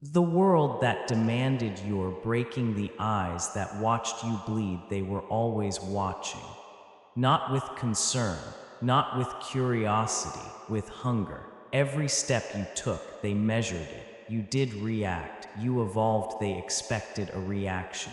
The world that demanded your breaking, the eyes that watched you bleed, they were always watching. Not with concern, not with curiosity, with hunger. Every step you took, they measured it. You did react, you evolved, they expected a reaction.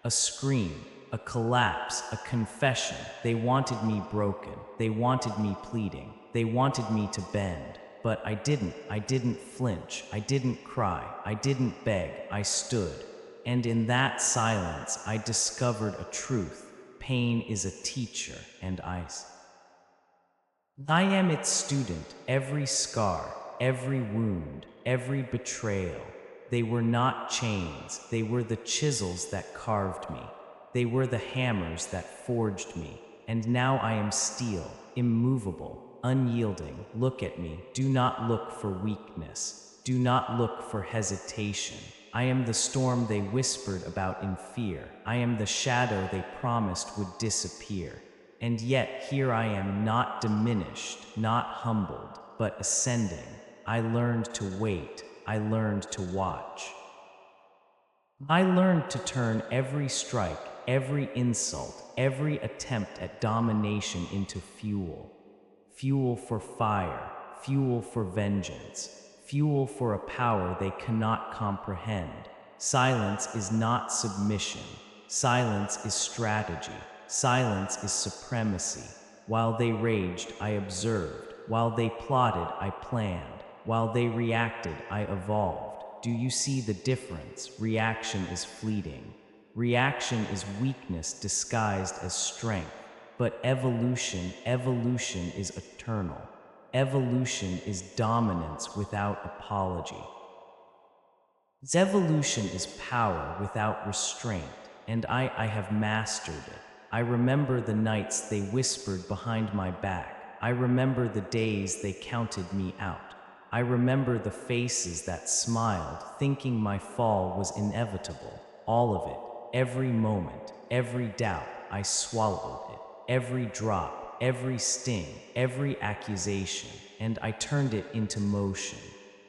A scream, a collapse, a confession. They wanted me broken, they wanted me pleading, they wanted me to bend. But I didn't flinch, I didn't cry, I didn't beg, I stood. And in that silence, I discovered a truth. Pain is a teacher, and I am its student. Every scar, every wound, every betrayal. They were not chains, they were the chisels that carved me. They were the hammers that forged me. And now I am steel, immovable, unyielding. Look at me. Do not look for weakness. Do not look for hesitation. I am the storm they whispered about in fear. I am the shadow they promised would disappear. And yet here I am, not diminished, not humbled, but ascending. I learned to wait. I learned to watch. I learned to turn every strike, every insult, every attempt at domination into fuel. Fuel for fire, fuel for vengeance, fuel for a power they cannot comprehend. Silence is not submission. Silence is strategy. Silence is supremacy. While they raged, I observed. While they plotted, I planned. While they reacted, I evolved. Do you see the difference? Reaction is fleeting. Reaction is weakness disguised as strength. But evolution is eternal. Evolution is dominance without apology. Evolution is power without restraint, and I have mastered it. I remember the nights they whispered behind my back. I remember the days they counted me out. I remember the faces that smiled, thinking my fall was inevitable. All of it, every moment, every doubt, I swallowed it. Every drop, every sting, every accusation, and I turned it into motion.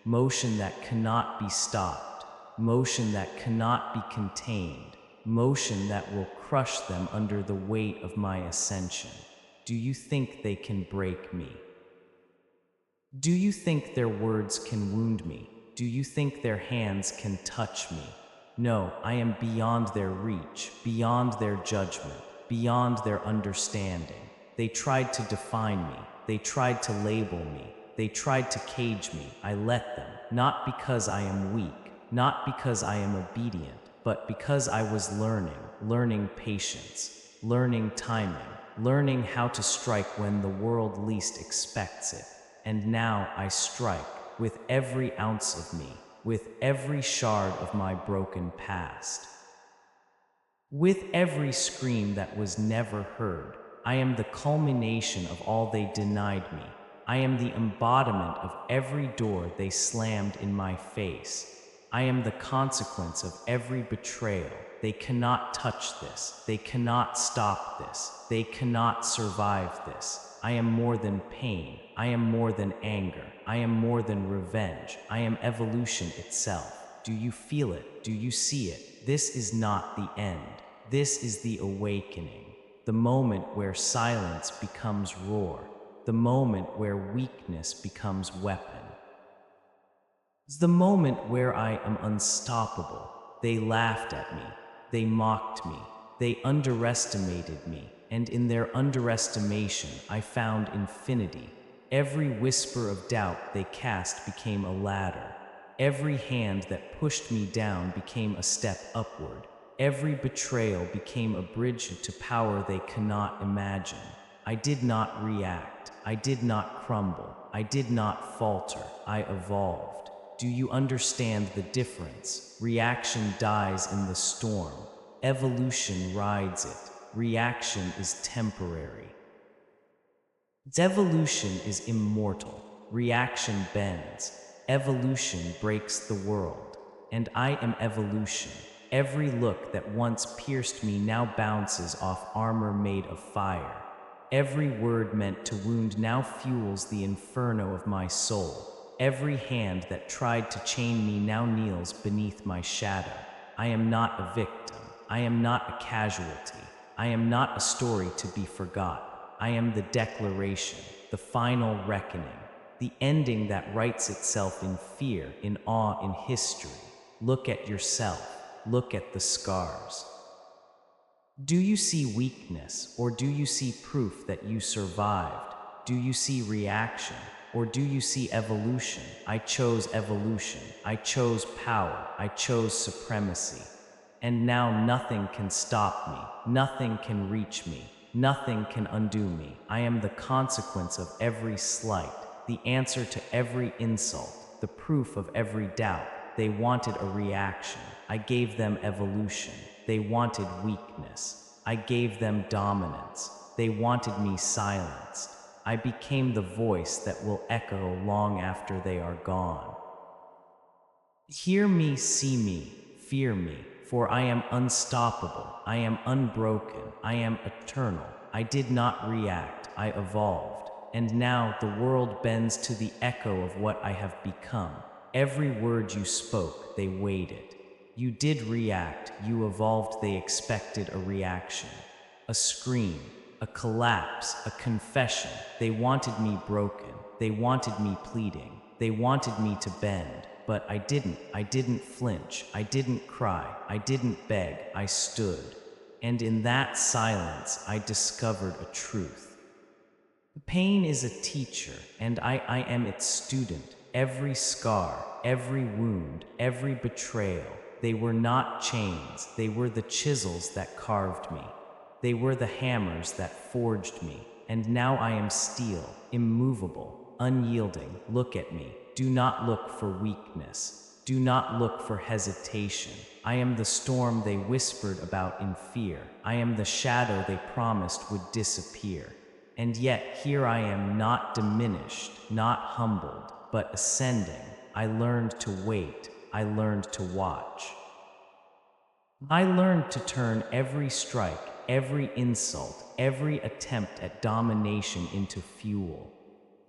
Motion that cannot be stopped. Motion that cannot be contained. Motion that will crush them under the weight of my ascension. Do you think they can break me? Do you think their words can wound me? Do you think their hands can touch me? No, I am beyond their reach, beyond their judgment, beyond their understanding. They tried to define me. They tried to label me. They tried to cage me. I let them, not because I am weak, not because I am obedient, but because I was learning patience, learning timing, learning how to strike when the world least expects it. And now I strike with every ounce of me, with every shard of my broken past. With every scream that was never heard. I am the culmination of all they denied me. I am the embodiment of every door they slammed in my face. I am the consequence of every betrayal. They cannot touch this. They cannot stop this. They cannot survive this. I am more than pain. I am more than anger. I am more than revenge. I am evolution itself. Do you feel it? Do you see it? This is not the end. This is the awakening. The moment where silence becomes roar. The moment where weakness becomes weapon. It's the moment where I am unstoppable. They laughed at me. They mocked me. They underestimated me. And in their underestimation, I found infinity. Every whisper of doubt they cast became a ladder. Every hand that pushed me down became a step upward. Every betrayal became a bridge to power they cannot imagine. I did not react. I did not crumble. I did not falter. I evolved. Do you understand the difference? Reaction dies in the storm. Evolution rides it. Reaction is temporary. Evolution is immortal. Reaction bends. Evolution breaks the world. And I am evolution. Every look that once pierced me now bounces off armor made of fire. Every word meant to wound now fuels the inferno of my soul. Every hand that tried to chain me now kneels beneath my shadow. I am not a victim. I am not a casualty. I am not a story to be forgotten. I am the declaration, the final reckoning, the ending that writes itself in fear, in awe, in history. Look at yourself. Look at the scars. Do you see weakness, or do you see proof that you survived? Do you see reaction, or do you see evolution? I chose evolution. I chose power. I chose supremacy. And now nothing can stop me. Nothing can reach me. Nothing can undo me. I am the consequence of every slight, the answer to every insult, the proof of every doubt. They wanted a reaction. I gave them evolution. They wanted weakness. I gave them dominance. They wanted me silenced. I became the voice that will echo long after they are gone. Hear me, see me, fear me, for I am unstoppable. I am unbroken. I am eternal. I did not react. I evolved. And now the world bends to the echo of what I have become. Every word you spoke, they waited. You did react, you evolved, they expected a reaction. A scream, a collapse, a confession. They wanted me broken. They wanted me pleading. They wanted me to bend. But I didn't flinch. I didn't cry. I didn't beg. I stood. And in that silence, I discovered a truth. Pain is a teacher, and I am its student. Every scar, every wound, every betrayal, they were not chains, they were the chisels that carved me. They were the hammers that forged me. And now I am steel, immovable, unyielding. Look at me. Do not look for weakness. Do not look for hesitation. I am the storm they whispered about in fear. I am the shadow they promised would disappear. And yet here I am, not diminished, not humbled, but ascending. I learned to wait. I learned to watch. I learned to turn every strike, every insult, every attempt at domination into fuel.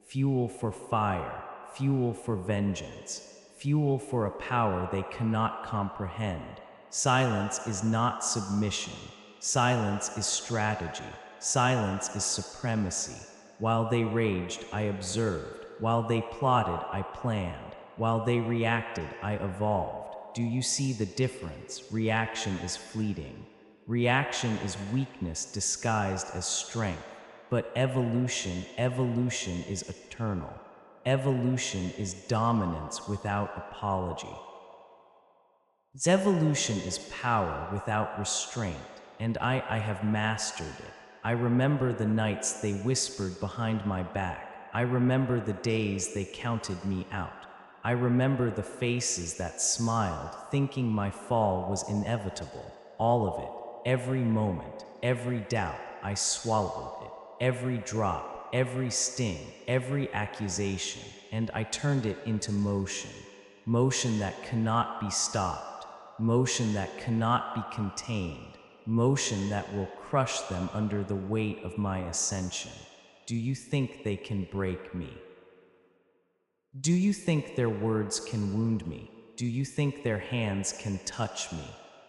Fuel for fire, fuel for vengeance, fuel for a power they cannot comprehend. Silence is not submission. Silence is strategy. Silence is supremacy. While they raged, I observed. While they plotted, I planned. While they reacted, I evolved. Do you see the difference? Reaction is fleeting. Reaction is weakness disguised as strength. But evolution is eternal. Evolution is dominance without apology. Evolution is power without restraint, and I have mastered it. I remember the nights they whispered behind my back. I remember the days they counted me out. I remember the faces that smiled, thinking my fall was inevitable. All of it, every moment, every doubt, I swallowed it. Every drop, every sting, every accusation, and I turned it into motion. Motion that cannot be stopped. Motion that cannot be contained. Motion that will crush them under the weight of my ascension. Do you think they can break me? Do you think their words can wound me? Do you think their hands can touch me?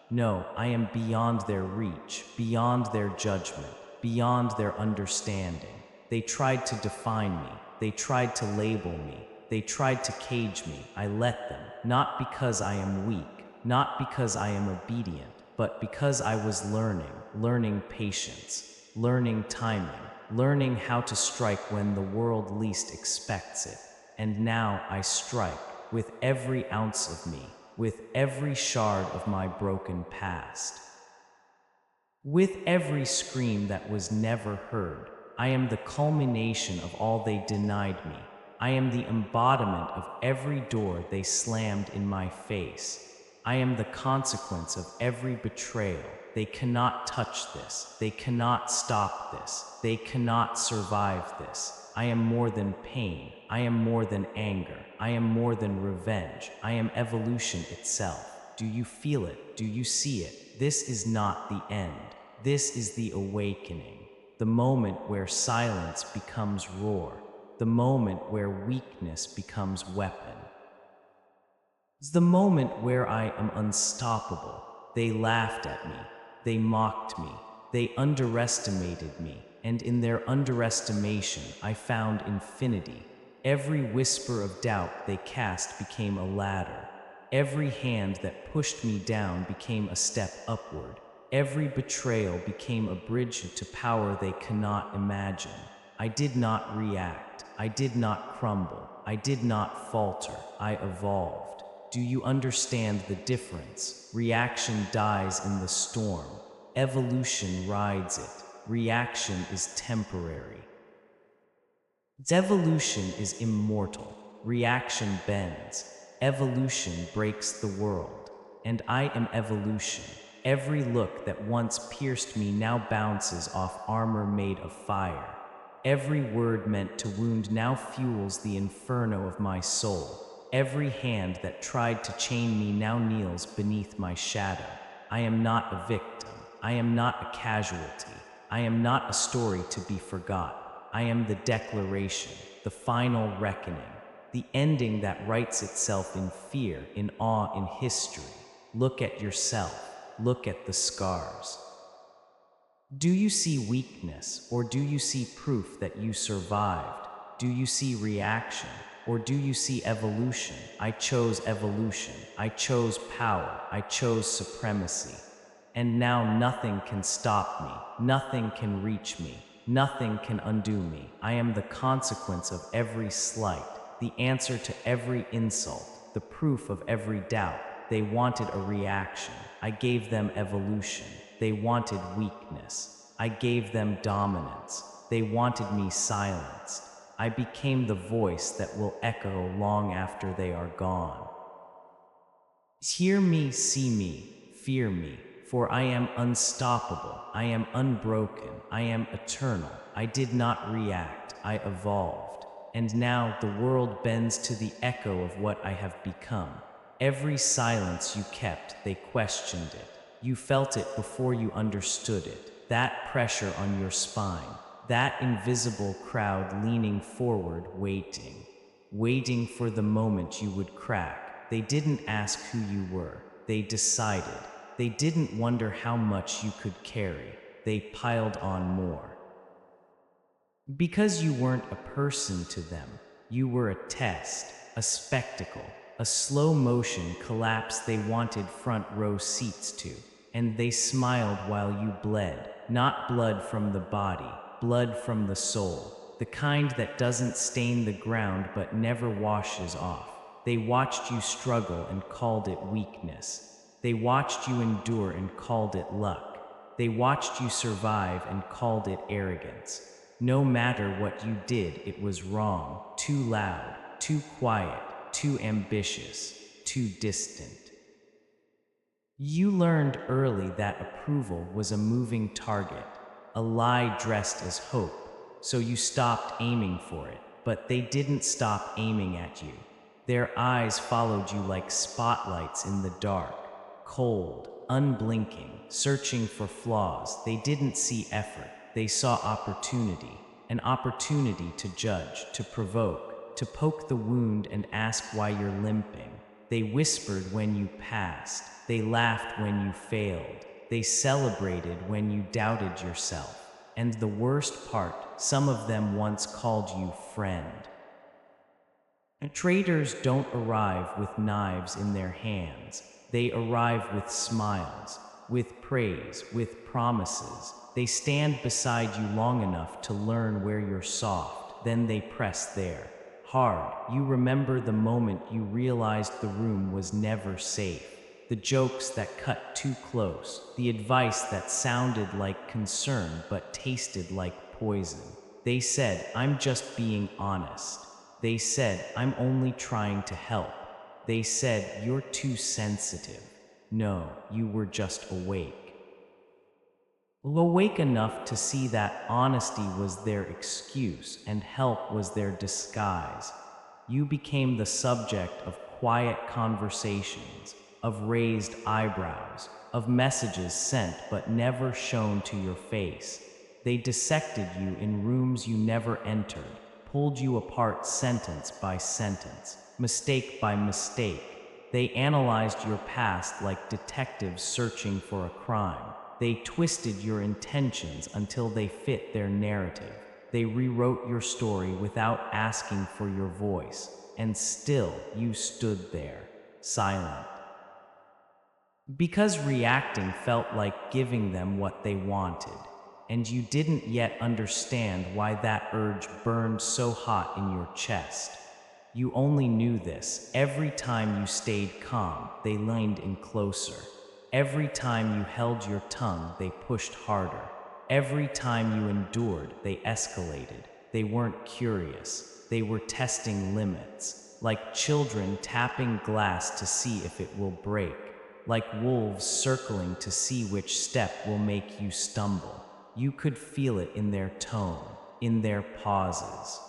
No, I am beyond their reach, beyond their judgment, beyond their understanding. They tried to define me. They tried to label me. They tried to cage me. I let them, not because I am weak, not because I am obedient, but because I was learning patience, learning timing, learning how to strike when the world least expects it. And now I strike with every ounce of me, with every shard of my broken past. With every scream that was never heard. I am the culmination of all they denied me. I am the embodiment of every door they slammed in my face. I am the consequence of every betrayal. They cannot touch this. They cannot stop this. They cannot survive this. I am more than pain. I am more than anger. I am more than revenge. I am evolution itself. Do you feel it? Do you see it? This is not the end. This is the awakening. The moment where silence becomes roar. the moment where weakness becomes weapon. It's the moment where I am unstoppable. They laughed at me, they mocked me, they underestimated me, and in their underestimation I found infinity. Every whisper of doubt they cast became a ladder. Every hand that pushed me down became a step upward. Every betrayal became a bridge to power they cannot imagine. I did not react. I did not crumble. I did not falter. I evolved. Do you understand the difference? Reaction dies in the storm. Evolution rides it. Reaction is temporary. Evolution is immortal. Reaction bends. Evolution breaks the world. And I am evolution. Every look that once pierced me now bounces off armor made of fire. Every word meant to wound now fuels the inferno of my soul. Every hand that tried to chain me now kneels beneath my shadow. I am not a victim. I am not a casualty. I am not a story to be forgot. I am the declaration, the final reckoning, the ending that writes itself in fear, in awe, in history. Look at yourself. Look at the scars. Do you see weakness, or do you see proof that you survived? Do you see reaction, or do you see evolution? I chose evolution. I chose power. I chose supremacy. And now nothing can stop me. Nothing can reach me. Nothing can undo me. I am the consequence of every slight, the answer to every insult, the proof of every doubt. They wanted a reaction. I gave them evolution. They wanted weakness. I gave them dominance. They wanted me silenced. I became the voice that will echo long after they are gone. Hear me, see me, fear me, for I am unstoppable. I am unbroken. I am eternal. I did not react. I evolved. And now the world bends to the echo of what I have become. Every silence you kept, they questioned it. You felt it before you understood it. That pressure on your spine, that invisible crowd leaning forward, waiting for the moment you would crack. They didn't ask who you were. They decided. They didn't wonder how much you could carry. They piled on more. Because you weren't a person to them, you were a test, a spectacle, a slow motion collapse they wanted front row seats to. And they smiled while you bled, not blood from the body, blood from the soul, the kind that doesn't stain the ground but never washes off. They watched you struggle and called it weakness. They watched you endure and called it luck. They watched you survive and called it arrogance. No matter what you did, it was wrong, too loud, too quiet, too ambitious, too distant. You learned early that approval was a moving target, a lie dressed as hope, so you stopped aiming for it, but they didn't stop aiming at you. Their eyes followed you like spotlights in the dark, cold, unblinking, searching for flaws. They didn't see effort, they saw opportunity, an opportunity to judge, to provoke, to poke the wound and ask why you're limping. They whispered when you passed. They laughed when you failed. They celebrated when you doubted yourself. And the worst part, some of them once called you friend. Traitors don't arrive with knives in their hands. They arrive with smiles, with praise, with promises. They stand beside you long enough to learn where you're soft. Then they press there. Hard. You remember the moment you realized the room was never safe. The jokes that cut too close, the advice that sounded like concern but tasted like poison. They said, "I'm just being honest." They said, "I'm only trying to help." They said, "You're too sensitive." No, you were just awake. Awake enough to see that honesty was their excuse and help was their disguise. You became the subject of quiet conversations, of raised eyebrows, of messages sent but never shown to your face. They dissected you in rooms you never entered, pulled you apart sentence by sentence, mistake by mistake. They analyzed your past like detectives searching for a crime. They twisted your intentions until they fit their narrative. They rewrote your story without asking for your voice, and still you stood there, silent. Because reacting felt like giving them what they wanted, and you didn't yet understand why that urge burned so hot in your chest. You only knew this every time you stayed calm, they leaned in closer. Every time you held your tongue, they pushed harder. Every time you endured, they escalated. They weren't curious. They were testing limits, like children tapping glass to see if it will break, like wolves circling to see which step will make you stumble. You could feel it in their tone, in their pauses,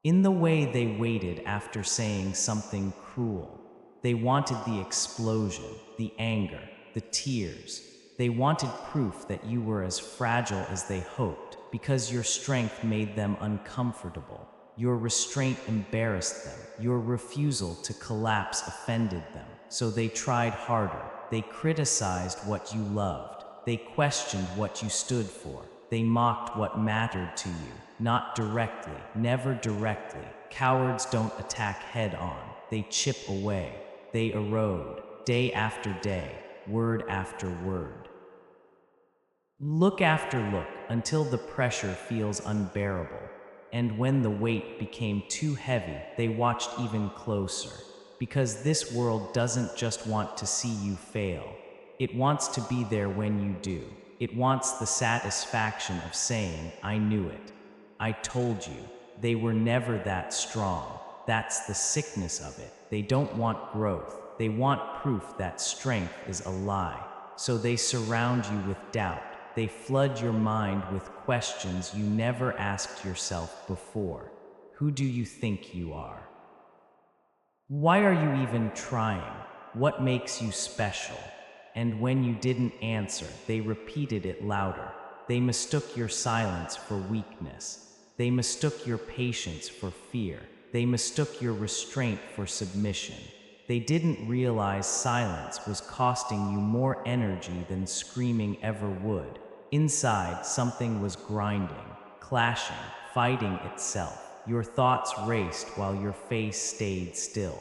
in the way they waited after saying something cruel. They wanted the explosion, the anger, the tears. They wanted proof that you were as fragile as they hoped, because your strength made them uncomfortable. Your restraint embarrassed them. Your refusal to collapse offended them. So they tried harder. They criticized what you loved. They questioned what you stood for. They mocked what mattered to you. Not directly, never directly. Cowards don't attack head on. They chip away. They erode, day after day, word after word. Look after look, until the pressure feels unbearable. And when the weight became too heavy, they watched even closer. Because this world doesn't just want to see you fail. It wants to be there when you do. It wants the satisfaction of saying, "I knew it. I told you." They were never that strong. That's the sickness of it. They don't want growth. They want proof that strength is a lie. So they surround you with doubt. They flood your mind with questions you never asked yourself before. Who do you think you are? Why are you even trying? What makes you special? And when you didn't answer, they repeated it louder. They mistook your silence for weakness. They mistook your patience for fear. They mistook your restraint for submission. They didn't realize silence was costing you more energy than screaming ever would. Inside, something was grinding, clashing, fighting itself. Your thoughts raced while your face stayed still.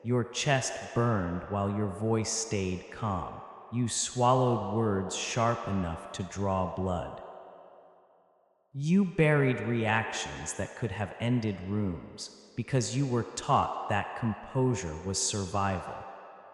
Your chest burned while your voice stayed calm. You swallowed words sharp enough to draw blood. You buried reactions that could have ended rooms because you were taught that composure was survival.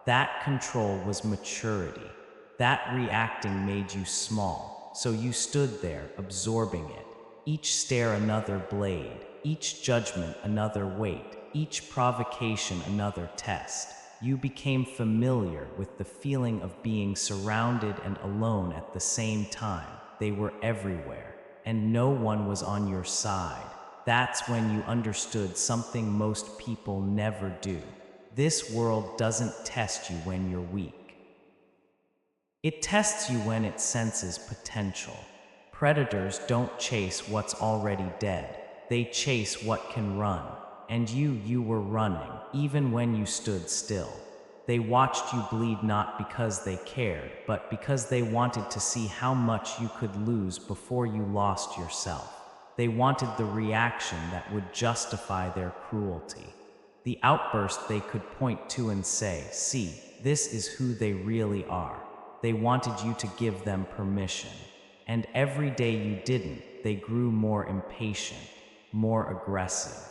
That control was maturity. That reacting made you small, so you stood there absorbing it. Each stare another blade, each judgment another weight, each provocation another test. You became familiar with the feeling of being surrounded and alone at the same time. They were everywhere, and no one was on your side. That's when you understood something most people never do. This world doesn't test you when you're weak. It tests you when it senses potential. Predators don't chase what's already dead. They chase what can run. And you were running, even when you stood still. They watched you bleed not because they cared, but because they wanted to see how much you could lose before you lost yourself. They wanted the reaction that would justify their cruelty. The outburst they could point to and say, "See, this is who they really are." They wanted you to give them permission. And every day you didn't, they grew more impatient, more aggressive,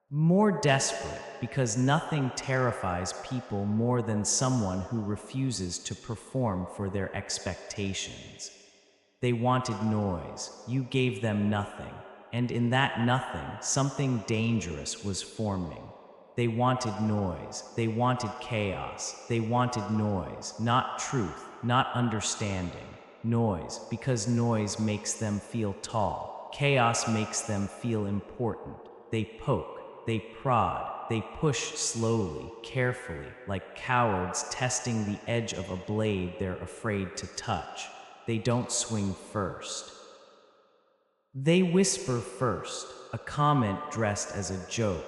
more desperate, because nothing terrifies people more than someone who refuses to perform for their expectations. They wanted noise. You gave them nothing. And in that nothing, something dangerous was forming. They wanted noise. They wanted chaos. They wanted noise, not truth, not understanding. Noise, because noise makes them feel tall. Chaos makes them feel important. They poke. They prod, they push slowly, carefully, like cowards testing the edge of a blade they're afraid to touch. They don't swing first. They whisper first, a comment dressed as a joke,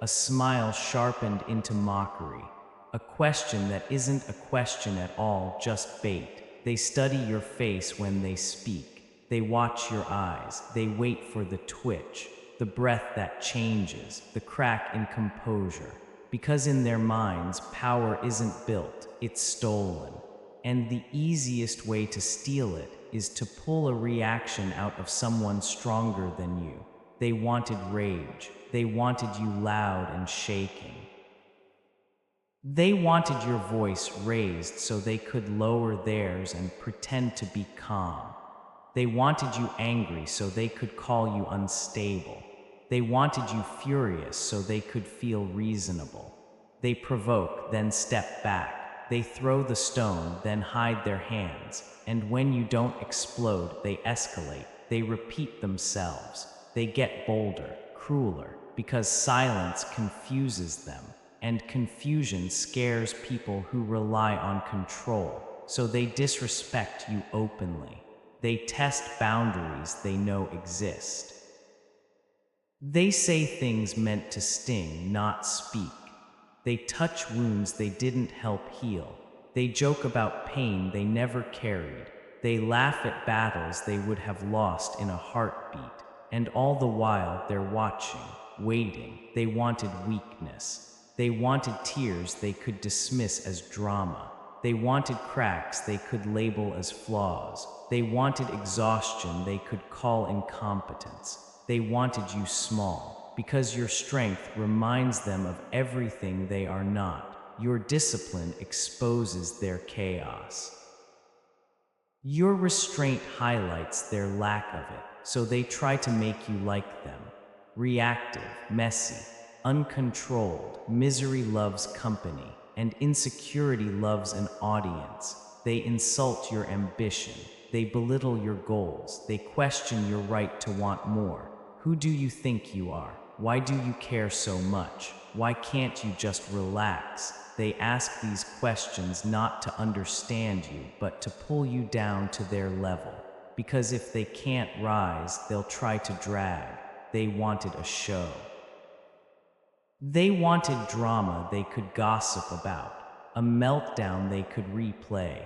a smile sharpened into mockery, a question that isn't a question at all, just bait. They study your face when they speak. They watch your eyes. They wait for the twitch, the breath that changes, the crack in composure. Because in their minds, power isn't built, it's stolen. And the easiest way to steal it is to pull a reaction out of someone stronger than you. They wanted rage. They wanted you loud and shaking. They wanted your voice raised so they could lower theirs and pretend to be calm. They wanted you angry so they could call you unstable. They wanted you furious so they could feel reasonable. They provoke, then step back. They throw the stone, then hide their hands. And when you don't explode, they escalate. They repeat themselves. They get bolder, crueler, because silence confuses them. And confusion scares people who rely on control. So they disrespect you openly. They test boundaries they know exist. They say things meant to sting, not speak. They touch wounds they didn't help heal. They joke about pain they never carried. They laugh at battles they would have lost in a heartbeat. And all the while they're watching, waiting. They wanted weakness. They wanted tears they could dismiss as drama. They wanted cracks they could label as flaws. They wanted exhaustion they could call incompetence. They wanted you small, because your strength reminds them of everything they are not. Your discipline exposes their chaos. Your restraint highlights their lack of it, so they try to make you like them. Reactive, messy, uncontrolled. Misery loves company, and insecurity loves an audience. They insult your ambition. They belittle your goals. They question your right to want more. Who do you think you are? Why do you care so much? Why can't you just relax? They ask these questions not to understand you, but to pull you down to their level. Because if they can't rise, they'll try to drag. They wanted a show. They wanted drama they could gossip about, a meltdown they could replay,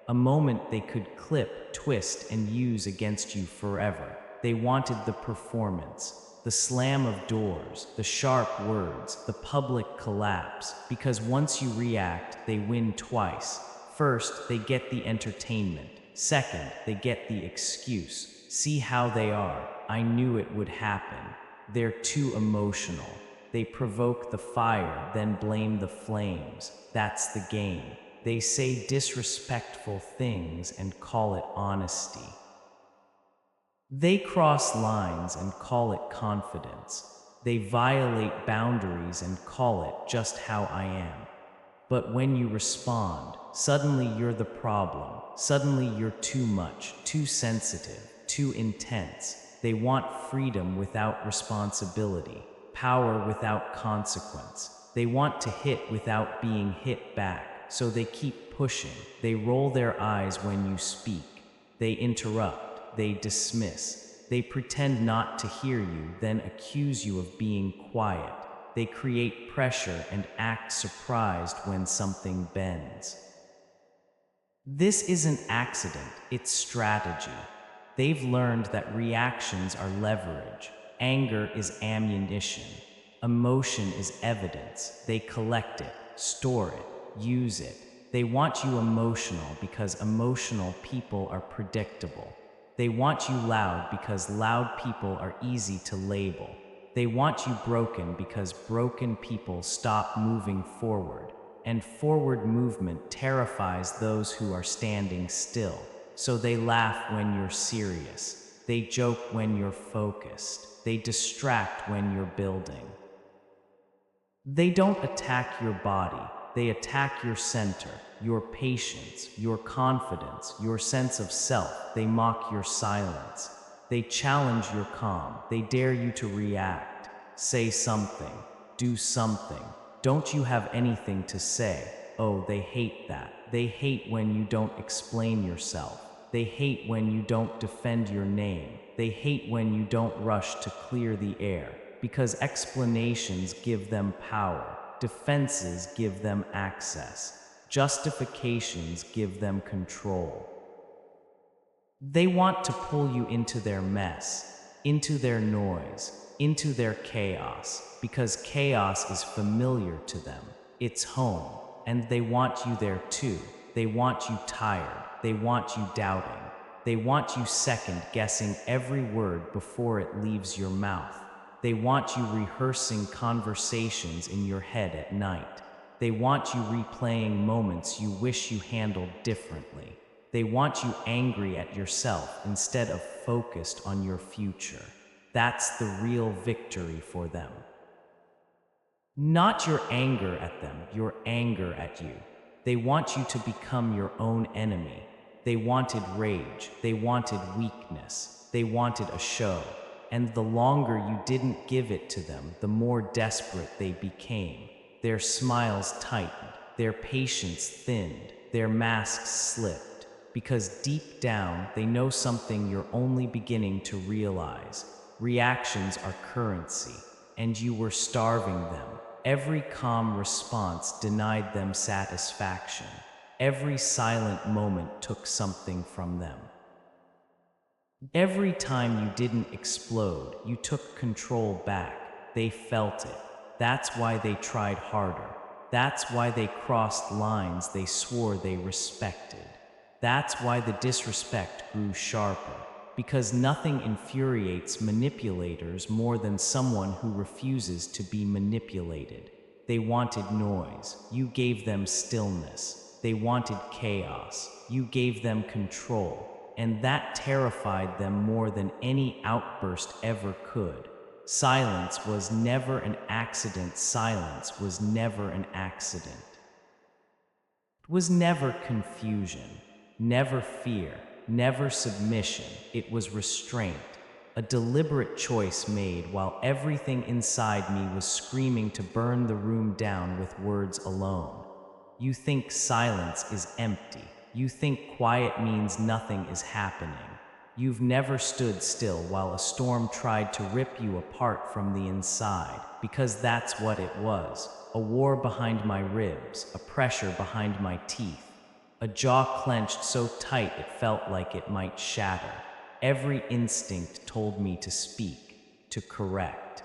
a moment they could clip, twist, and use against you forever. They wanted the performance, the slam of doors, the sharp words, the public collapse, because once you react, they win twice. First, they get the entertainment. Second, they get the excuse. See how they are. I knew it would happen. They're too emotional. They provoke the fire, then blame the flames. That's the game. They say disrespectful things and call it honesty. They cross lines and call it confidence. They violate boundaries and call it just how I am. But when you respond, suddenly you're the problem. Suddenly you're too much, too sensitive, too intense. They want freedom without responsibility, power without consequence. They want to hit without being hit back, so they keep pushing. They roll their eyes when you speak. They interrupt. They dismiss. They pretend not to hear you, then accuse you of being quiet. They create pressure and act surprised when something bends. This isn't accident, it's strategy. They've learned that reactions are leverage. Anger is ammunition. Emotion is evidence. They collect it, store it, use it. They want you emotional because emotional people are predictable. They want you loud because loud people are easy to label. They want you broken because broken people stop moving forward. And forward movement terrifies those who are standing still. So they laugh when you're serious. They joke when you're focused. They distract when you're building. They don't attack your body. They attack your center, your patience, your confidence, your sense of self. They mock your silence. They challenge your calm. They dare you to react. Say something. Do something. Don't you have anything to say? Oh, they hate that. They hate when you don't explain yourself. They hate when you don't defend your name. They hate when you don't rush to clear the air, because explanations give them power, defenses give them access, justifications give them control. They want to pull you into their mess, into their noise, into their chaos, because chaos is familiar to them. It's home, and they want you there too. They want you tired. They want you doubting. They want you second-guessing every word before it leaves your mouth. They want you rehearsing conversations in your head at night. They want you replaying moments you wish you handled differently. They want you angry at yourself instead of focused on your future. That's the real victory for them. Not your anger at them, your anger at you. They want you to become your own enemy. They wanted rage, they wanted weakness, they wanted a show. And the longer you didn't give it to them, the more desperate they became. Their smiles tightened, their patience thinned, their masks slipped. Because deep down, they know something you're only beginning to realize. Reactions are currency, and you were starving them. Every calm response denied them satisfaction. Every silent moment took something from them. Every time you didn't explode, you took control back. They felt it. That's why they tried harder. That's why they crossed lines they swore they respected. That's why the disrespect grew sharper. Because nothing infuriates manipulators more than someone who refuses to be manipulated. They wanted noise. You gave them stillness. They wanted chaos. You gave them control. And that terrified them more than any outburst ever could. Silence was never an accident. Silence was never an accident. It was never confusion, never fear, never submission. It was restraint, a deliberate choice made while everything inside me was screaming to burn the room down with words alone. You think silence is empty. You think quiet means nothing is happening. You've never stood still while a storm tried to rip you apart from the inside, because that's what it was. A war behind my ribs, a pressure behind my teeth, a jaw clenched so tight it felt like it might shatter. Every instinct told me to speak, to correct,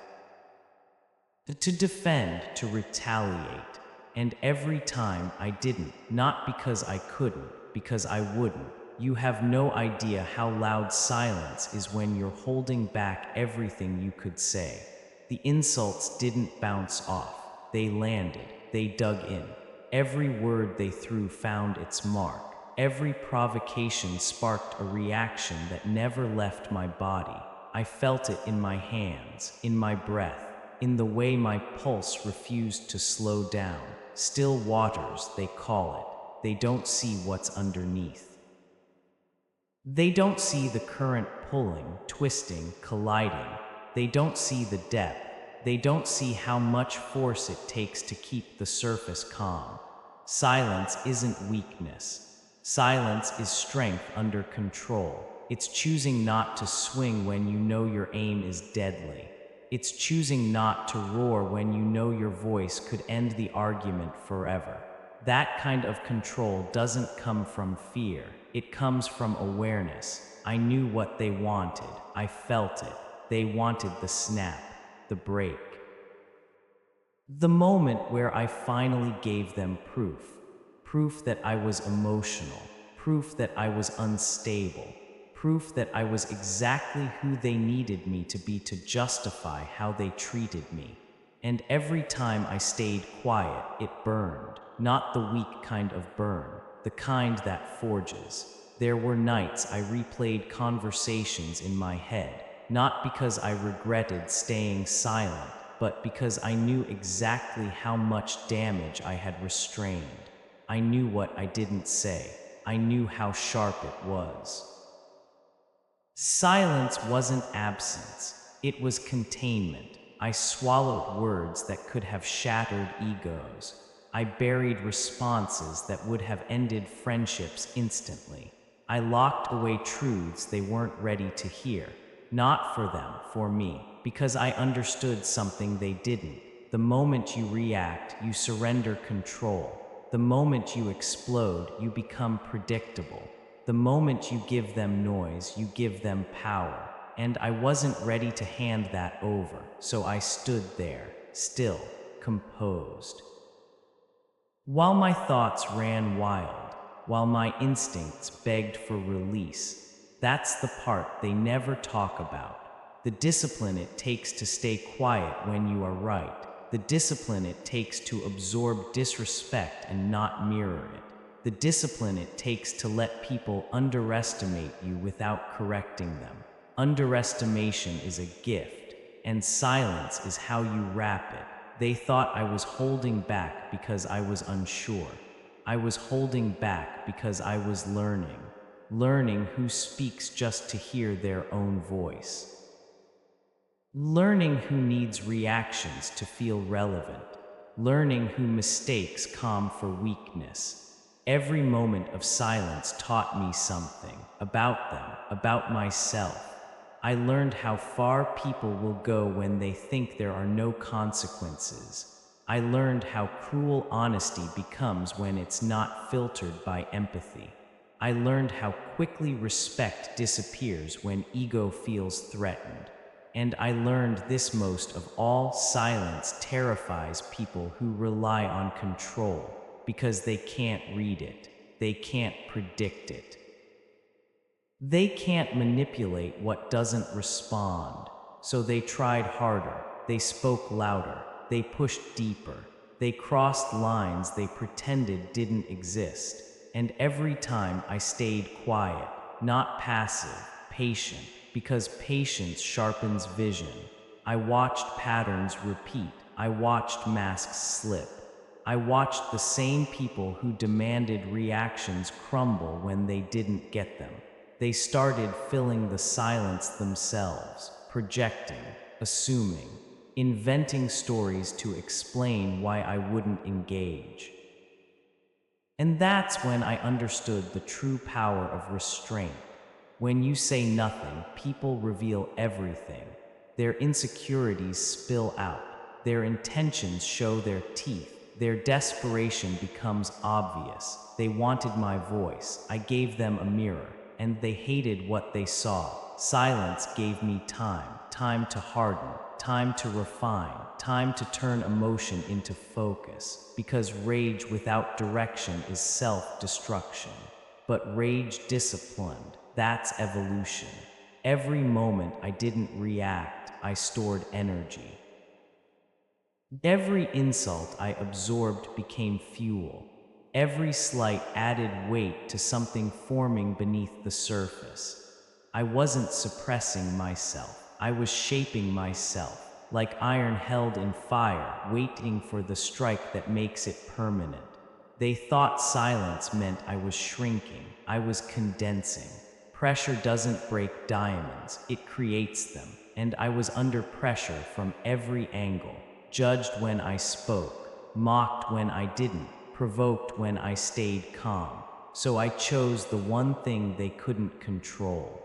to defend, to retaliate. And every time I didn't, not because I couldn't, because I wouldn't. You have no idea how loud silence is when you're holding back everything you could say. The insults didn't bounce off. They landed. They dug in. Every word they threw found its mark. Every provocation sparked a reaction that never left my body. I felt it in my hands, in my breath, in the way my pulse refused to slow down. Still waters, they call it. They don't see what's underneath. They don't see the current pulling, twisting, colliding. They don't see the depth. They don't see how much force it takes to keep the surface calm. Silence isn't weakness. Silence is strength under control. It's choosing not to swing when you know your aim is deadly. It's choosing not to roar when you know your voice could end the argument forever. That kind of control doesn't come from fear. It comes from awareness. I knew what they wanted. I felt it. They wanted the snap, the break. The moment where I finally gave them proof. Proof that I was emotional. Proof that I was unstable. Proof that I was exactly who they needed me to be to justify how they treated me. And every time I stayed quiet, it burned. Not the weak kind of burn, the kind that forges. There were nights I replayed conversations in my head, not because I regretted staying silent, but because I knew exactly how much damage I had restrained. I knew what I didn't say. I knew how sharp it was. Silence wasn't absence. It was containment. I swallowed words that could have shattered egos. I buried responses that would have ended friendships instantly. I locked away truths they weren't ready to hear. Not for them, for me, because I understood something they didn't. The moment you react, you surrender control. The moment you explode, you become predictable. The moment you give them noise, you give them power. And I wasn't ready to hand that over, so I stood there, still, composed. While my thoughts ran wild, while my instincts begged for release, that's the part they never talk about. The discipline it takes to stay quiet when you are right. The discipline it takes to absorb disrespect and not mirror it. The discipline it takes to let people underestimate you without correcting them. Underestimation is a gift, and silence is how you wrap it. They thought I was holding back because I was unsure. I was holding back because I was learning who speaks just to hear their own voice. Learning who needs reactions to feel relevant. Learning who mistakes calm for weakness. Every moment of silence taught me something about them, about myself. I learned how far people will go when they think there are no consequences. I learned how cruel honesty becomes when it's not filtered by empathy. I learned how quickly respect disappears when ego feels threatened. And I learned this most of all: silence terrifies people who rely on control, because they can't read it, they can't predict it. They can't manipulate what doesn't respond. So they tried harder, they spoke louder, they pushed deeper, they crossed lines they pretended didn't exist. And every time I stayed quiet, not passive, patient, because patience sharpens vision. I watched patterns repeat, I watched masks slip. I watched the same people who demanded reactions crumble when they didn't get them. They started filling the silence themselves, projecting, assuming, inventing stories to explain why I wouldn't engage. And that's when I understood the true power of restraint. When you say nothing, people reveal everything. Their insecurities spill out. Their intentions show their teeth. Their desperation becomes obvious. They wanted my voice. I gave them a mirror. And they hated what they saw. Silence gave me time to harden, time to refine, time to turn emotion into focus. Because rage without direction is self-destruction. But rage disciplined, that's evolution. Every moment I didn't react, I stored energy. Every insult I absorbed became fuel. Every slight added weight to something forming beneath the surface. I wasn't suppressing myself. I was shaping myself, like iron held in fire, waiting for the strike that makes it permanent. They thought silence meant I was shrinking. I was condensing. Pressure doesn't break diamonds, it creates them. And I was under pressure from every angle, judged when I spoke, mocked when I didn't, provoked when I stayed calm. So I chose the one thing they couldn't control.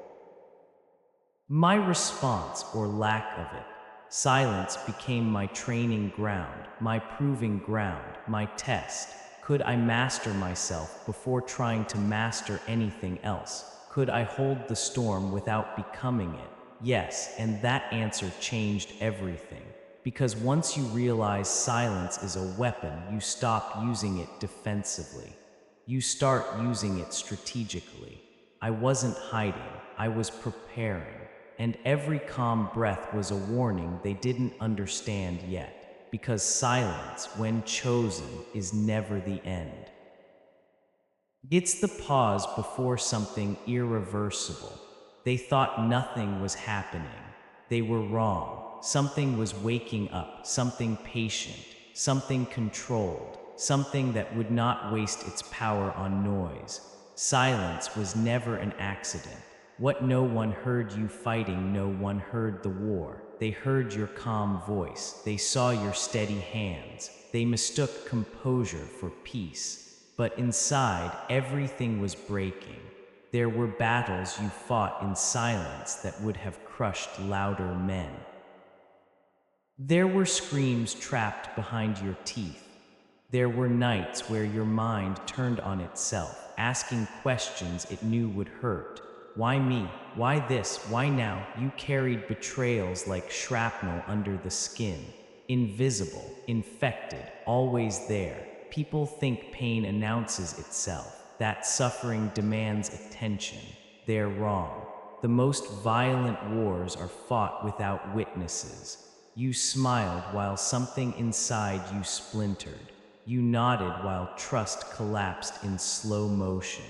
My response, or lack of it. Silence became my training ground, my proving ground, my test. Could I master myself before trying to master anything else? Could I hold the storm without becoming it? Yes, and that answer changed everything. Because once you realize silence is a weapon, you stop using it defensively. You start using it strategically. I wasn't hiding, I was preparing. And every calm breath was a warning they didn't understand yet. Because silence, when chosen, is never the end. It's the pause before something irreversible. They thought nothing was happening. They were wrong. Something was waking up, something patient, something controlled, something that would not waste its power on noise. Silence was never an accident. What no one heard you fighting, no one heard the war. They heard your calm voice. They saw your steady hands. They mistook composure for peace. But inside, everything was breaking. There were battles you fought in silence that would have crushed louder men. There were screams trapped behind your teeth. There were nights where your mind turned on itself, asking questions it knew would hurt. Why me? Why this? Why now? You carried betrayals like shrapnel under the skin. Invisible, infected, always there. People think pain announces itself, that suffering demands attention. They're wrong. The most violent wars are fought without witnesses. You smiled while something inside you splintered. You nodded while trust collapsed in slow motion.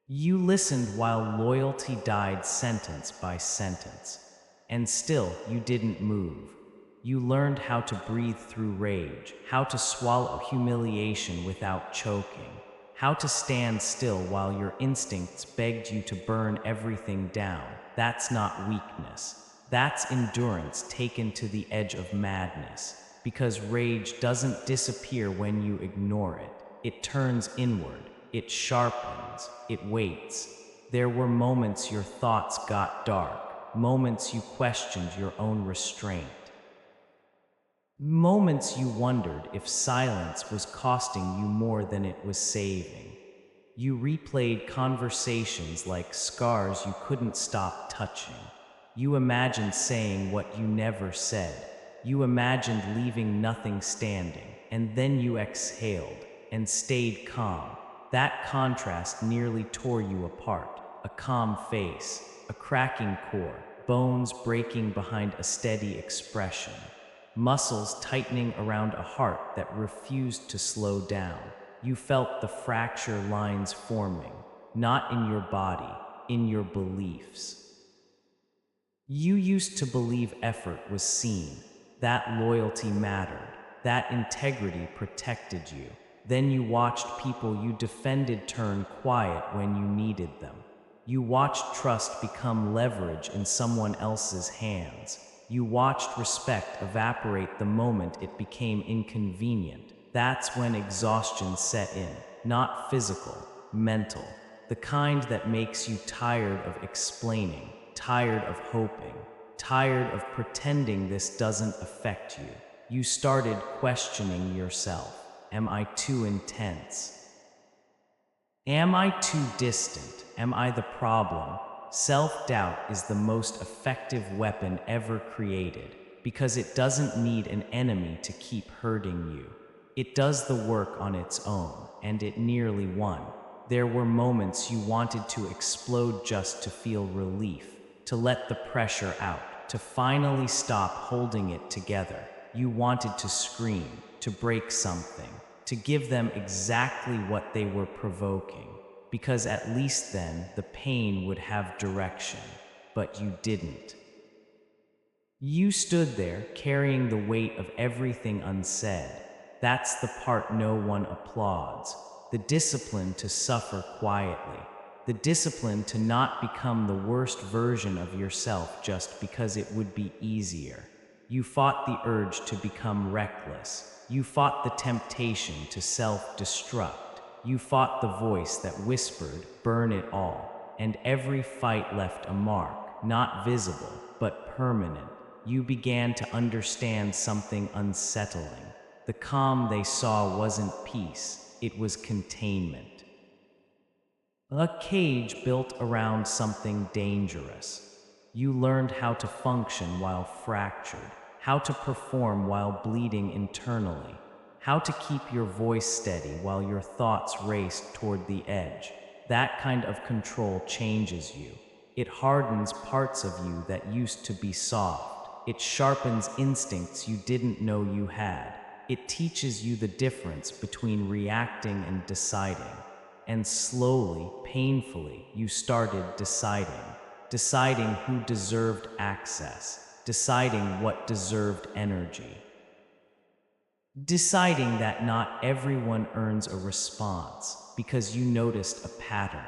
You listened while loyalty died sentence by sentence. And still, you didn't move. You learned how to breathe through rage, how to swallow humiliation without choking, how to stand still while your instincts begged you to burn everything down. That's not weakness. That's endurance taken to the edge of madness. Because rage doesn't disappear when you ignore it. It turns inward. It sharpens. It waits. There were moments your thoughts got dark, moments you questioned your own restraint, moments you wondered if silence was costing you more than it was saving. You replayed conversations like scars you couldn't stop touching. You imagined saying what you never said. You imagined leaving nothing standing, and then you exhaled and stayed calm. That contrast nearly tore you apart. A calm face, a cracking core, bones breaking behind a steady expression, muscles tightening around a heart that refused to slow down. You felt the fracture lines forming, not in your body, in your beliefs. You used to believe effort was seen, that loyalty mattered, that integrity protected you. Then you watched people you defended turn quiet when you needed them. You watched trust become leverage in someone else's hands. You watched respect evaporate the moment it became inconvenient. That's when exhaustion set in, not physical, mental, the kind that makes you tired of explaining, tired of hoping, tired of pretending this doesn't affect you. You started questioning yourself. Am I too intense? Am I too distant? Am I the problem? Self-doubt is the most effective weapon ever created because it doesn't need an enemy to keep hurting you. It does the work on its own, and it nearly won. There were moments you wanted to explode just to feel relief, to let the pressure out, to finally stop holding it together. You wanted to scream, to break something, to give them exactly what they were provoking, because at least then the pain would have direction, but you didn't. You stood there carrying the weight of everything unsaid. That's the part no one applauds. The discipline to suffer quietly. The discipline to not become the worst version of yourself just because it would be easier. You fought the urge to become reckless. You fought the temptation to self-destruct. You fought the voice that whispered, burn it all. And every fight left a mark, not visible, but permanent. You began to understand something unsettling. The calm they saw wasn't peace, it was containment. A cage built around something dangerous. You learned how to function while fractured, how to perform while bleeding internally, how to keep your voice steady while your thoughts raced toward the edge. That kind of control changes you. It hardens parts of you that used to be soft. It sharpens instincts you didn't know you had. It teaches you the difference between reacting and deciding. And slowly, painfully, you started deciding who deserved access, deciding what deserved energy, deciding that not everyone earns a response because you noticed a pattern.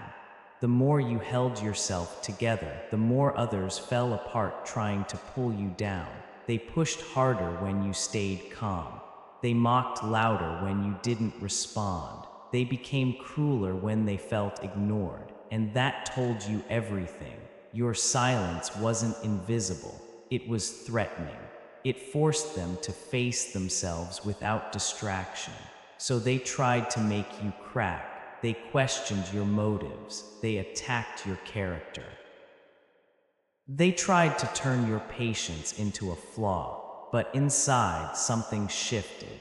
The more you held yourself together, the more others fell apart trying to pull you down. They pushed harder when you stayed calm. They mocked louder when you didn't respond. They became crueler when they felt ignored, and that told you everything. Your silence wasn't invisible, it was threatening. It forced them to face themselves without distraction. So they tried to make you crack. They questioned your motives. They attacked your character. They tried to turn your patience into a flaw, but inside something shifted.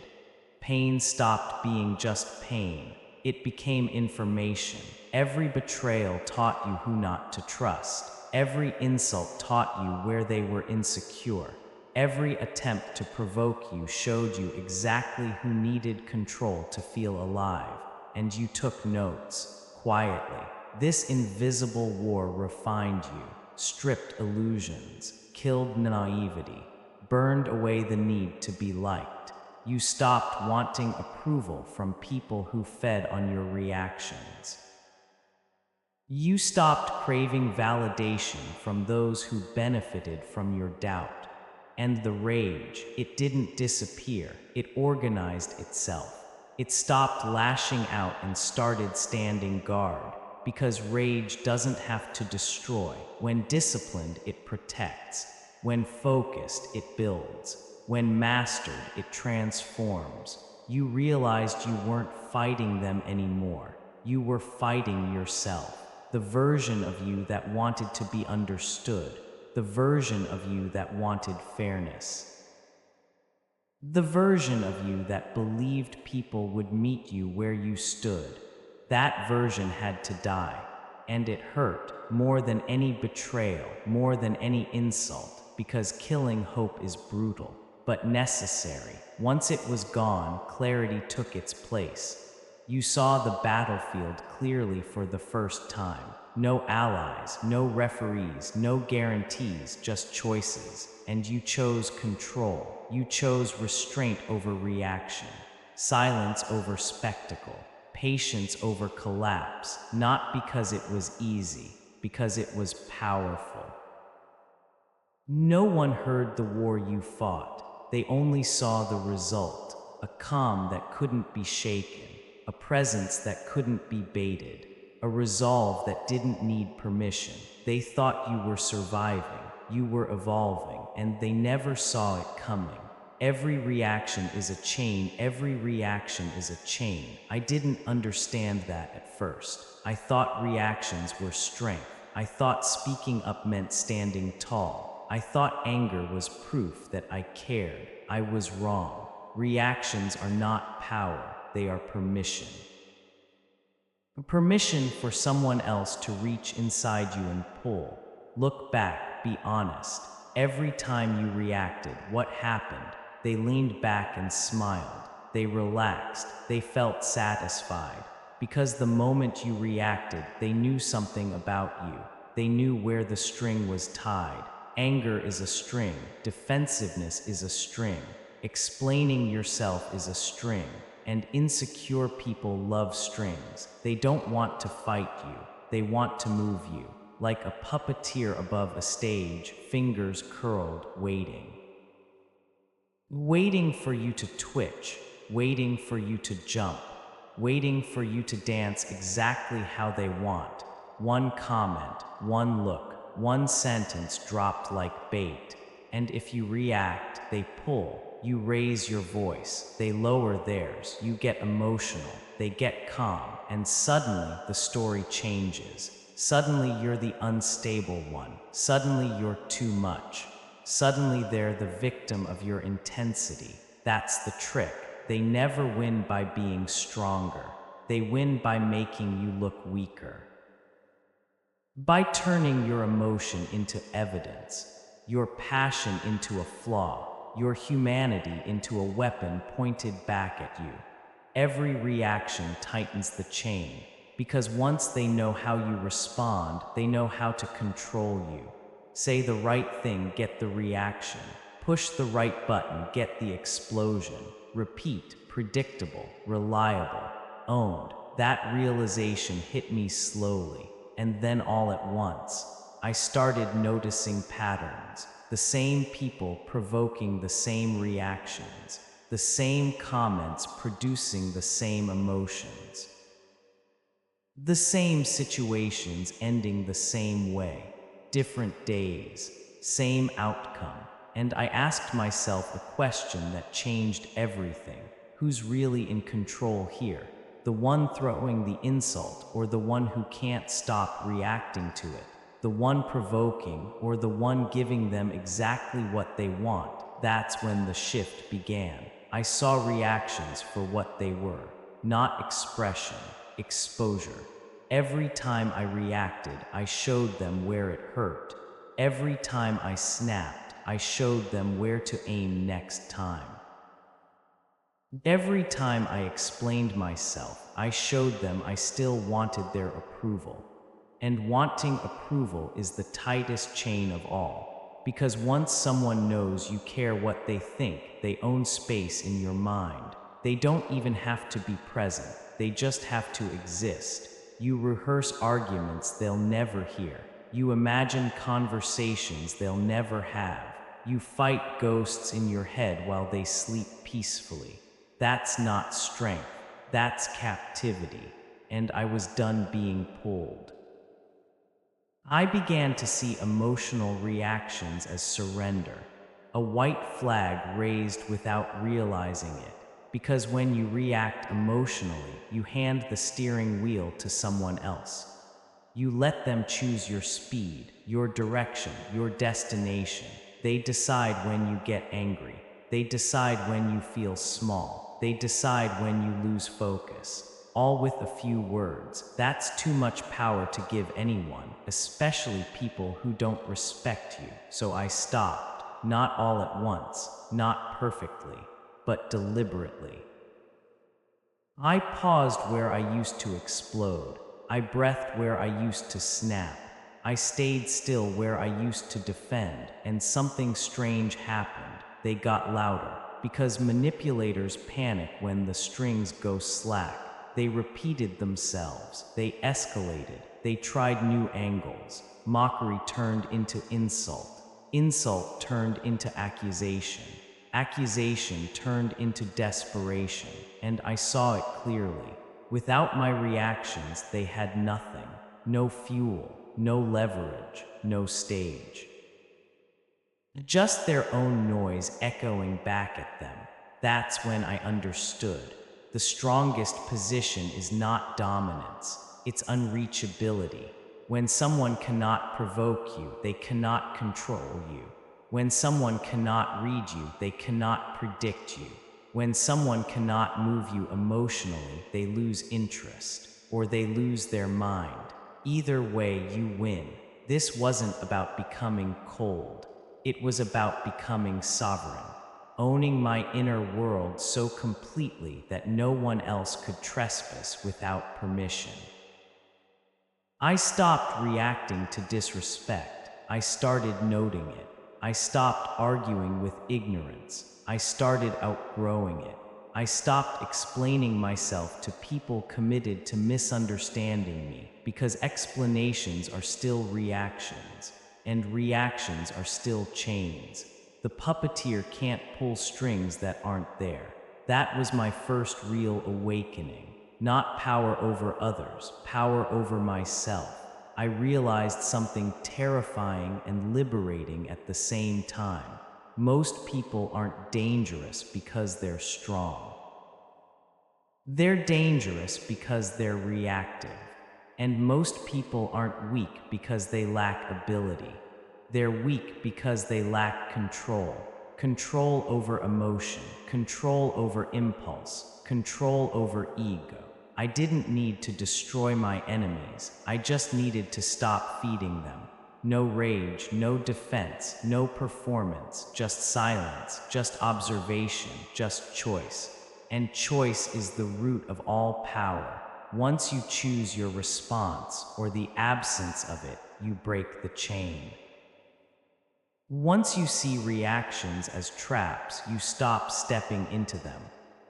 Pain stopped being just pain. It became information. Every betrayal taught you who not to trust. Every insult taught you where they were insecure. Every attempt to provoke you showed you exactly who needed control to feel alive. And you took notes, quietly. This invisible war refined you, stripped illusions, killed naivety, burned away the need to be liked. You stopped wanting approval from people who fed on your reactions. You stopped craving validation from those who benefited from your doubt. And the rage, it didn't disappear, it organized itself. It stopped lashing out and started standing guard, because rage doesn't have to destroy. When disciplined, it protects. When focused, it builds. When mastered, it transforms. You realized you weren't fighting them anymore. You were fighting yourself. The version of you that wanted to be understood. The version of you that wanted fairness. The version of you that believed people would meet you where you stood. That version had to die. And it hurt more than any betrayal, more than any insult, because killing hope is brutal, but necessary. Once it was gone, clarity took its place. You saw the battlefield clearly for the first time. No allies, no referees, no guarantees, just choices. And you chose control. You chose restraint over reaction, silence over spectacle, patience over collapse, not because it was easy, because it was powerful. No one heard the war you fought. They only saw the result, a calm that couldn't be shaken, a presence that couldn't be baited, a resolve that didn't need permission. They thought you were surviving, you were evolving, and they never saw it coming. Every reaction is a chain, every reaction is a chain. I didn't understand that at first. I thought reactions were strength. I thought speaking up meant standing tall. I thought anger was proof that I cared. I was wrong. Reactions are not power, they are permission. Permission for someone else to reach inside you and pull. Look back, be honest. Every time you reacted, what happened? They leaned back and smiled. They relaxed. They felt satisfied. Because the moment you reacted, they knew something about you. They knew where the string was tied. Anger is a string. Defensiveness is a string. Explaining yourself is a string. And insecure people love strings. They don't want to fight you. They want to move you. Like a puppeteer above a stage, fingers curled, waiting. Waiting for you to twitch. Waiting for you to jump. Waiting for you to dance exactly how they want. One comment, one look, one sentence dropped like bait. And if you react, they pull. You raise your voice, they lower theirs, you get emotional, they get calm, and suddenly the story changes. Suddenly you're the unstable one. Suddenly you're too much. Suddenly they're the victim of your intensity. That's the trick. They never win by being stronger. They win by making you look weaker. By turning your emotion into evidence, your passion into a flaw, your humanity into a weapon pointed back at you. Every reaction tightens the chain, because once they know how you respond, they know how to control you. Say the right thing, get the reaction. Push the right button, get the explosion. Repeat, predictable, reliable, owned. That realization hit me slowly, and then all at once. I started noticing patterns. The same people provoking the same reactions, the same comments producing the same emotions. The same situations ending the same way, different days, same outcome. And I asked myself a question that changed everything. Who's really in control here? The one throwing the insult, or the one who can't stop reacting to it? The one provoking, or the one giving them exactly what they want? That's when the shift began. I saw reactions for what they were, not expression, exposure. Every time I reacted, I showed them where it hurt. Every time I snapped, I showed them where to aim next time. Every time I explained myself, I showed them I still wanted their approval. And wanting approval is the tightest chain of all. Because once someone knows you care what they think, they own space in your mind. They don't even have to be present, they just have to exist. You rehearse arguments they'll never hear. You imagine conversations they'll never have. You fight ghosts in your head while they sleep peacefully. That's not strength, that's captivity. And I was done being pulled. I began to see emotional reactions as surrender, a white flag raised without realizing it. Because when you react emotionally, you hand the steering wheel to someone else. You let them choose your speed, your direction, your destination. They decide when you get angry. They decide when you feel small. They decide when you lose focus. All with a few words. That's too much power to give anyone, especially people who don't respect you. So I stopped, not all at once, not perfectly, but deliberately. I paused where I used to explode. I breathed where I used to snap. I stayed still where I used to defend, and something strange happened. They got louder, because manipulators panic when the strings go slack. They repeated themselves. They escalated. They tried new angles. Mockery turned into insult. Insult turned into accusation. Accusation turned into desperation, and I saw it clearly. Without my reactions, they had nothing. No fuel, no leverage, no stage. Just their own noise echoing back at them. That's when I understood. The strongest position is not dominance, it's unreachability. When someone cannot provoke you, they cannot control you. When someone cannot read you, they cannot predict you. When someone cannot move you emotionally, they lose interest, or they lose their mind. Either way, you win. This wasn't about becoming cold. It was about becoming sovereign, owning my inner world so completely that no one else could trespass without permission. I stopped reacting to disrespect. I started noting it. I stopped arguing with ignorance. I started outgrowing it. I stopped explaining myself to people committed to misunderstanding me, because explanations are still reactions, and reactions are still chains. The puppeteer can't pull strings that aren't there. That was my first real awakening. Not power over others, power over myself. I realized something terrifying and liberating at the same time. Most people aren't dangerous because they're strong. They're dangerous because they're reactive. And most people aren't weak because they lack ability. They're weak because they lack control. Control over emotion, control over impulse, control over ego. I didn't need to destroy my enemies, I just needed to stop feeding them. No rage, no defense, no performance, just silence, just observation, just choice. And choice is the root of all power. Once you choose your response, or the absence of it, you break the chain. Once you see reactions as traps, you stop stepping into them.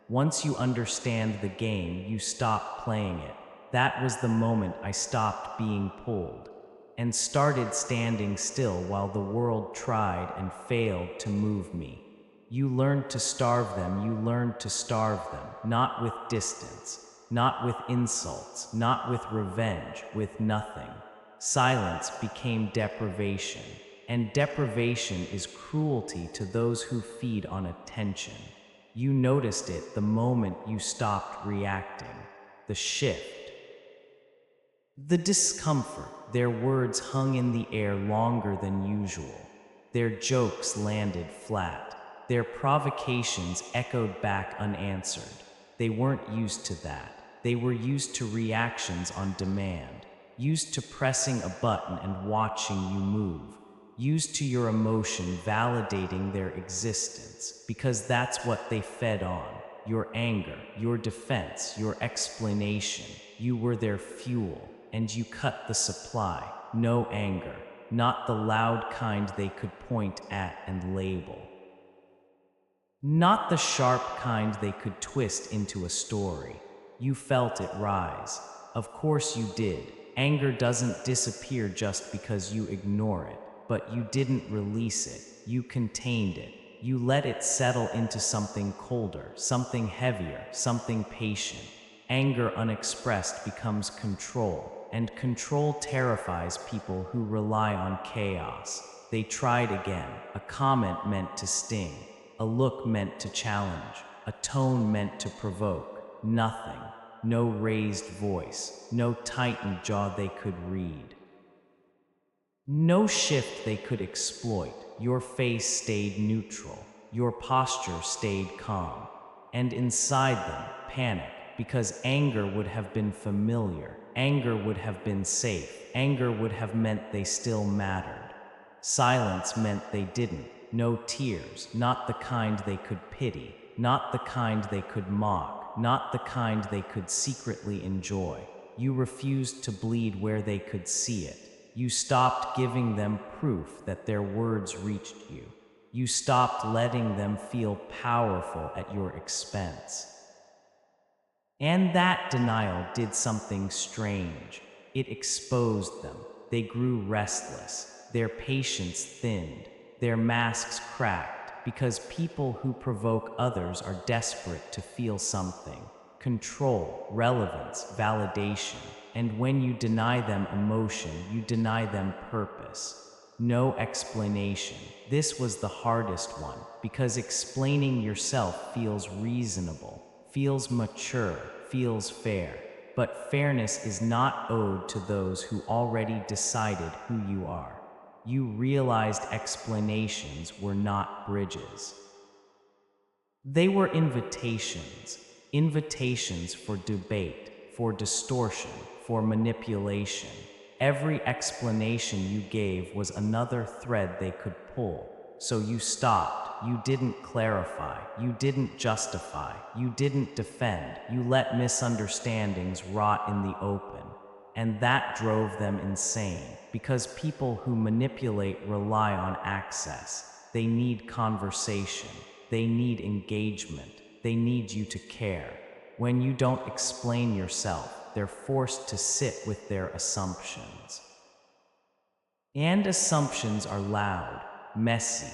Once you understand the game, you stop playing it. That was the moment I stopped being pulled, and started standing still while the world tried and failed to move me. You learned to starve them, you learned to starve them, not with distance, not with insults, not with revenge, with nothing. Silence became deprivation, and deprivation is cruelty to those who feed on attention. You noticed it the moment you stopped reacting. The shift, the discomfort. Their words hung in the air longer than usual. Their jokes landed flat. Their provocations echoed back unanswered. They weren't used to that. They were used to reactions on demand, used to pressing a button and watching you move, used to your emotion validating their existence, because that's what they fed on. Your anger, your defense, your explanation. You were their fuel, and you cut the supply. No anger, not the loud kind they could point at and label. Not the sharp kind they could twist into a story. You felt it rise. Of course you did. Anger doesn't disappear just because you ignore it, but you didn't release it. You contained it. You let it settle into something colder, something heavier, something patient. Anger unexpressed becomes control, and control terrifies people who rely on chaos. They tried again. A comment meant to sting. A look meant to challenge, a tone meant to provoke. Nothing, no raised voice, no tightened jaw they could read. No shift they could exploit. Your face stayed neutral, your posture stayed calm. And inside them, panic, because anger would have been familiar, anger would have been safe, anger would have meant they still mattered. Silence meant they didn't. No tears, not the kind they could pity, not the kind they could mock, not the kind they could secretly enjoy. You refused to bleed where they could see it. You stopped giving them proof that their words reached you. You stopped letting them feel powerful at your expense. And that denial did something strange. It exposed them. They grew restless. Their patience thinned. Their masks cracked, because people who provoke others are desperate to feel something. Control, relevance, validation. And when you deny them emotion, you deny them purpose. No explanation. This was the hardest one, because explaining yourself feels reasonable, feels mature, feels fair. But fairness is not owed to those who already decided who you are. You realized explanations were not bridges. They were invitations, invitations for debate, for distortion, for manipulation. Every explanation you gave was another thread they could pull. So you stopped. You didn't clarify. You didn't justify. You didn't defend. You let misunderstandings rot in the open. And that drove them insane, because people who manipulate rely on access. They need conversation. They need engagement. They need you to care. When you don't explain yourself, they're forced to sit with their assumptions. And assumptions are loud, messy,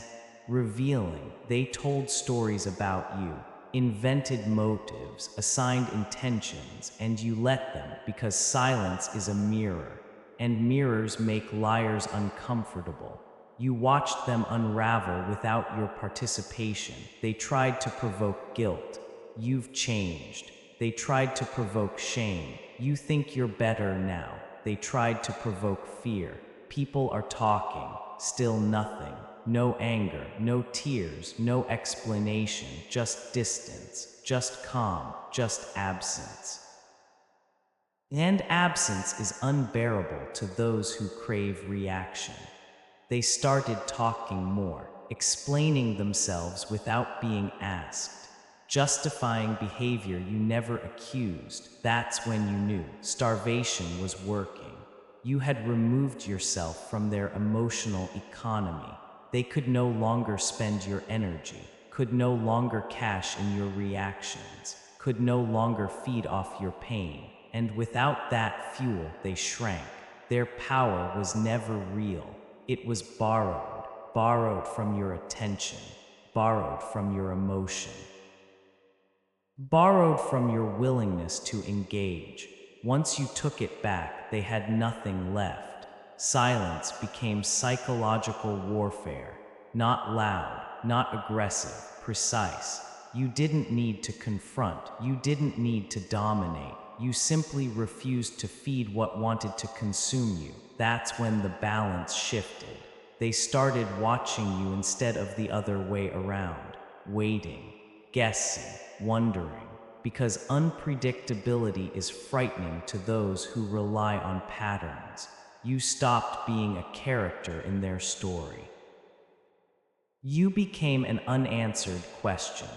revealing. They told stories about you, invented motives, assigned intentions, and you let them, because silence is a mirror, and mirrors make liars uncomfortable. You watched them unravel without your participation. They tried to provoke guilt. You've changed. They tried to provoke shame. You think you're better now. They tried to provoke fear. People are talking, still nothing. No anger, no tears, no explanation, just distance, just calm, just absence. And absence is unbearable to those who crave reaction. They started talking more, explaining themselves without being asked, justifying behavior you never accused. That's when you knew starvation was working. You had removed yourself from their emotional economy. They could no longer spend your energy, could no longer cash in your reactions, could no longer feed off your pain. And without that fuel, they shrank. Their power was never real. It was borrowed, borrowed from your attention, borrowed from your emotion. borrowed from your willingness to engage. Once you took it back, they had nothing left. Silence became psychological warfare. Not loud, not aggressive, precise. You didn't need to confront, you didn't need to dominate. You simply refused to feed what wanted to consume you. That's when the balance shifted. They started watching you instead of the other way around, waiting, guessing, wondering, because unpredictability is frightening to those who rely on patterns. You stopped being a character in their story. You became an unanswered question,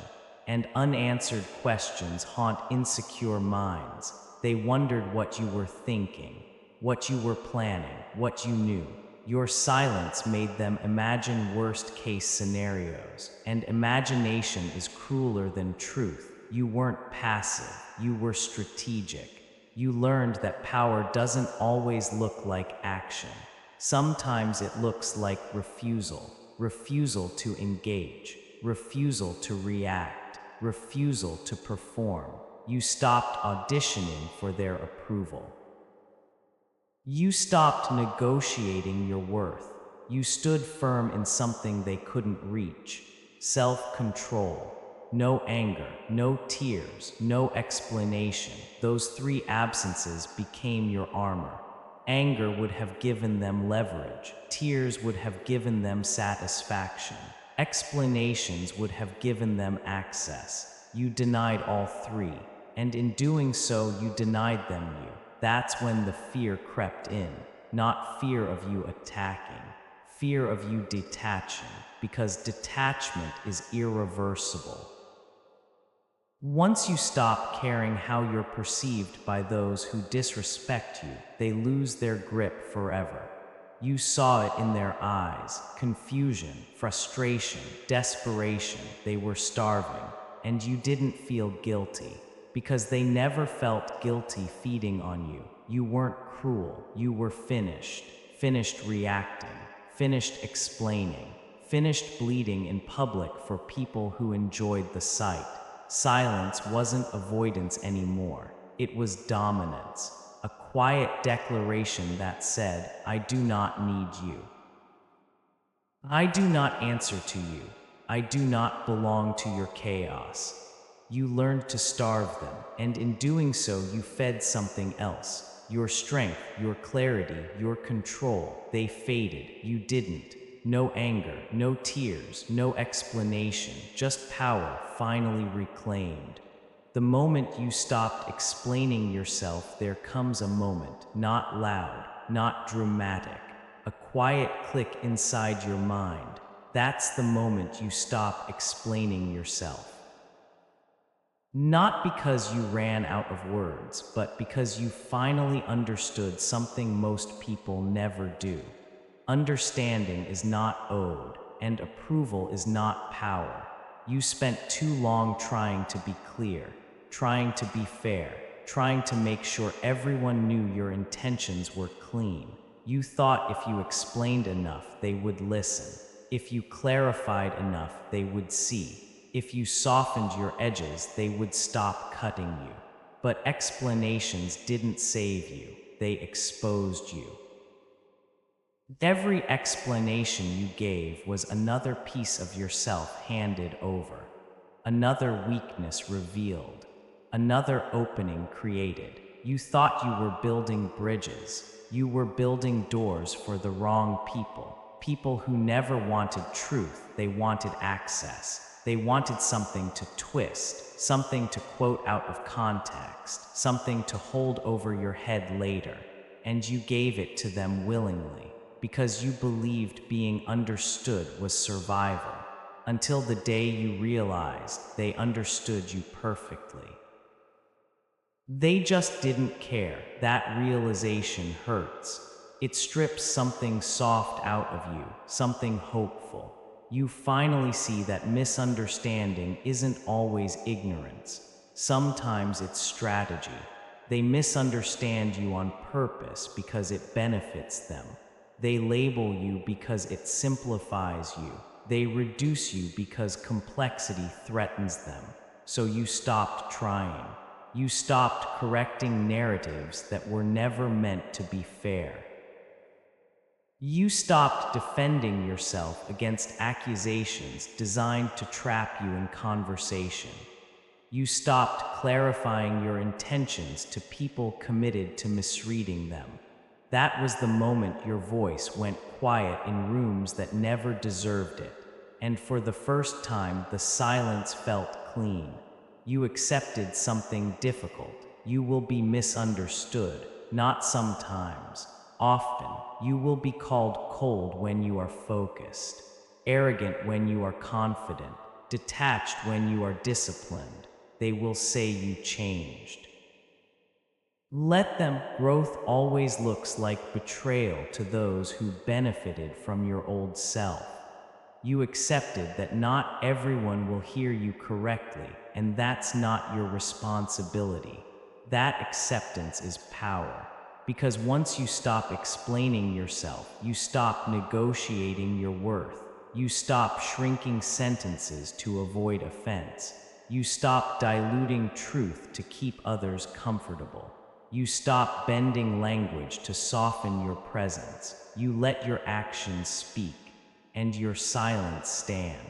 and unanswered questions haunt insecure minds. They wondered what you were thinking, what you were planning, what you knew. Your silence made them imagine worst-case scenarios, and imagination is crueler than truth. You weren't passive, you were strategic. You learned that power doesn't always look like action. Sometimes it looks like refusal. Refusal to engage, refusal to react, refusal to perform. You stopped auditioning for their approval. You stopped negotiating your worth. You stood firm in something they couldn't reach. Self-control. No anger, no tears, no explanation. Those three absences became your armor. Anger would have given them leverage. Tears would have given them satisfaction. Explanations would have given them access. You denied all three, and in doing so, you denied them you. That's when the fear crept in, not fear of you attacking, fear of you detaching, because detachment is irreversible. Once you stop caring how you're perceived by those who disrespect you, they lose their grip forever. You saw it in their eyes, confusion, frustration, desperation. They were starving, and you didn't feel guilty, because they never felt guilty feeding on you. You weren't cruel, you were finished, finished reacting, finished explaining, finished bleeding in public for people who enjoyed the sight. Silence wasn't avoidance anymore. It was dominance, a quiet declaration that said, I do not need you. I do not answer to you. I do not belong to your chaos. You learned to starve them, and in doing so you fed something else. Your strength, your clarity, your control, they faded. You didn't. No anger, no tears, no explanation, just power finally reclaimed. The moment you stopped explaining yourself, there comes a moment, not loud, not dramatic, a quiet click inside your mind. That's the moment you stop explaining yourself. Not because you ran out of words, but because you finally understood something most people never do. Understanding is not owed, and approval is not power. You spent too long trying to be clear, trying to be fair, trying to make sure everyone knew your intentions were clean. You thought if you explained enough, they would listen. If you clarified enough, they would see. If you softened your edges, they would stop cutting you. But explanations didn't save you, they exposed you. Every explanation you gave was another piece of yourself handed over, another weakness revealed, another opening created. You thought you were building bridges. You were building doors for the wrong people, people who never wanted truth, they wanted access. They wanted something to twist, something to quote out of context, something to hold over your head later. And you gave it to them willingly, because you believed being understood was survival, until the day you realized they understood you perfectly. They just didn't care. That realization hurts. It strips something soft out of you, something hopeful. You finally see that misunderstanding isn't always ignorance. Sometimes it's strategy. They misunderstand you on purpose because it benefits them. They label you because it simplifies you. They reduce you because complexity threatens them. so you stopped trying. You stopped correcting narratives that were never meant to be fair. You stopped defending yourself against accusations designed to trap you in conversation. You stopped clarifying your intentions to people committed to misreading them. That was the moment your voice went quiet in rooms that never deserved it, and for the first time the silence felt clean. You accepted something difficult. You will be misunderstood, not sometimes. Often, you will be called cold when you are focused, arrogant when you are confident, detached when you are disciplined. They will say you changed. Let them. Growth always looks like betrayal to those who benefited from your old self. You accepted that not everyone will hear you correctly, and that's not your responsibility. That acceptance is power. Because once you stop explaining yourself, you stop negotiating your worth. You stop shrinking sentences to avoid offense. You stop diluting truth to keep others comfortable. You stop bending language to soften your presence. You let your actions speak and your silence stand.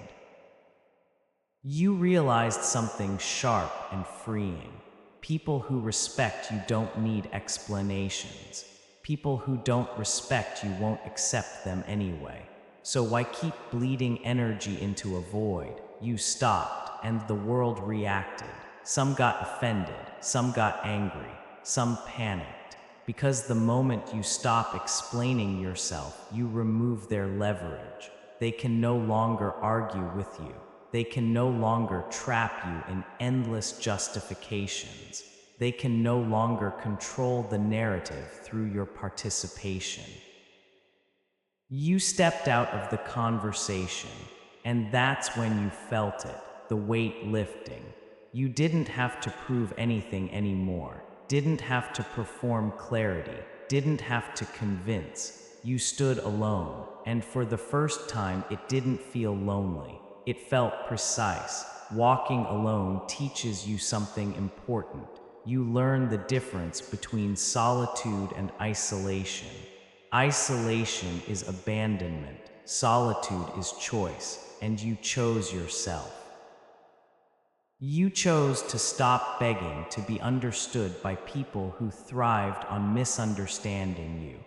You realized something sharp and freeing. People who respect you don't need explanations. People who don't respect you won't accept them anyway. So why keep bleeding energy into a void? You stopped, and the world reacted. Some got offended, some got angry, some panicked. Because the moment you stop explaining yourself, you remove their leverage. They can no longer argue with you. They can no longer trap you in endless justifications. They can no longer control the narrative through your participation. You stepped out of the conversation, and that's when you felt it, the weight lifting. You didn't have to prove anything anymore, didn't have to perform clarity, didn't have to convince. You stood alone, and for the first time it didn't feel lonely. It felt precise. Walking alone teaches you something important. You learn the difference between solitude and isolation. Isolation is abandonment. Solitude is choice, and you chose yourself. You chose to stop begging to be understood by people who thrived on misunderstanding you.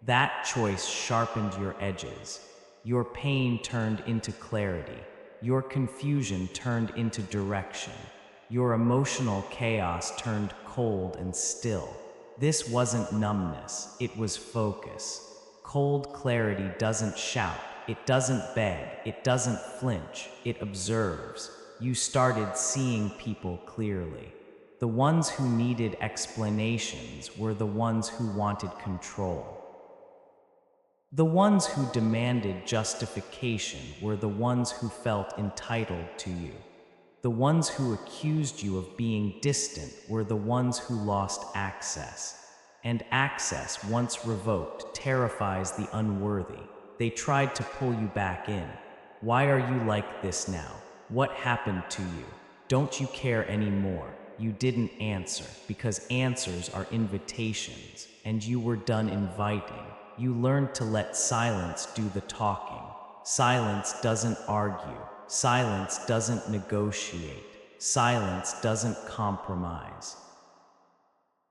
That choice sharpened your edges. Your pain turned into clarity. Your confusion turned into direction. Your emotional chaos turned cold and still. This wasn't numbness, it was focus. Cold clarity doesn't shout, it doesn't beg, it doesn't flinch, it observes. You started seeing people clearly. The ones who needed explanations were the ones who wanted control. The ones who demanded justification were the ones who felt entitled to you. The ones who accused you of being distant were the ones who lost access. And access, once revoked, terrifies the unworthy. They tried to pull you back in. Why are you like this now? What happened to you? Don't you care anymore? You didn't answer, because answers are invitations, and you were done inviting. You learned to let silence do the talking. Silence doesn't argue. Silence doesn't negotiate. Silence doesn't compromise.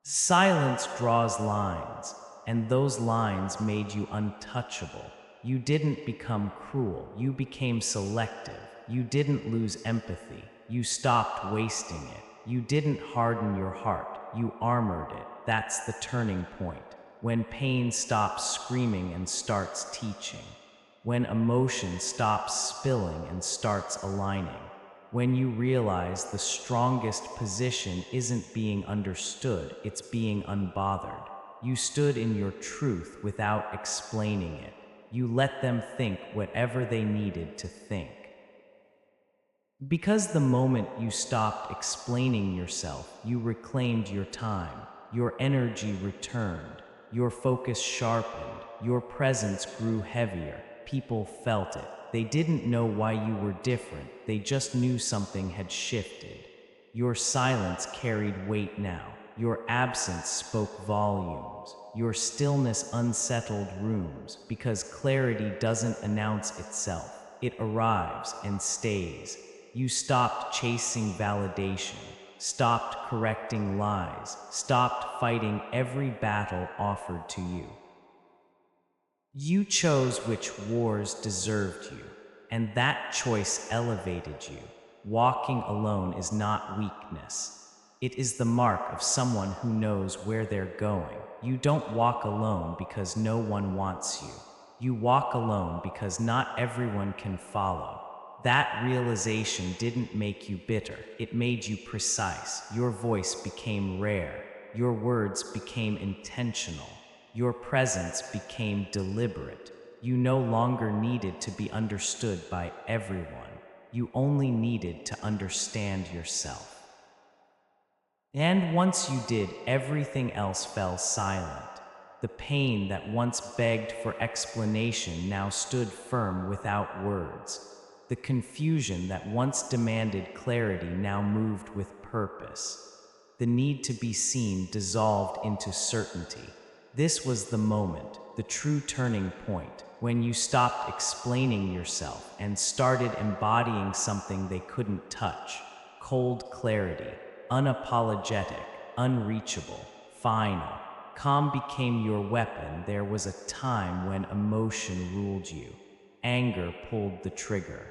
Silence draws lines, and those lines made you untouchable. You didn't become cruel. You became selective. You didn't lose empathy. You stopped wasting it. You didn't harden your heart. You armored it. That's the turning point. When pain stops screaming and starts teaching. When emotion stops spilling and starts aligning. When you realize the strongest position isn't being understood, it's being unbothered. You stood in your truth without explaining it. You let them think whatever they needed to think. Because the moment you stopped explaining yourself, you reclaimed your time. Your energy returned. Your focus sharpened. Your presence grew heavier. People felt it. They didn't know why you were different. They just knew something had shifted. Your silence carried weight now. Your absence spoke volumes. Your stillness unsettled rooms, because clarity doesn't announce itself. It arrives and stays. You stopped chasing validation, stopped correcting lies, stopped fighting every battle offered to you. You chose which wars deserved you, and that choice elevated you. Walking alone is not weakness. It is the mark of someone who knows where they're going. You don't walk alone because no one wants you. You walk alone because not everyone can follow. That realization didn't make you bitter. It made you precise. Your voice became rare. Your words became intentional. Your presence became deliberate. You no longer needed to be understood by everyone. You only needed to understand yourself. And once you did, everything else fell silent. The pain that once begged for explanation now stood firm without words. The confusion that once demanded clarity now moved with purpose. The need to be seen dissolved into certainty. This was the moment, the true turning point, when you stopped explaining yourself and started embodying something they couldn't touch. Cold clarity, unapologetic, unreachable, final. Calm became your weapon. There was a time when emotion ruled you. Anger pulled the trigger.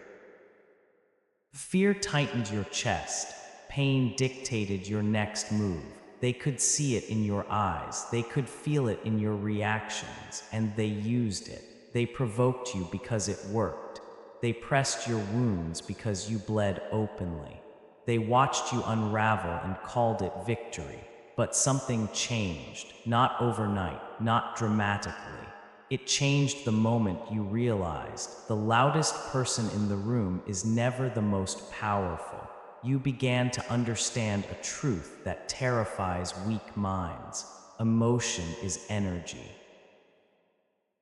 Fear tightened your chest. Pain dictated your next move. They could see it in your eyes. They could feel it in your reactions, and they used it. They provoked you because it worked. They pressed your wounds because you bled openly. They watched you unravel and called it victory. But something changed, not overnight, not dramatically. It changed the moment you realized the loudest person in the room is never the most powerful. You began to understand a truth that terrifies weak minds. Emotion is energy.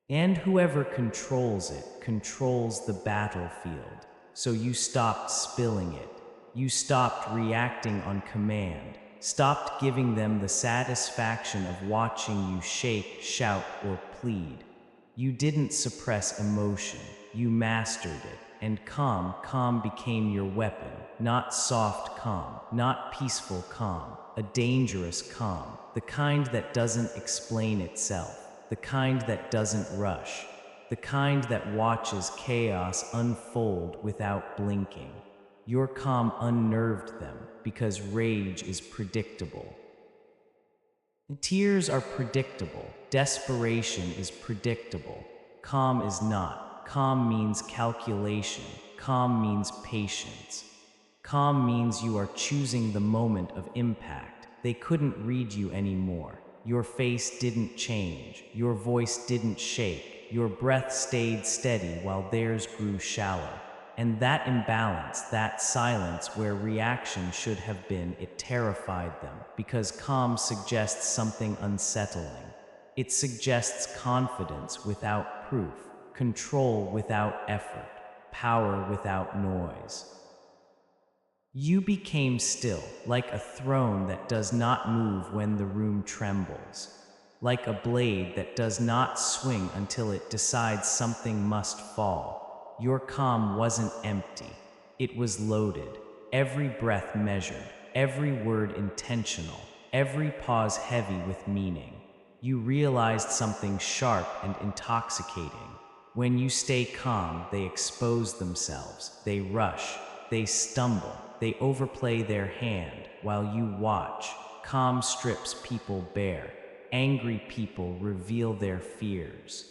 And whoever controls it controls the battlefield. So you stopped spilling it. You stopped reacting on command. Stopped giving them the satisfaction of watching you shake, shout, or plead. You didn't suppress emotion. You mastered it. And calm became your weapon. Not soft calm, not peaceful calm, a dangerous calm, the kind that doesn't explain itself, the kind that doesn't rush, the kind that watches chaos unfold without blinking. Your calm unnerved them because rage is predictable. Tears are predictable. Desperation is predictable. Calm is not. Calm means calculation. Calm means patience. Calm means you are choosing the moment of impact. They couldn't read you anymore. Your face didn't change. Your voice didn't shake. Your breath stayed steady while theirs grew shallow. And that imbalance, that silence where reaction should have been, it terrified them, because calm suggests something unsettling. It suggests confidence without proof, control without effort, power without noise. You became still, like a throne that does not move when the room trembles, like a blade that does not swing until it decides something must fall. Your calm wasn't empty. It was loaded, every breath measured, every word intentional, every pause heavy with meaning. You realized something sharp and intoxicating. When you stay calm, they expose themselves, they rush, they stumble, they overplay their hand. While you watch, calm strips people bare. Angry people reveal their fears.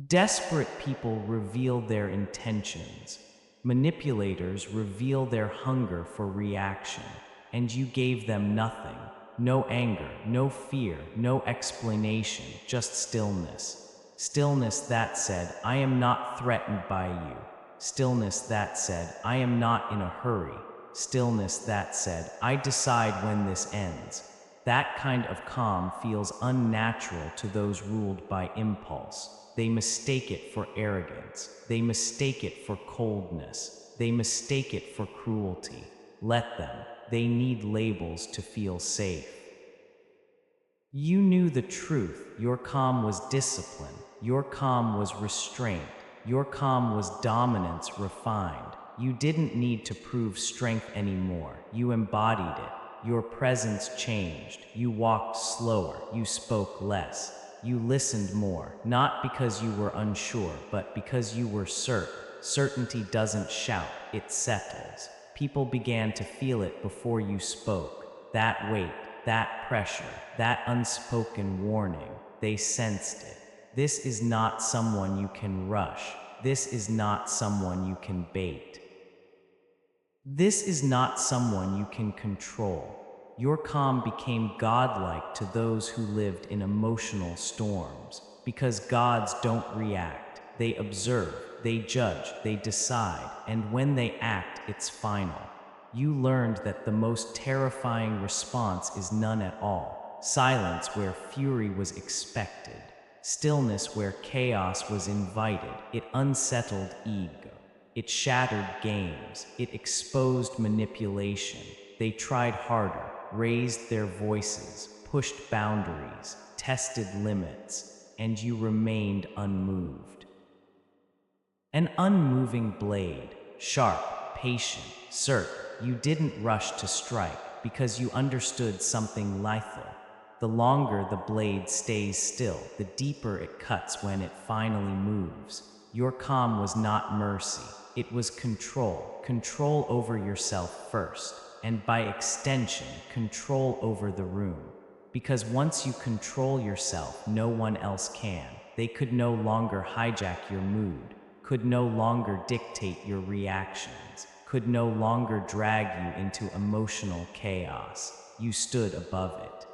Desperate people reveal their intentions. Manipulators reveal their hunger for reaction. And you gave them nothing. No anger, no fear, no explanation, just stillness. Stillness that said, I am not threatened by you. Stillness that said, I am not in a hurry. Stillness that said, I decide when this ends. That kind of calm feels unnatural to those ruled by impulse. They mistake it for arrogance. They mistake it for coldness. They mistake it for cruelty. Let them. They need labels to feel safe. You knew the truth. Your calm was discipline. Your calm was restraint. Your calm was dominance refined. You didn't need to prove strength anymore. You embodied it. Your presence changed. You walked slower. You spoke less. You listened more, not because you were unsure, but because you were certain. Certainty doesn't shout, it settles. People began to feel it before you spoke. That weight, that pressure, that unspoken warning, they sensed it. This is not someone you can rush. This is not someone you can bait. This is not someone you can control. Your calm became godlike to those who lived in emotional storms, because gods don't react. They observe, they judge, they decide, and when they act, it's final. You learned that the most terrifying response is none at all. Silence where fury was expected. Stillness where chaos was invited. It unsettled ego. It shattered games. It exposed manipulation. They tried harder, raised their voices, pushed boundaries, tested limits, and you remained unmoved. An unmoving blade, sharp, patient, certain. You didn't rush to strike because you understood something lethal. The longer the blade stays still, the deeper it cuts when it finally moves. Your calm was not mercy. It was control. Control over yourself first, and by extension, control over the room. Because once you control yourself, no one else can. They could no longer hijack your mood, could no longer dictate your reactions, could no longer drag you into emotional chaos. You stood above it.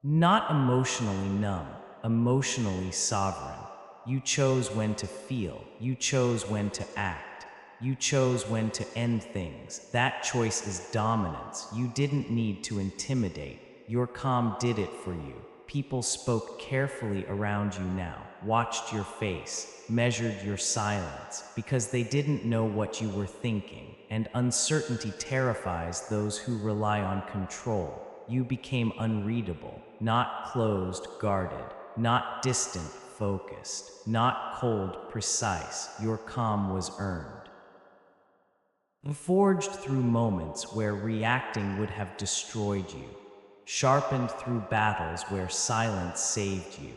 Not emotionally numb, emotionally sovereign. You chose when to feel. You chose when to act. You chose when to end things. That choice is dominance. You didn't need to intimidate. Your calm did it for you. People spoke carefully around you now, watched your face, measured your silence, because they didn't know what you were thinking, and uncertainty terrifies those who rely on control. You became unreadable, not closed, guarded, not distant, focused, not cold, precise. Your calm was earned. Forged through moments where reacting would have destroyed you, sharpened through battles where silence saved you,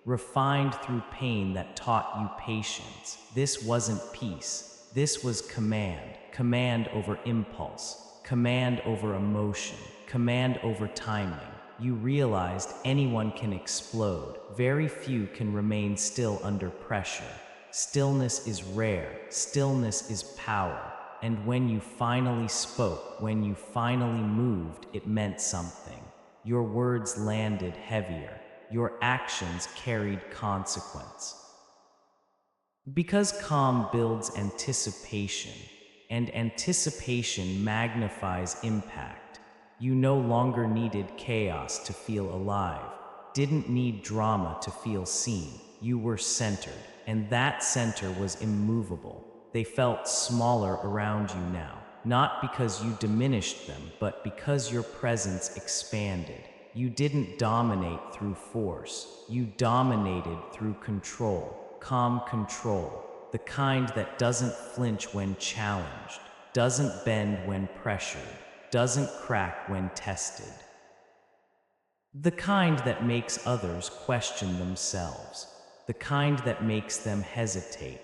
refined through pain that taught you patience. This wasn't peace. This was command. Command over impulse, command over emotion, command over timing. You realized anyone can explode. Very few can remain still under pressure. Stillness is rare. Stillness is power. And when you finally spoke, when you finally moved, it meant something. Your words landed heavier. Your actions carried consequence. Because calm builds anticipation, and anticipation magnifies impact. You no longer needed chaos to feel alive, didn't need drama to feel seen. You were centered, and that center was immovable. They felt smaller around you now, not because you diminished them, but because your presence expanded. You didn't dominate through force. You dominated through control. Calm control. The kind that doesn't flinch when challenged, doesn't bend when pressured, doesn't crack when tested. The kind that makes others question themselves. The kind that makes them hesitate.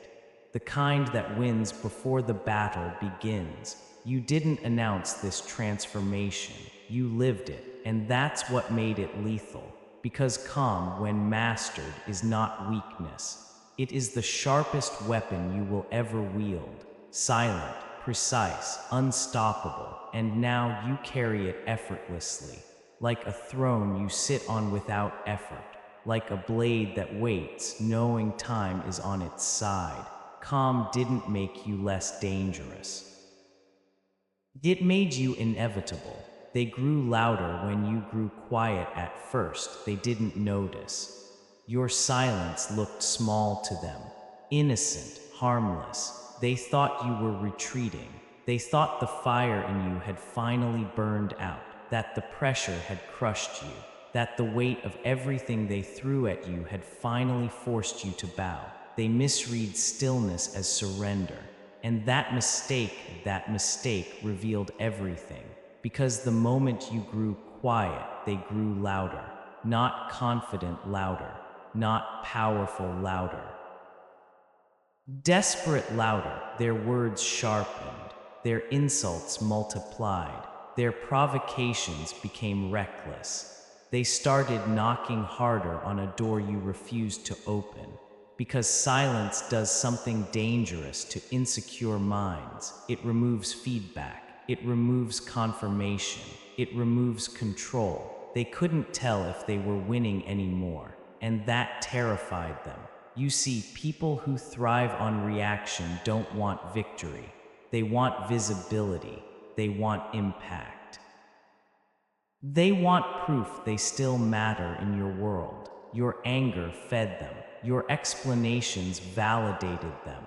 The kind that wins before the battle begins. You didn't announce this transformation. You lived it, and that's what made it lethal. Because calm, when mastered, is not weakness. It is the sharpest weapon you will ever wield. Silent, precise, unstoppable, and now you carry it effortlessly. Like a throne you sit on without effort. Like a blade that waits, knowing time is on its side. Calm didn't make you less dangerous. It made you inevitable. They grew louder when you grew quiet at first. They didn't notice. Your silence looked small to them, innocent, harmless. They thought you were retreating. They thought the fire in you had finally burned out, that the pressure had crushed you, that the weight of everything they threw at you had finally forced you to bow. They misread stillness as surrender. And that mistake revealed everything. Because the moment you grew quiet, they grew louder. Not confident louder, not powerful louder. Desperate louder, their words sharpened, their insults multiplied, their provocations became reckless. They started knocking harder on a door you refused to open. Because silence does something dangerous to insecure minds. It removes feedback, it removes confirmation, it removes control. They couldn't tell if they were winning anymore, and that terrified them. You see, people who thrive on reaction don't want victory. They want visibility. They want impact. They want proof they still matter in your world. Your anger fed them. Your explanations validated them.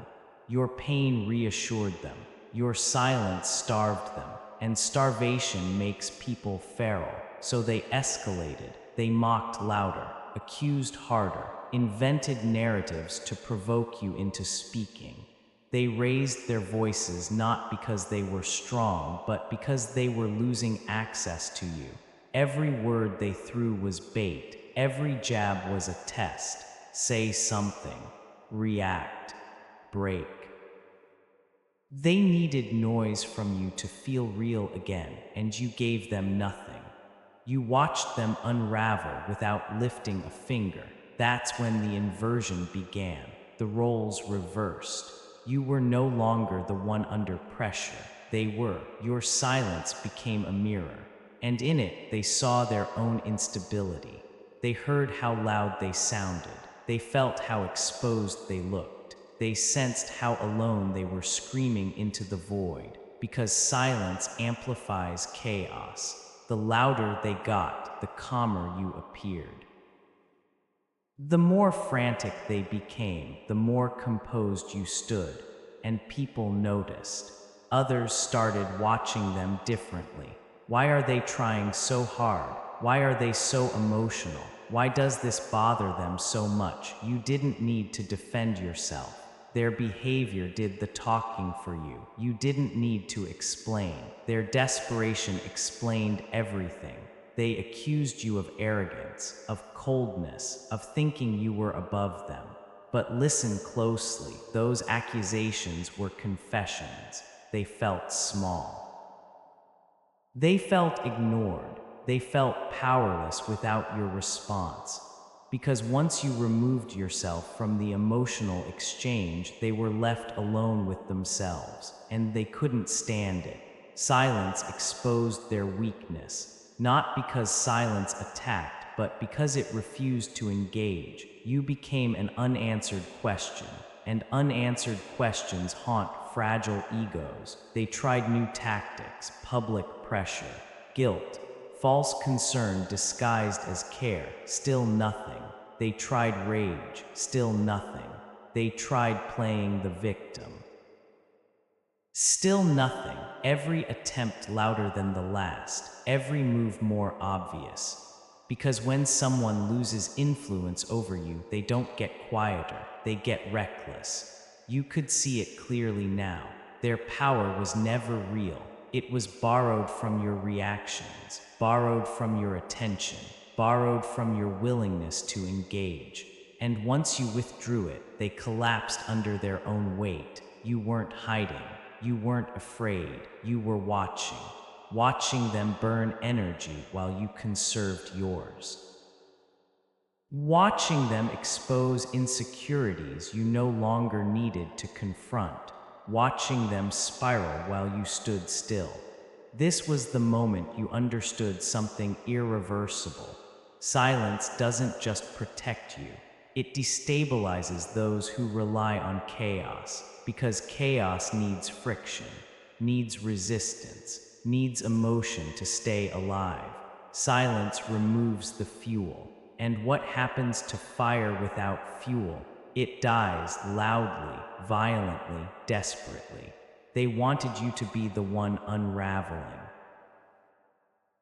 Your pain reassured them. Your silence starved them. And starvation makes people feral. So they escalated. They mocked louder, accused harder, invented narratives to provoke you into speaking. They raised their voices not because they were strong, but because they were losing access to you. Every word they threw was bait. Every jab was a test. Say something. React. Break. They needed noise from you to feel real again, and you gave them nothing. You watched them unravel without lifting a finger. That's when the inversion began. The roles reversed. You were no longer the one under pressure. They were. Your silence became a mirror, and in it they saw their own instability. They heard how loud they sounded. They felt how exposed they looked. They sensed how alone they were screaming into the void, because silence amplifies chaos. The louder they got, the calmer you appeared. The more frantic they became, the more composed you stood, and people noticed. Others started watching them differently. Why are they trying so hard? Why are they so emotional? Why does this bother them so much? You didn't need to defend yourself. Their behavior did the talking for you. You didn't need to explain. Their desperation explained everything. They accused you of arrogance, of coldness, of thinking you were above them. But listen closely. Those accusations were confessions. They felt small. They felt ignored. They felt powerless without your response. Because once you removed yourself from the emotional exchange, they were left alone with themselves, and they couldn't stand it. Silence exposed their weakness, not because silence attacked, but because it refused to engage. You became an unanswered question, and unanswered questions haunt fragile egos. They tried new tactics: public pressure, guilt, false concern disguised as care, still nothing. They tried rage, still nothing. They tried playing the victim. Still nothing. Every attempt louder than the last, every move more obvious. Because when someone loses influence over you, they don't get quieter, they get reckless. You could see it clearly now. Their power was never real. It was borrowed from your reactions, borrowed from your attention, borrowed from your willingness to engage. And once you withdrew it, they collapsed under their own weight. You weren't hiding. You weren't afraid. You were watching them burn energy while you conserved yours. Watching them expose insecurities you no longer needed to confront. Watching them spiral while you stood still. This was the moment you understood something irreversible. Silence doesn't just protect you. It destabilizes those who rely on chaos, because chaos needs friction, needs resistance, needs emotion to stay alive. Silence removes the fuel. And what happens to fire without fuel? It dies loudly, violently, desperately. They wanted you to be the one unraveling.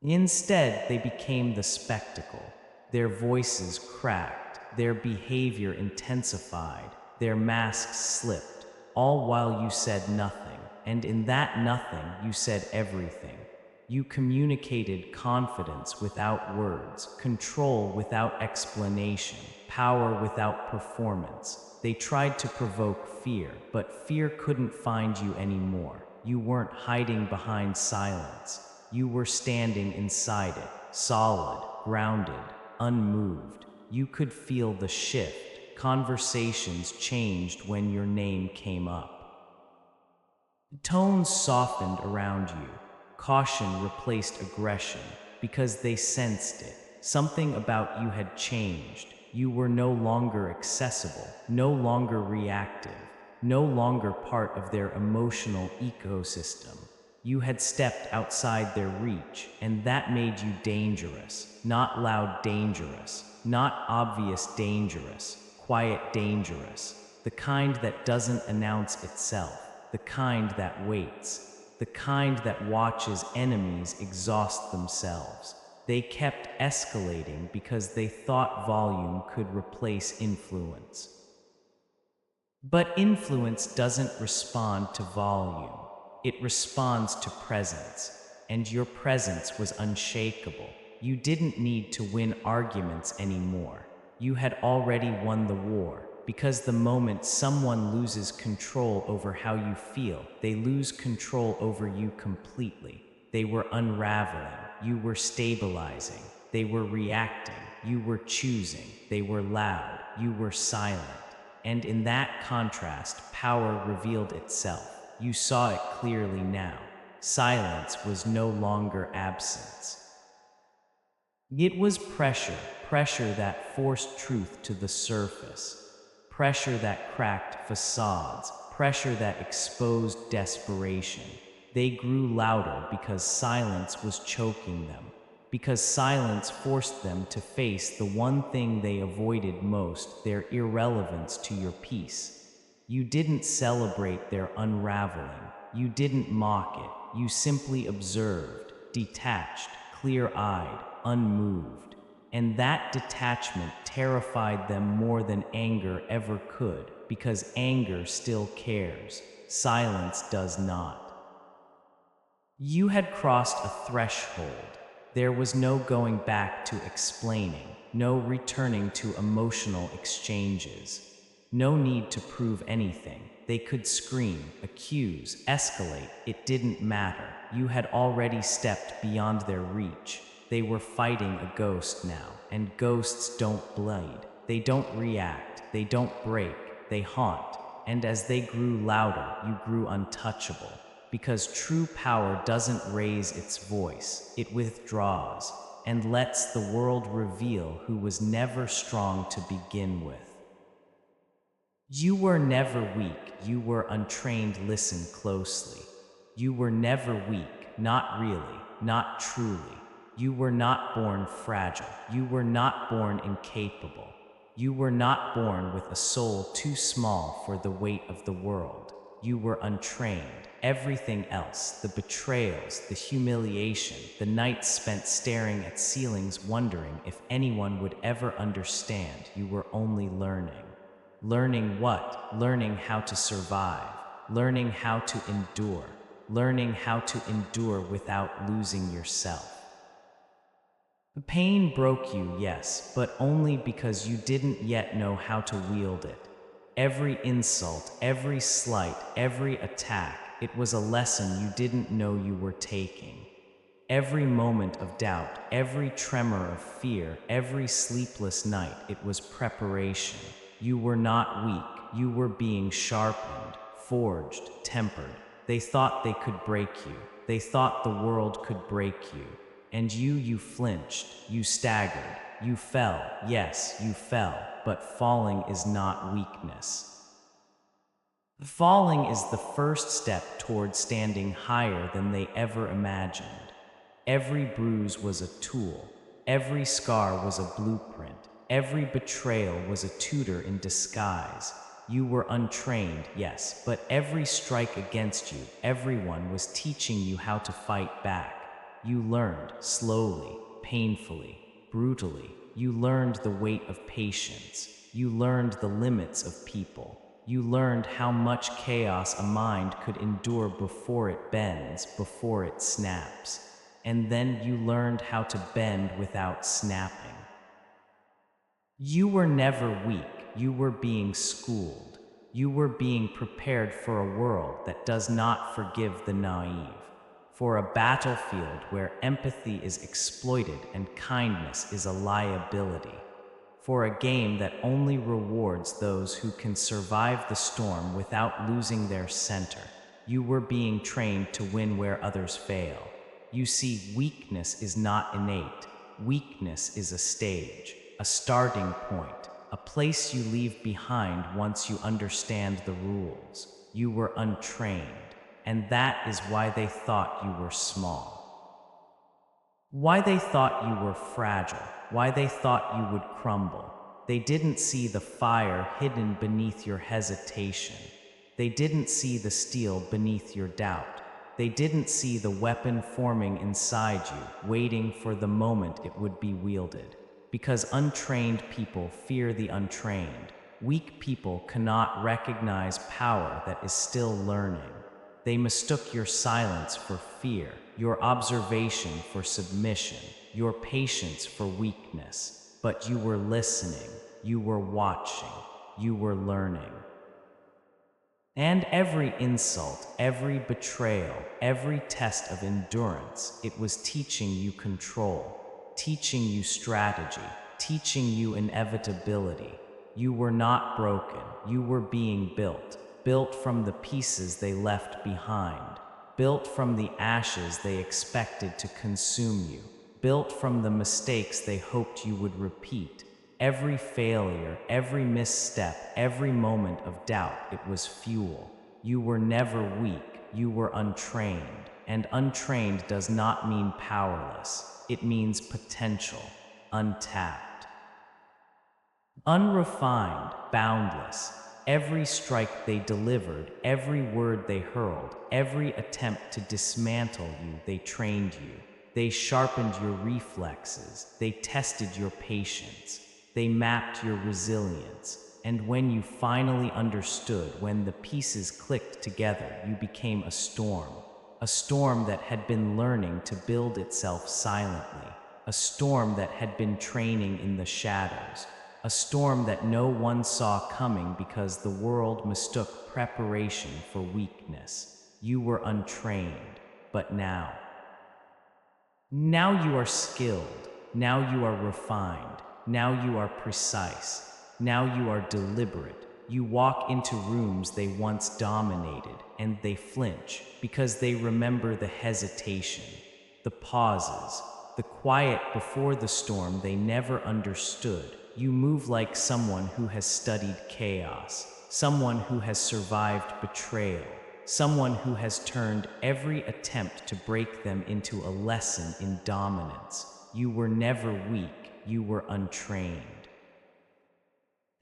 Instead, they became the spectacle. Their voices cracked, their behavior intensified, their masks slipped, all while you said nothing, and in that nothing you said everything. You communicated confidence without words, control without explanation, power without performance. They tried to provoke fear, but fear couldn't find you anymore. You weren't hiding behind silence. You were standing inside it, solid, grounded, unmoved. You could feel the shift. Conversations changed when your name came up. Tones softened around you. Caution replaced aggression because they sensed it. Something about you had changed. You were no longer accessible, no longer reactive, no longer part of their emotional ecosystem. You had stepped outside their reach, and that made you dangerous. Not loud dangerous, not obvious dangerous, quiet dangerous. The kind that doesn't announce itself, the kind that waits, the kind that watches enemies exhaust themselves. They kept escalating because they thought volume could replace influence. But influence doesn't respond to volume. It responds to presence, and your presence was unshakable. You didn't need to win arguments anymore. You had already won the war, because the moment someone loses control over how you feel, they lose control over you completely. They were unraveling, you were stabilizing, they were reacting, you were choosing, they were loud, you were silent. And in that contrast, power revealed itself. You saw it clearly now. Silence was no longer absence. It was pressure, pressure that forced truth to the surface, pressure that cracked facades, pressure that exposed desperation. They grew louder because silence was choking them, because silence forced them to face the one thing they avoided most, their irrelevance to your peace. You didn't celebrate their unraveling. You didn't mock it. You simply observed, detached, clear-eyed, unmoved. And that detachment terrified them more than anger ever could, because anger still cares. Silence does not. You had crossed a threshold. There was no going back to explaining, no returning to emotional exchanges. No need to prove anything. They could scream, accuse, escalate. It didn't matter. You had already stepped beyond their reach. They were fighting a ghost now, and ghosts don't bleed. They don't react. They don't break. They haunt. And as they grew louder, you grew untouchable. Because true power doesn't raise its voice. It withdraws and lets the world reveal who was never strong to begin with. You were never weak, you were untrained. Listen closely. You were never weak, not really, not truly. You were not born fragile, you were not born incapable. You were not born with a soul too small for the weight of the world. You were untrained. Everything else, the betrayals, the humiliation, the nights spent staring at ceilings wondering if anyone would ever understand, you were only learning. Learning what? Learning how to survive. Learning how to endure. Learning how to endure without losing yourself. The pain broke you, yes, but only because you didn't yet know how to wield it. Every insult, every slight, every attack, it was a lesson you didn't know you were taking. Every moment of doubt, every tremor of fear, every sleepless night, it was preparation. You were not weak, you were being sharpened, forged, tempered. They thought they could break you. They thought the world could break you. And you flinched, you staggered, you fell. Yes, you fell, but falling is not weakness. Falling is the first step toward standing higher than they ever imagined. Every bruise was a tool. Every scar was a blueprint. Every betrayal was a tutor in disguise. You were untrained, yes, but every strike against you, everyone was teaching you how to fight back. You learned slowly, painfully, brutally. You learned the weight of patience. You learned the limits of people. You learned how much chaos a mind could endure before it bends, before it snaps. And then you learned how to bend without snapping. You were never weak, you were being schooled. You were being prepared for a world that does not forgive the naive, for a battlefield where empathy is exploited and kindness is a liability, for a game that only rewards those who can survive the storm without losing their center. You were being trained to win where others fail. You see, weakness is not innate. Weakness is a stage, a starting point, a place you leave behind once you understand the rules. You were untrained, and that is why they thought you were small. Why they thought you were fragile, why they thought you would crumble. They didn't see the fire hidden beneath your hesitation. They didn't see the steel beneath your doubt. They didn't see the weapon forming inside you, waiting for the moment it would be wielded. Because untrained people fear the untrained. Weak people cannot recognize power that is still learning. They mistook your silence for fear, your observation for submission, your patience for weakness. But you were listening, you were watching, you were learning. And every insult, every betrayal, every test of endurance, it was teaching you control, teaching you strategy, teaching you inevitability. You were not broken, you were being built, built from the pieces they left behind, built from the ashes they expected to consume you, built from the mistakes they hoped you would repeat. Every failure, every misstep, every moment of doubt, it was fuel. You were never weak, you were untrained. And untrained does not mean powerless. It means potential, untapped. Unrefined, boundless. Every strike they delivered, every word they hurled, every attempt to dismantle you, they trained you. They sharpened your reflexes, they tested your patience. They mapped your resilience, and when you finally understood, when the pieces clicked together, you became a storm that had been learning to build itself silently, a storm that had been training in the shadows, a storm that no one saw coming because the world mistook preparation for weakness. You were untrained, but now you are skilled, now you are refined. Now you are precise. Now you are deliberate. You walk into rooms they once dominated, and they flinch because they remember the hesitation, the pauses, the quiet before the storm they never understood. You move like someone who has studied chaos, someone who has survived betrayal, someone who has turned every attempt to break them into a lesson in dominance. You were never weak. You were untrained.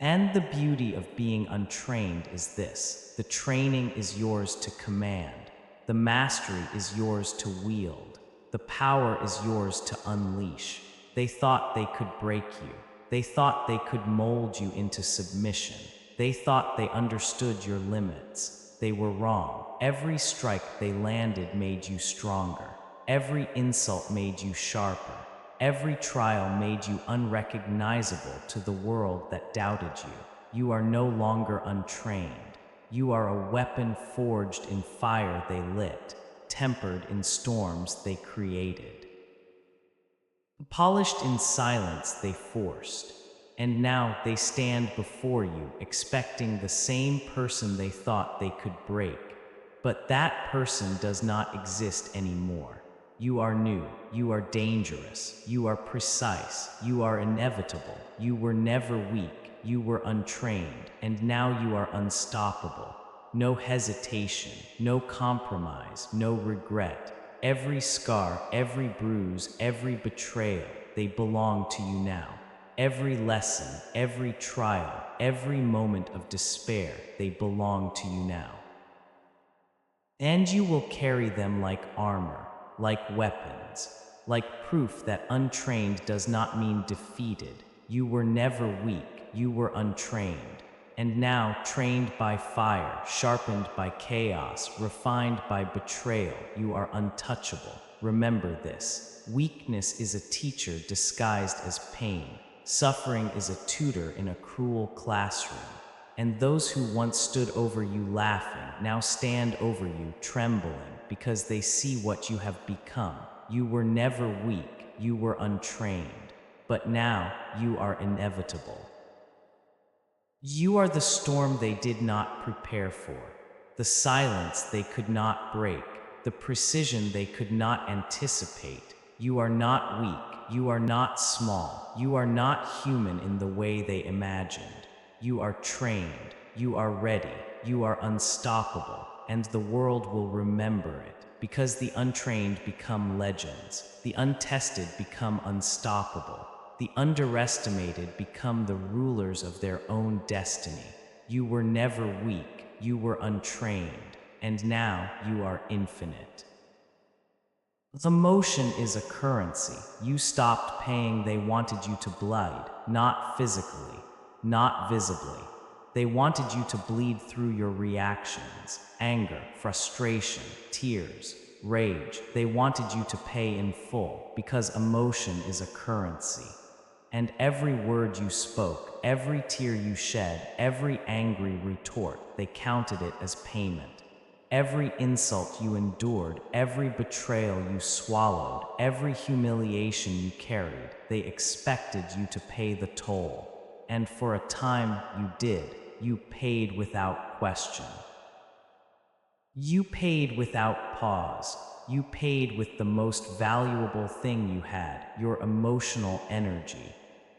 And the beauty of being untrained is this: the training is yours to command, the mastery is yours to wield, the power is yours to unleash. They thought they could break you. They thought they could mold you into submission. They thought they understood your limits. They were wrong. Every strike they landed made you stronger. Every insult made you sharper. Every trial made you unrecognizable to the world that doubted you. You are no longer untrained. You are a weapon forged in fire they lit, tempered in storms they created, polished in silence they forced. And now they stand before you, expecting the same person they thought they could break. But that person does not exist anymore. You are new, you are dangerous, you are precise, you are inevitable. You were never weak, you were untrained, and now you are unstoppable. No hesitation, no compromise, no regret. Every scar, every bruise, every betrayal, they belong to you now. Every lesson, every trial, every moment of despair, they belong to you now. And you will carry them like armor, like weapons, like proof that untrained does not mean defeated. You were never weak, you were untrained. And now, trained by fire, sharpened by chaos, refined by betrayal, you are untouchable. Remember this: weakness is a teacher disguised as pain. Suffering is a tutor in a cruel classroom. And those who once stood over you laughing now stand over you trembling because they see what you have become. You were never weak, you were untrained, but now you are inevitable. You are the storm they did not prepare for, the silence they could not break, the precision they could not anticipate. You are not weak, you are not small, you are not human in the way they imagined. You are trained, you are ready, you are unstoppable, and the world will remember it, because the untrained become legends, the untested become unstoppable, the underestimated become the rulers of their own destiny. You were never weak, you were untrained, and now you are infinite. Emotion is a currency. You stopped paying, they wanted you to bleed, not physically, not visibly. They wanted you to bleed through your reactions, anger, frustration, tears, rage. They wanted you to pay in full, because emotion is a currency. And every word you spoke, every tear you shed, every angry retort, they counted it as payment. Every insult you endured, every betrayal you swallowed, every humiliation you carried, they expected you to pay the toll. And for a time you did. You paid without question. You paid without pause. You paid with the most valuable thing you had, your emotional energy.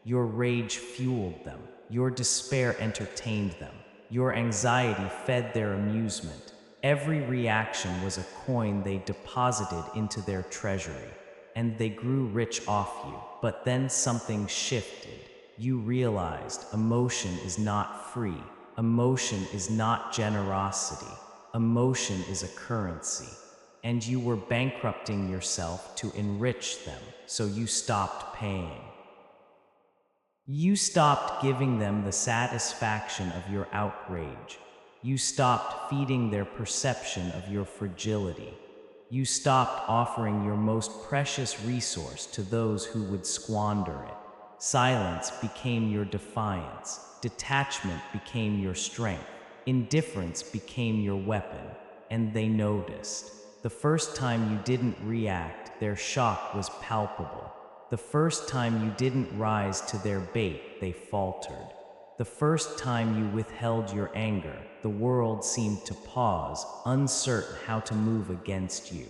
Your rage fueled them. Your despair entertained them. Your anxiety fed their amusement. Every reaction was a coin they deposited into their treasury, and they grew rich off you. But then something shifted. You realized emotion is not free. Emotion is not generosity. Emotion is a currency. And you were bankrupting yourself to enrich them, so you stopped paying. You stopped giving them the satisfaction of your outrage. You stopped feeding their perception of your fragility. You stopped offering your most precious resource to those who would squander it. Silence became your defiance. Detachment became your strength. Indifference became your weapon. And they noticed. The first time you didn't react, their shock was palpable. The first time you didn't rise to their bait, they faltered. The first time you withheld your anger, the world seemed to pause, uncertain how to move against you.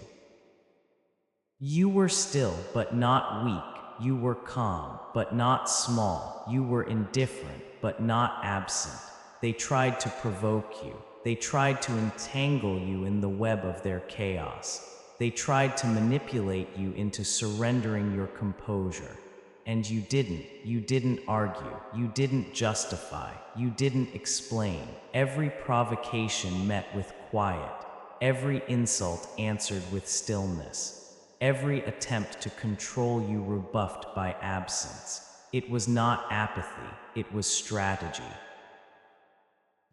You were still, but not weak. You were calm, but not small. You were indifferent, but not absent. They tried to provoke you. They tried to entangle you in the web of their chaos. They tried to manipulate you into surrendering your composure. And you didn't. You didn't argue. You didn't justify. You didn't explain. Every provocation met with quiet. Every insult answered with stillness. Every attempt to control you rebuffed by absence. It was not apathy. It was strategy.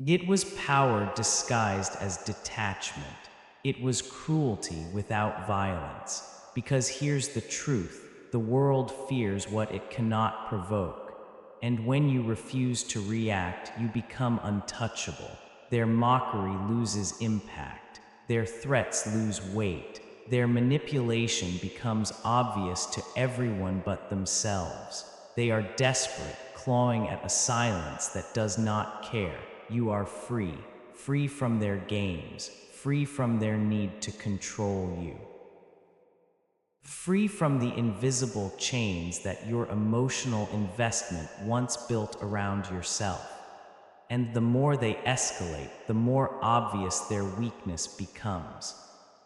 It was power disguised as detachment. It was cruelty without violence. Because here's the truth. The world fears what it cannot provoke. And when you refuse to react, you become untouchable. Their mockery loses impact. Their threats lose weight. Their manipulation becomes obvious to everyone but themselves. They are desperate, clawing at a silence that does not care. You are free, free from their games, free from their need to control you. Free from the invisible chains that your emotional investment once built around yourself. And the more they escalate, the more obvious their weakness becomes.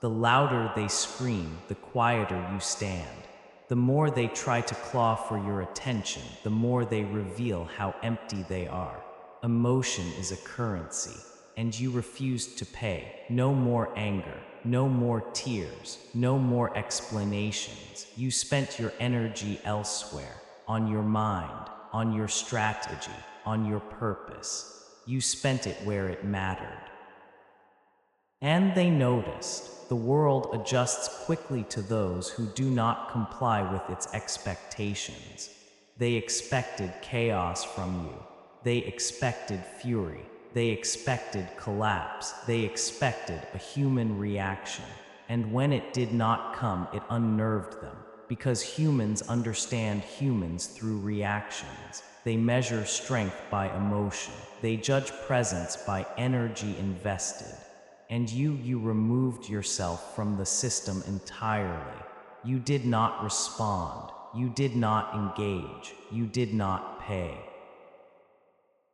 The louder they scream, the quieter you stand. The more they try to claw for your attention, the more they reveal how empty they are. Emotion is a currency, and you refused to pay. No more anger, no more tears, no more explanations. You spent your energy elsewhere, on your mind, on your strategy, on your purpose. You spent it where it mattered. And they noticed. The world adjusts quickly to those who do not comply with its expectations. They expected chaos from you. They expected fury. They expected collapse. They expected a human reaction. And when it did not come, it unnerved them. Because humans understand humans through reactions. They measure strength by emotion. They judge presence by energy invested. And you removed yourself from the system entirely. You did not respond. You did not engage. You did not pay.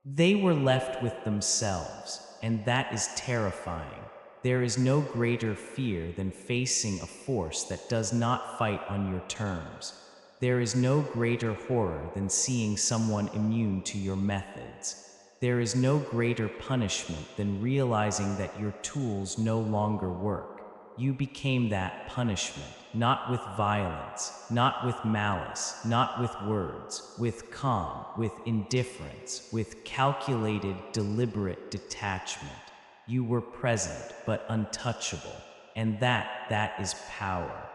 They were left with themselves, and that is terrifying. There is no greater fear than facing a force that does not fight on your terms. There is no greater horror than seeing someone immune to your methods. There is no greater punishment than realizing that your tools no longer work. You became that punishment, not with violence, not with malice, not with words, with calm, with indifference, with calculated, deliberate detachment. You were present, but untouchable, and that is power.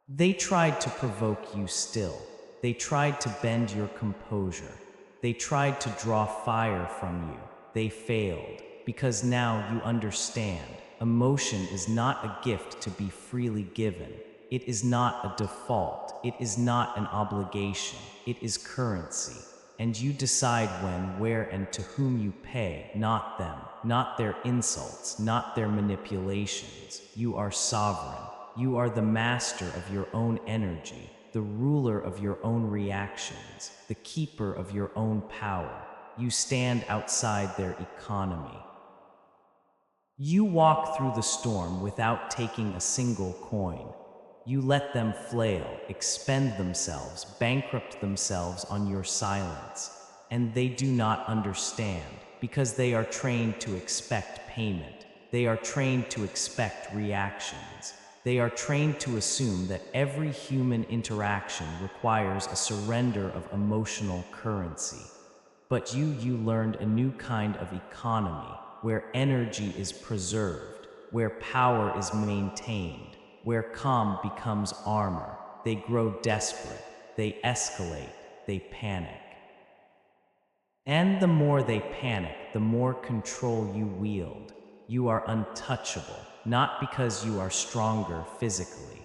They tried to provoke you still. They tried to bend your composure. They tried to draw fire from you. They failed, because now you understand. Emotion is not a gift to be freely given. It is not a default. It is not an obligation. It is currency. And you decide when, where, and to whom you pay, not them, not their insults, not their manipulations. You are sovereign. You are the master of your own energy, the ruler of your own reactions, the keeper of your own power. You stand outside their economy. You walk through the storm without taking a single coin. You let them flail, expend themselves, bankrupt themselves on your silence. And they do not understand, because they are trained to expect payment. They are trained to expect reactions. They are trained to assume that every human interaction requires a surrender of emotional currency. But you learned a new kind of economy, where energy is preserved, where power is maintained, where calm becomes armor. They grow desperate, they escalate, they panic. And the more they panic, the more control you wield. You are untouchable, not because you are stronger physically,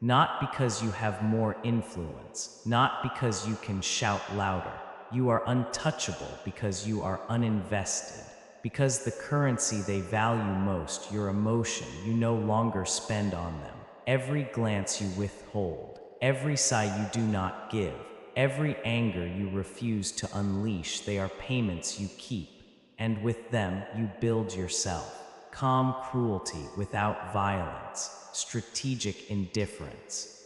not because you have more influence, not because you can shout louder. You are untouchable because you are uninvested. Because the currency they value most, your emotion, you no longer spend on them. Every glance you withhold, every sigh you do not give, every anger you refuse to unleash, they are payments you keep. And with them, you build yourself. Calm cruelty without violence, strategic indifference.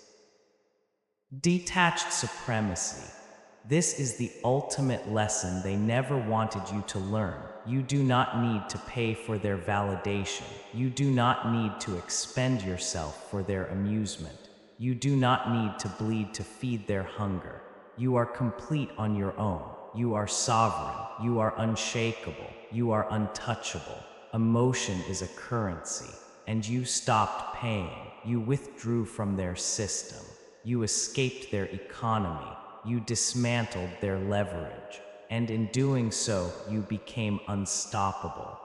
Detached supremacy. This is the ultimate lesson they never wanted you to learn. You do not need to pay for their validation. You do not need to expend yourself for their amusement. You do not need to bleed to feed their hunger. You are complete on your own. You are sovereign. You are unshakable. You are untouchable. Emotion is a currency, and you stopped paying. You withdrew from their system. You escaped their economy. You dismantled their leverage, and in doing so, you became unstoppable.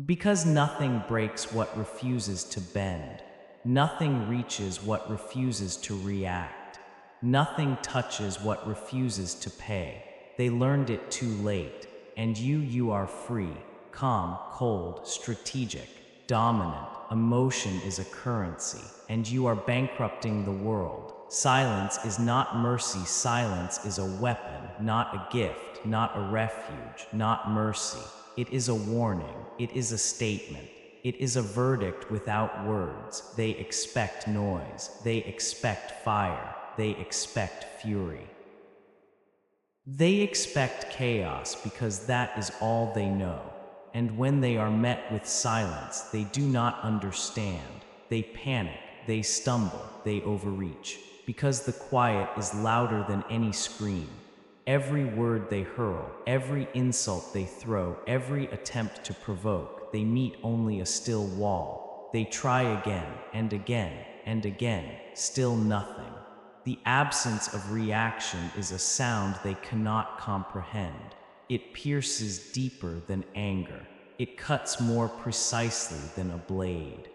Because nothing breaks what refuses to bend. Nothing reaches what refuses to react. Nothing touches what refuses to pay. They learned it too late, and you are free, calm, cold, strategic, dominant. Emotion is a currency, and you are bankrupting the world. Silence is not mercy. Silence is a weapon, not a gift, not a refuge, not mercy. It is a warning. It is a statement. It is a verdict without words. They expect noise. They expect fire. They expect fury. They expect chaos because that is all they know. And when they are met with silence, they do not understand. They panic, they stumble, they overreach. Because the quiet is louder than any scream. Every word they hurl, every insult they throw, every attempt to provoke, they meet only a still wall. They try again and again and again, still nothing. The absence of reaction is a sound they cannot comprehend. It pierces deeper than anger. It cuts more precisely than a blade.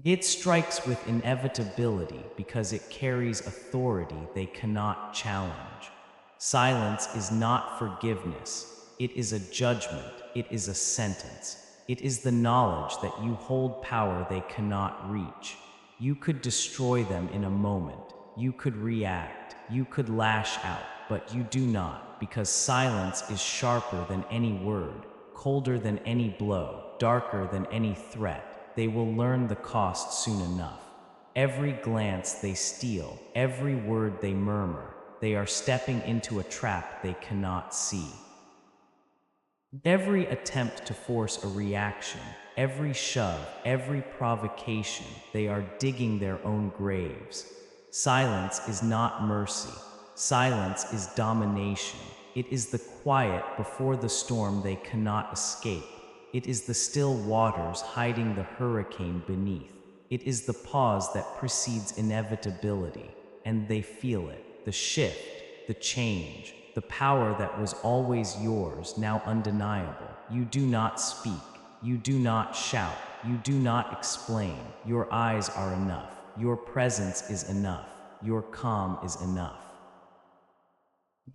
It strikes with inevitability because it carries authority they cannot challenge. Silence is not forgiveness. It is a judgment. It is a sentence. It is the knowledge that you hold power they cannot reach. You could destroy them in a moment. You could react. You could lash out, but you do not, because silence is sharper than any word, colder than any blow, darker than any threat. They will learn the cost soon enough. Every glance they steal, every word they murmur, they are stepping into a trap they cannot see. Every attempt to force a reaction, every shove, every provocation, they are digging their own graves. Silence is not mercy. Silence is domination. It is the quiet before the storm they cannot escape. It is the still waters hiding the hurricane beneath. It is the pause that precedes inevitability, and they feel it, the shift, the change, the power that was always yours, now undeniable. You do not speak. You do not shout. You do not explain. Your eyes are enough. Your presence is enough. Your calm is enough.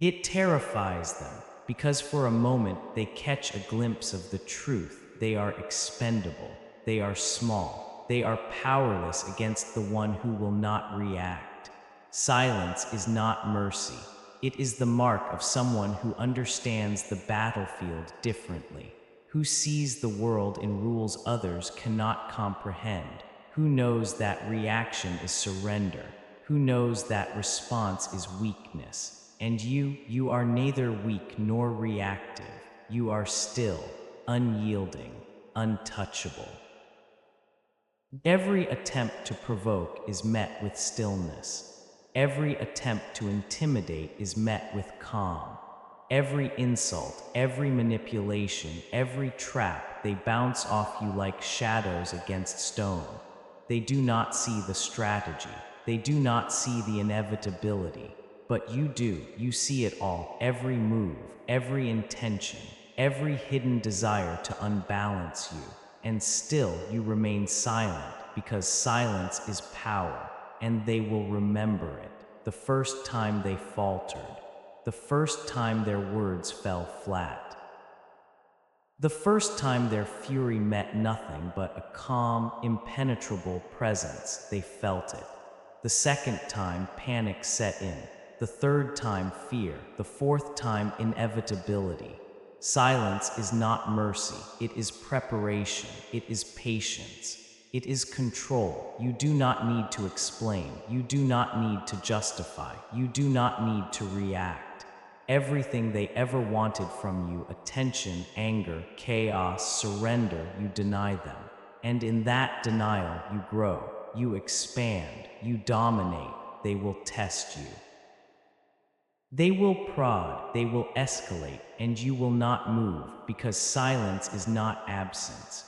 It terrifies them because for a moment they catch a glimpse of the truth. They are expendable. They are small. They are powerless against the one who will not react. Silence is not mercy. It is the mark of someone who understands the battlefield differently, who sees the world in rules others cannot comprehend, who knows that reaction is surrender, who knows that response is weakness. And you are neither weak nor reactive. You are still, unyielding, untouchable. Every attempt to provoke is met with stillness. Every attempt to intimidate is met with calm. Every insult, every manipulation, every trap, they bounce off you like shadows against stone. They do not see the strategy. They do not see the inevitability. But you do. You see it all. Every move, every intention, every hidden desire to unbalance you. And still you remain silent because silence is power. And they will remember it. The first time they faltered. The first time their words fell flat. The first time their fury met nothing but a calm, impenetrable presence. They felt it. The second time panic set in. The third time fear. The fourth time inevitability. Silence is not mercy. It is preparation. It is patience. It is control. You do not need to explain. You do not need to justify. You do not need to react. Everything they ever wanted from you, attention, anger, chaos, surrender, you deny them. And in that denial, you grow, you expand, you dominate. They will test you. They will prod, they will escalate, and you will not move because silence is not absence.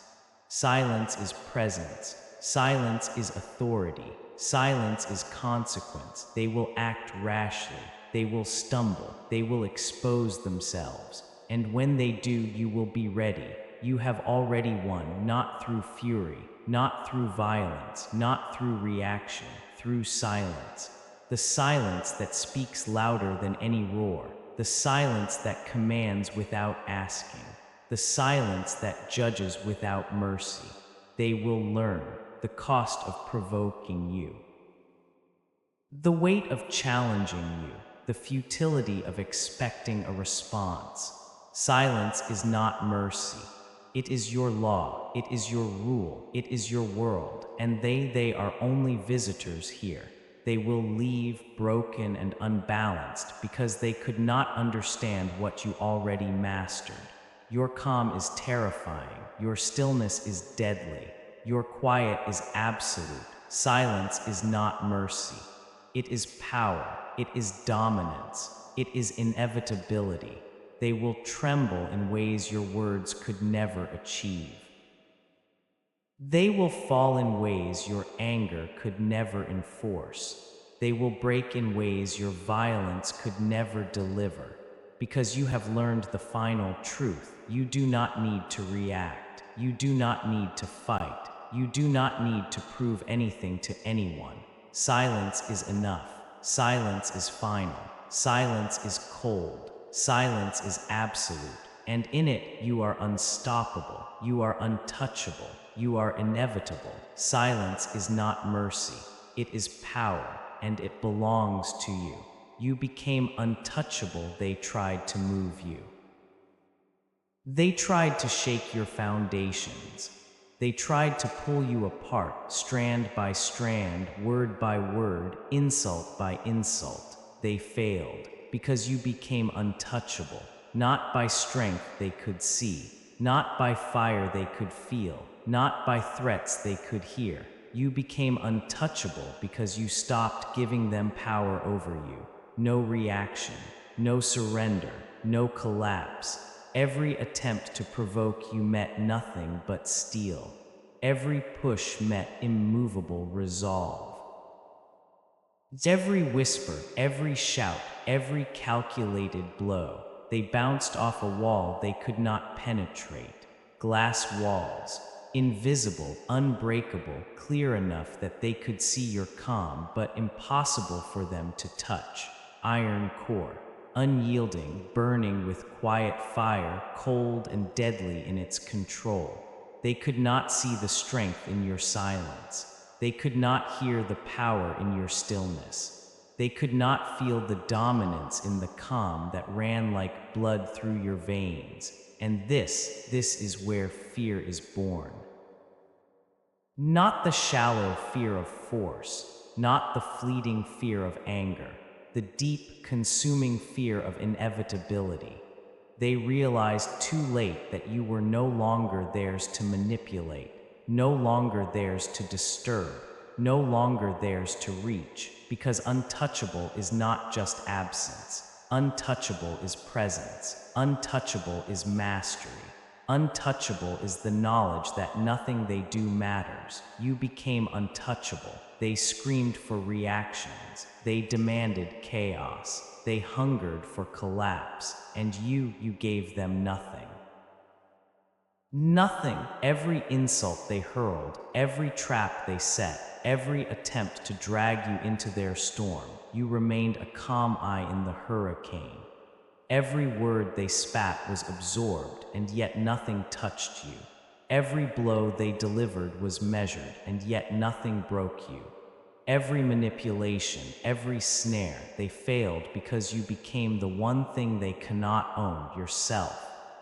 Silence is presence. Silence is authority. Silence is consequence. They will act rashly. They will stumble. They will expose themselves. And when they do, you will be ready. You have already won, not through fury, not through violence, not through reaction, through silence. The silence that speaks louder than any roar. The silence that commands without asking. The silence that judges without mercy. They will learn the cost of provoking you. The weight of challenging you. The futility of expecting a response. Silence is not mercy. It is your law, it is your rule, it is your world, and they are only visitors here. They will leave broken and unbalanced because they could not understand what you already mastered. Your calm is terrifying, your stillness is deadly, your quiet is absolute, silence is not mercy. It is power, it is dominance, it is inevitability. They will tremble in ways your words could never achieve. They will fall in ways your anger could never enforce. They will break in ways your violence could never deliver. Because you have learned the final truth, you do not need to react. You do not need to fight. You do not need to prove anything to anyone. Silence is enough. Silence is final. Silence is cold. Silence is absolute. And in it, you are unstoppable. You are untouchable. You are inevitable. Silence is not mercy. It is power, and it belongs to you. You became untouchable. They tried to move you. They tried to shake your foundations. They tried to pull you apart, strand by strand, word by word, insult by insult. They failed, because you became untouchable, not by strength they could see, not by fire they could feel, not by threats they could hear. You became untouchable because you stopped giving them power over you. No reaction, no surrender, no collapse. Every attempt to provoke you met nothing but steel. Every push met immovable resolve. Every whisper, every shout, every calculated blow, they bounced off a wall they could not penetrate. Glass walls, invisible, unbreakable, clear enough that they could see your calm, but impossible for them to touch. Iron core, unyielding, burning with quiet fire, cold and deadly in its control. They could not see the strength in your silence. They could not hear the power in your stillness. They could not feel the dominance in the calm that ran like blood through your veins. And this is where fear is born. Not the shallow fear of force, not the fleeting fear of anger, the deep, consuming fear of inevitability. They realized too late that you were no longer theirs to manipulate, no longer theirs to disturb, no longer theirs to reach, because untouchable is not just absence. Untouchable is presence. Untouchable is mastery. Untouchable is the knowledge that nothing they do matters. You became untouchable. They screamed for reactions. They demanded chaos. They hungered for collapse. And you gave them nothing. Nothing. Every insult they hurled, every trap they set, every attempt to drag you into their storm, you remained a calm eye in the hurricane. Every word they spat was absorbed, and yet nothing touched you. Every blow they delivered was measured, and yet nothing broke you. Every manipulation, every snare, they failed because you became the one thing they cannot own, yourself.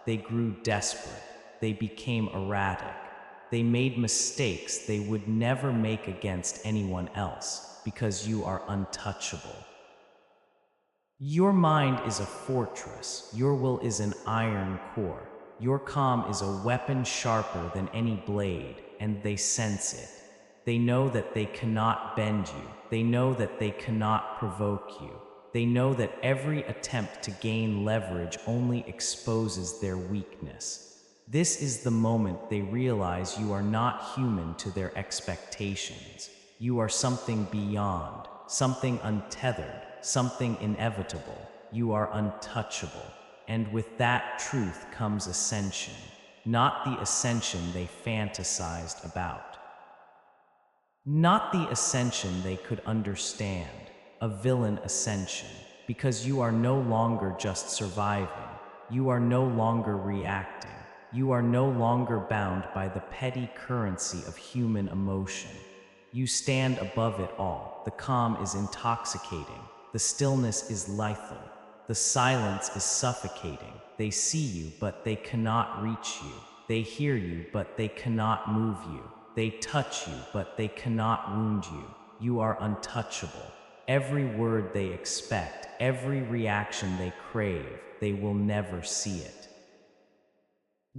They grew desperate. They became erratic. They made mistakes they would never make against anyone else, because you are untouchable. Your mind is a fortress. Your will is an iron core. Your calm is a weapon sharper than any blade, and they sense it. They know that they cannot bend you. They know that they cannot provoke you. They know that every attempt to gain leverage only exposes their weakness. This is the moment they realize you are not human to their expectations. You are something beyond, something untethered, something inevitable. You are untouchable. And with that truth comes ascension, not the ascension they fantasized about. Not the ascension they could understand, a villain ascension, because you are no longer just surviving. You are no longer reacting. You are no longer bound by the petty currency of human emotion. You stand above it all. The calm is intoxicating. The stillness is lethal. The silence is suffocating. They see you, but they cannot reach you. They hear you, but they cannot move you. They touch you, but they cannot wound you. You are untouchable. Every word they expect, every reaction they crave, they will never see it.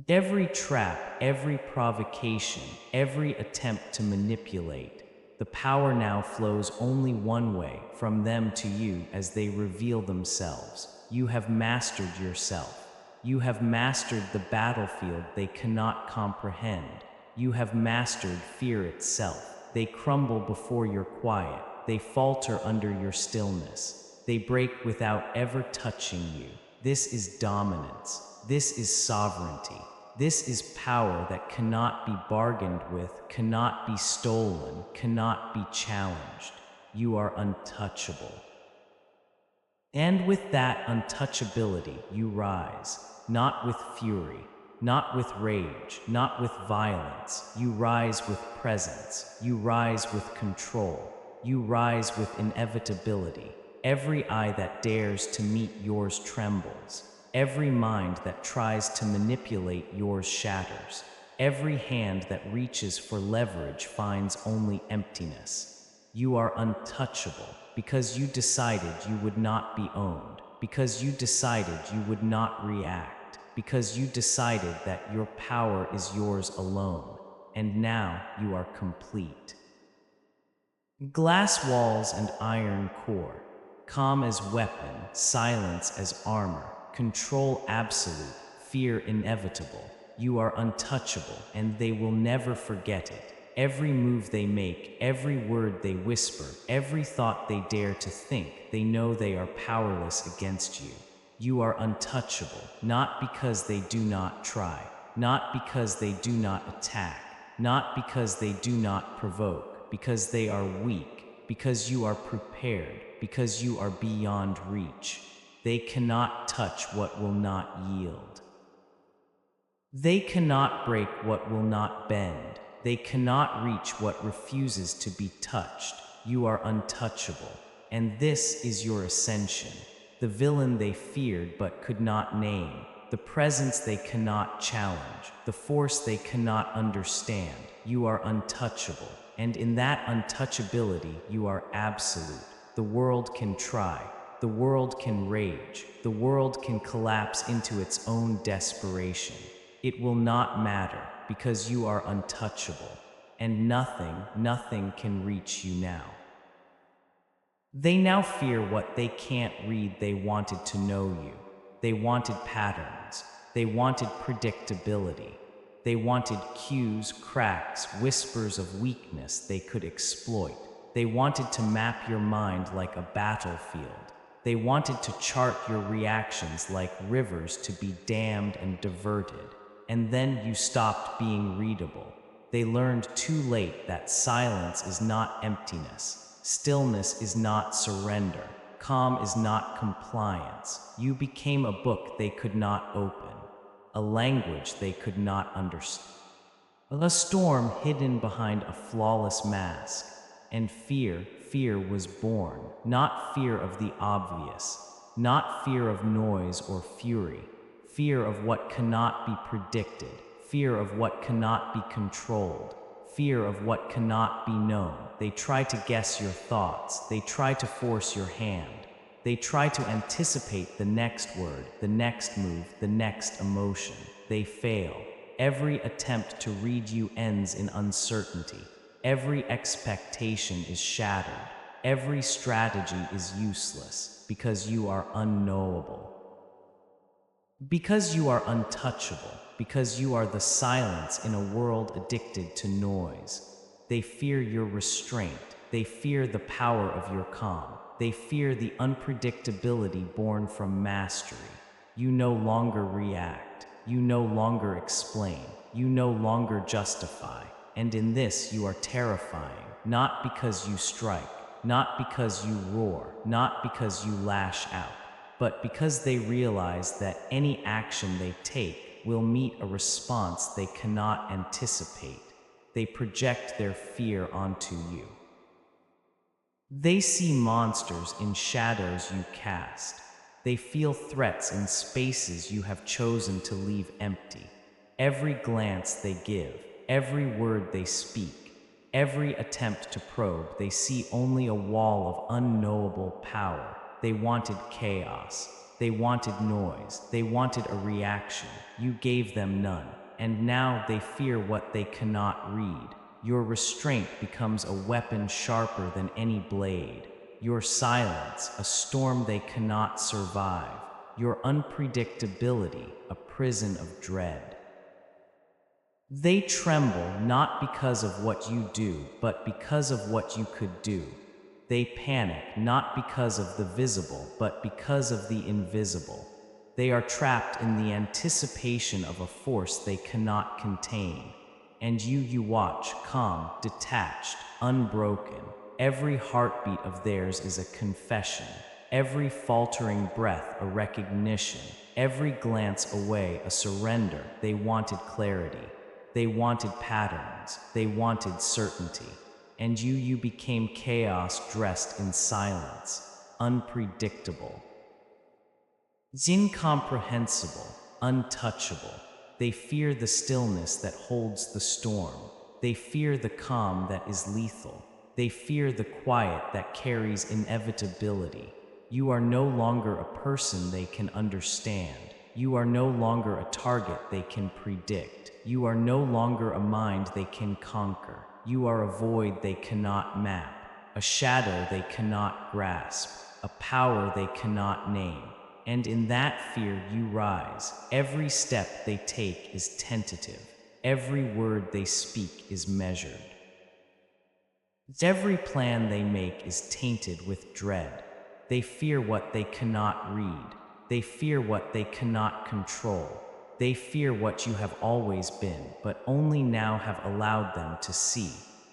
Every trap, every provocation, every attempt to manipulate, the power now flows only one way, from them to you as they reveal themselves. You have mastered yourself. You have mastered the battlefield they cannot comprehend. You have mastered fear itself. They crumble before your quiet. They falter under your stillness. They break without ever touching you. This is dominance. This is sovereignty. This is power that cannot be bargained with, cannot be stolen, cannot be challenged. You are untouchable. And with that untouchability, you rise, not with fury, not with rage, not with violence. You rise with presence. You rise with control. You rise with inevitability. Every eye that dares to meet yours trembles. Every mind that tries to manipulate yours shatters. Every hand that reaches for leverage finds only emptiness. You are untouchable because you decided you would not be owned, because you decided you would not react, because you decided that your power is yours alone, and now you are complete. Glass walls and iron core, calm as weapon, silence as armor, control absolute, fear inevitable. You are untouchable, and they will never forget it. Every move they make, every word they whisper, every thought they dare to think, they know they are powerless against you. You are untouchable, not because they do not try, not because they do not attack, not because they do not provoke, because they are weak, because you are prepared, because you are beyond reach. They cannot touch what will not yield. They cannot break what will not bend. They cannot reach what refuses to be touched. You are untouchable, and this is your ascension. The villain they feared but could not name, the presence they cannot challenge, the force they cannot understand. You are untouchable, and in that untouchability you are absolute. The world can try, the world can rage, the world can collapse into its own desperation. It will not matter, because you are untouchable, and nothing can reach you now. They now fear what they can't read. They wanted to know you. They wanted patterns. They wanted predictability. They wanted cues, cracks, whispers of weakness they could exploit. They wanted to map your mind like a battlefield. They wanted to chart your reactions like rivers to be dammed and diverted. And then you stopped being readable. They learned too late that silence is not emptiness. Stillness is not surrender. Calm is not compliance. You became a book they could not open, a language they could not understand, a storm hidden behind a flawless mask. And fear was born, not fear of the obvious, not fear of noise or fury, fear of what cannot be predicted, fear of what cannot be controlled, fear of what cannot be known. They try to guess your thoughts. They try to force your hand. They try to anticipate the next word, the next move, the next emotion. They fail. Every attempt to read you ends in uncertainty. Every expectation is shattered. Every strategy is useless because you are unknowable. Because you are untouchable, because you are the silence in a world addicted to noise. They fear your restraint. They fear the power of your calm. They fear the unpredictability born from mastery. You no longer react. You no longer explain. You no longer justify. And in this you are terrifying, not because you strike, not because you roar, not because you lash out, but because they realize that any action they take will meet a response they cannot anticipate. They project their fear onto you. They see monsters in shadows you cast. They feel threats in spaces you have chosen to leave empty. Every glance they give, every word they speak, every attempt to probe, they see only a wall of unknowable power. They wanted chaos. They wanted noise. They wanted a reaction. You gave them none. And now they fear what they cannot read. Your restraint becomes a weapon sharper than any blade. Your silence, a storm they cannot survive. Your unpredictability, a prison of dread. They tremble not because of what you do, but because of what you could do. They panic not because of the visible, but because of the invisible. They are trapped in the anticipation of a force they cannot contain. And you watch, calm, detached, unbroken. Every heartbeat of theirs is a confession. Every faltering breath a recognition. Every glance away a surrender. They wanted clarity. They wanted patterns. They wanted certainty. And you became chaos dressed in silence, unpredictable, incomprehensible, untouchable. They fear the stillness that holds the storm. They fear the calm that is lethal. They fear the quiet that carries inevitability. You are no longer a person they can understand. You are no longer a target they can predict. You are no longer a mind they can conquer. You are a void they cannot map, a shadow they cannot grasp, a power they cannot name. And in that fear you rise. Every step they take is tentative. Every word they speak is measured. Every plan they make is tainted with dread. They fear what they cannot read. They fear what they cannot control. They fear what you have always been, but only now have allowed them to see.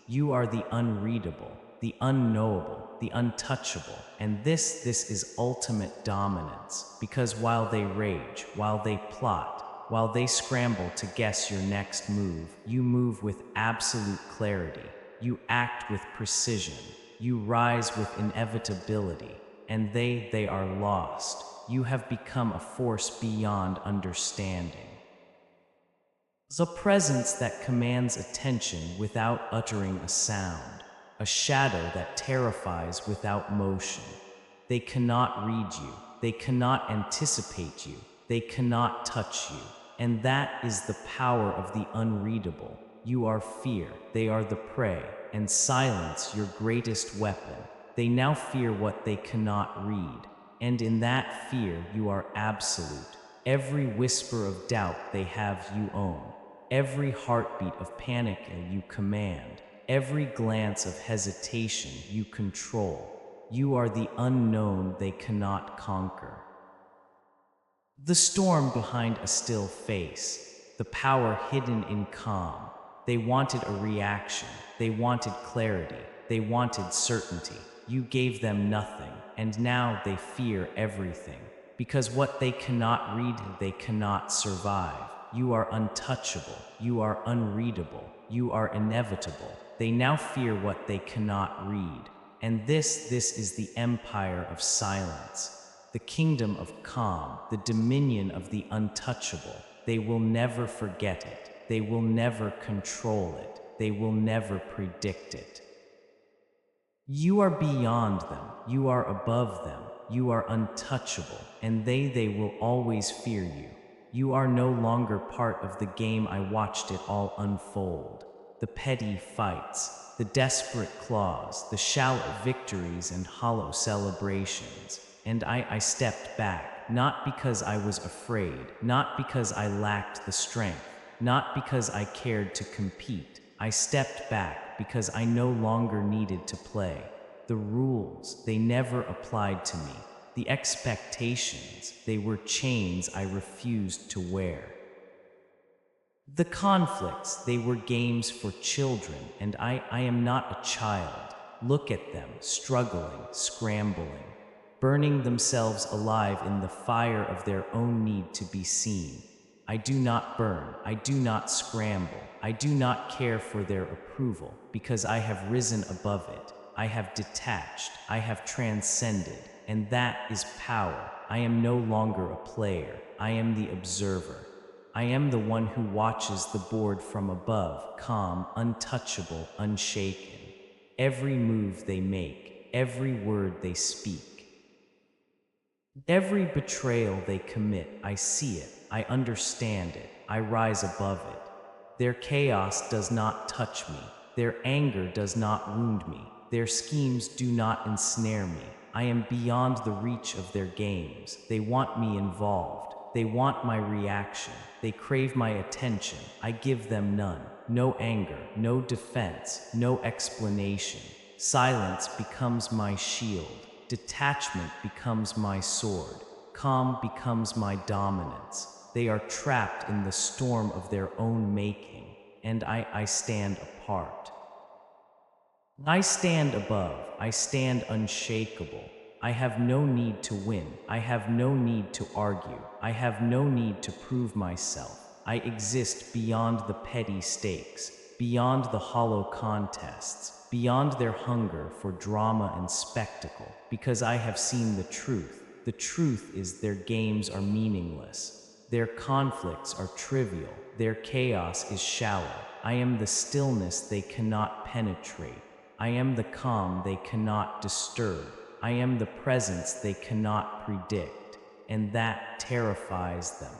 You are the unreadable, the unknowable, the untouchable, and this is ultimate dominance, because while they rage, while they plot, while they scramble to guess your next move, you move with absolute clarity. You act with precision. You rise with inevitability, and they are lost. You have become a force beyond understanding. A presence that commands attention without uttering a sound, a shadow that terrifies without motion. They cannot read you, they cannot anticipate you, they cannot touch you, and that is the power of the unreadable. You are fear, they are the prey, and silence your greatest weapon. They now fear what they cannot read. And in that fear, you are absolute. Every whisper of doubt they have you own. Every heartbeat of panic you command. Every glance of hesitation you control. You are the unknown they cannot conquer. The storm behind a still face. The power hidden in calm. They wanted a reaction. They wanted clarity. They wanted certainty. You gave them nothing, and now they fear everything. Because what they cannot read, they cannot survive. You are untouchable. You are unreadable. You are inevitable. They now fear what they cannot read. And this is the empire of silence, the kingdom of calm, the dominion of the untouchable. They will never forget it. They will never control it. They will never predict it. You are beyond them, you are above them, you are untouchable, and they will always fear you. You are no longer part of the game. I watched it all unfold. The petty fights, the desperate claws, the shallow victories and hollow celebrations. And I stepped back, not because I was afraid, not because I lacked the strength, not because I cared to compete. I stepped back because I no longer needed to play. The rules, they never applied to me. The expectations, they were chains I refused to wear. The conflicts, they were games for children, and I am not a child. Look at them, struggling, scrambling, burning themselves alive in the fire of their own need to be seen. I do not burn, I do not scramble, I do not care for their approval, because I have risen above it. I have detached, I have transcended, and that is power. I am no longer a player, I am the observer. I am the one who watches the board from above, calm, untouchable, unshaken. Every move they make, every word they speak, every betrayal they commit, I see it, I understand it, I rise above it. Their chaos does not touch me, their anger does not wound me, their schemes do not ensnare me. I am beyond the reach of their games. They want me involved. They want my reaction. They crave my attention. I give them none. No anger, no defense, no explanation. Silence becomes my shield. Detachment becomes my sword. Calm becomes my dominance. They are trapped in the storm of their own making, and I stand apart. I stand above, I stand unshakable. I have no need to win, I have no need to argue, I have no need to prove myself. I exist beyond the petty stakes, beyond the hollow contests, beyond their hunger for drama and spectacle, because I have seen the truth. The truth is their games are meaningless, their conflicts are trivial, their chaos is shallow. I am the stillness they cannot penetrate. I am the calm they cannot disturb. I am the presence they cannot predict, and that terrifies them.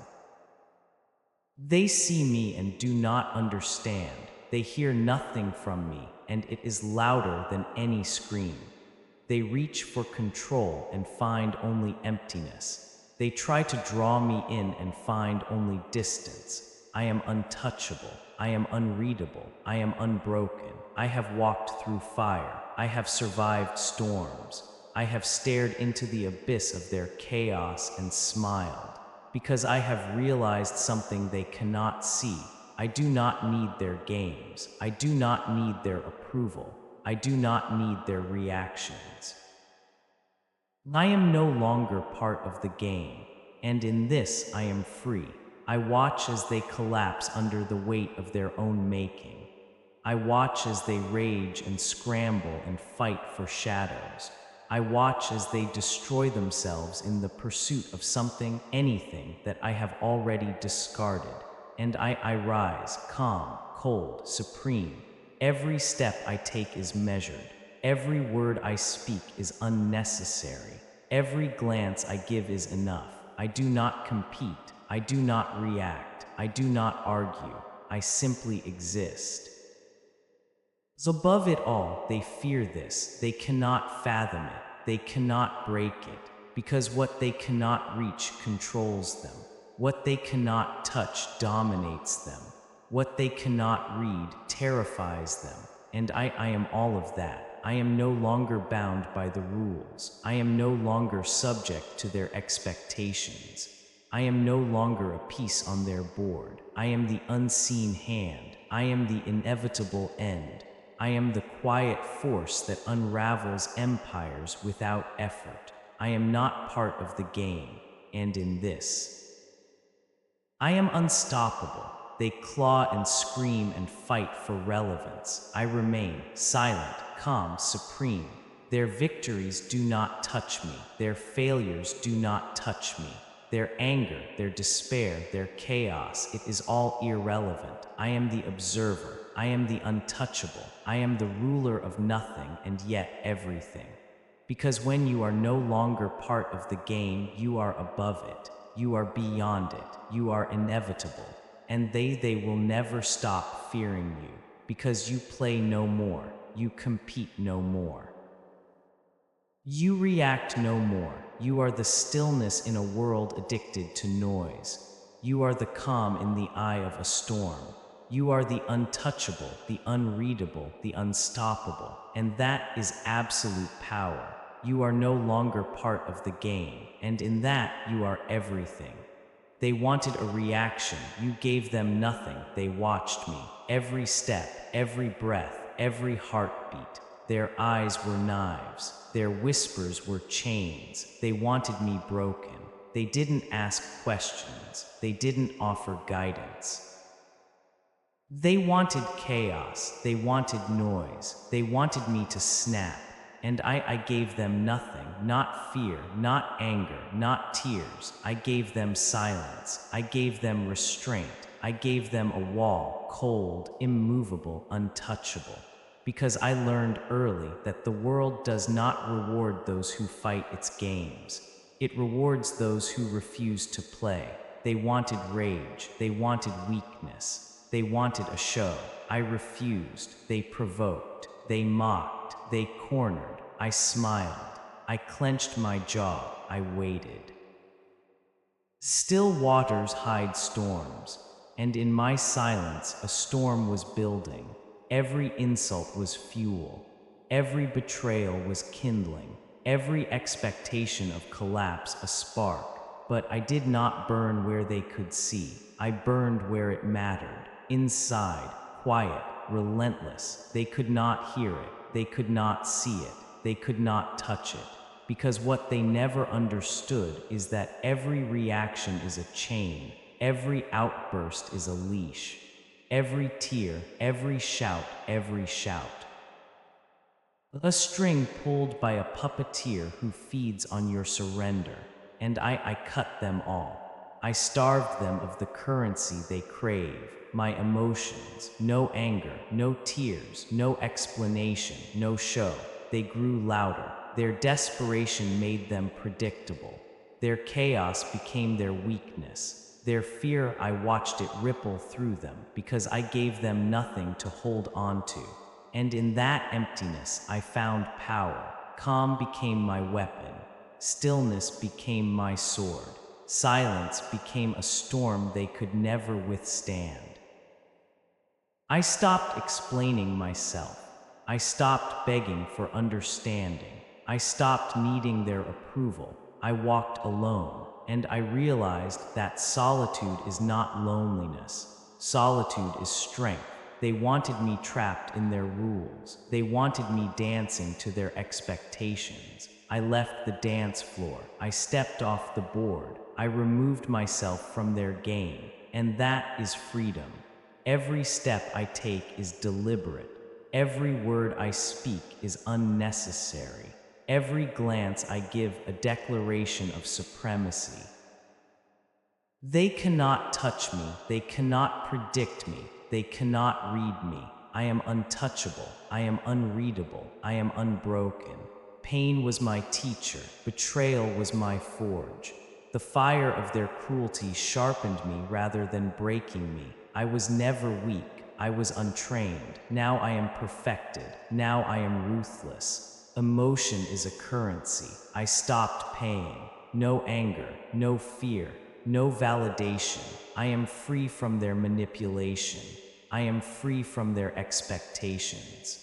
They see me and do not understand. They hear nothing from me, and it is louder than any scream. They reach for control and find only emptiness. They try to draw me in and find only distance. I am untouchable. I am unreadable. I am unbroken. I have walked through fire. I have survived storms. I have stared into the abyss of their chaos and smiled. Because I have realized something they cannot see. I do not need their games. I do not need their approval. I do not need their reactions. I am no longer part of the game, and in this I am free. I watch as they collapse under the weight of their own making. I watch as they rage and scramble and fight for shadows. I watch as they destroy themselves in the pursuit of something, anything that I have already discarded. And I rise, calm, cold, supreme. Every step I take is measured. Every word I speak is unnecessary. Every glance I give is enough. I do not compete. I do not react. I do not argue. I simply exist. Above it all, they fear this. They cannot fathom it. They cannot break it, because what they cannot reach controls them. What they cannot touch dominates them. What they cannot read terrifies them. And I am all of that. I am no longer bound by the rules. I am no longer subject to their expectations. I am no longer a piece on their board. I am the unseen hand. I am the inevitable end. I am the quiet force that unravels empires without effort. I am not part of the game, and in this, I am unstoppable. They claw and scream and fight for relevance. I remain silent, calm, supreme. Their victories do not touch me. Their failures do not touch me. Their anger, their despair, their chaos, it is all irrelevant. I am the observer. I am the untouchable. I am the ruler of nothing and yet everything. Because when you are no longer part of the game, you are above it. You are beyond it. You are inevitable. And they will never stop fearing you. Because you play no more. You compete no more. You react no more. You are the stillness in a world addicted to noise. You are the calm in the eye of a storm. You are the untouchable, the unreadable, the unstoppable. And that is absolute power. You are no longer part of the game. And in that, you are everything. They wanted a reaction. You gave them nothing. They watched me. Every step, every breath, every heartbeat. Their eyes were knives. Their whispers were chains. They wanted me broken. They didn't ask questions. They didn't offer guidance. They wanted chaos. They wanted noise. They wanted me to snap. and I gave them nothing, not fear, not anger, not tears. I gave them silence. I gave them restraint. I gave them a wall, cold, immovable, untouchable. Because I learned early that the world does not reward those who fight its games. It rewards those who refuse to play. They wanted rage. They wanted weakness. They wanted a show. I refused. They provoked. They mocked. They cornered. I smiled. I clenched my jaw. I waited. Still waters hide storms, and in my silence a storm was building. Every insult was fuel. Every betrayal was kindling. Every expectation of collapse a spark. But I did not burn where they could see. I burned where it mattered. Inside, quiet, relentless. They could not hear it. They could not see it. They could not touch it. Because what they never understood is that every reaction is a chain. Every outburst is a leash. Every tear, every shout, every shout. A string pulled by a puppeteer who feeds on your surrender. And I cut them all. I starved them of the currency they crave. My emotions, no anger, no tears, no explanation, no show. They grew louder. Their desperation made them predictable. Their chaos became their weakness. Their fear, I watched it ripple through them because I gave them nothing to hold on to. And in that emptiness, I found power. Calm became my weapon. Stillness became my sword. Silence became a storm they could never withstand. I stopped explaining myself. I stopped begging for understanding. I stopped needing their approval. I walked alone, and I realized that solitude is not loneliness. Solitude is strength. They wanted me trapped in their rules. They wanted me dancing to their expectations. I left the dance floor. I stepped off the board. I removed myself from their game, and that is freedom. Every step I take is deliberate. Every word I speak is unnecessary. Every glance I give a declaration of supremacy. They cannot touch me. They cannot predict me. They cannot read me. I am untouchable. I am unreadable. I am unbroken. Pain was my teacher. Betrayal was my forge. The fire of their cruelty sharpened me rather than breaking me. I was never weak. I was untrained. Now I am perfected. Now I am ruthless. Emotion is a currency. I stopped paying. No anger, no fear, no validation. I am free from their manipulation. I am free from their expectations.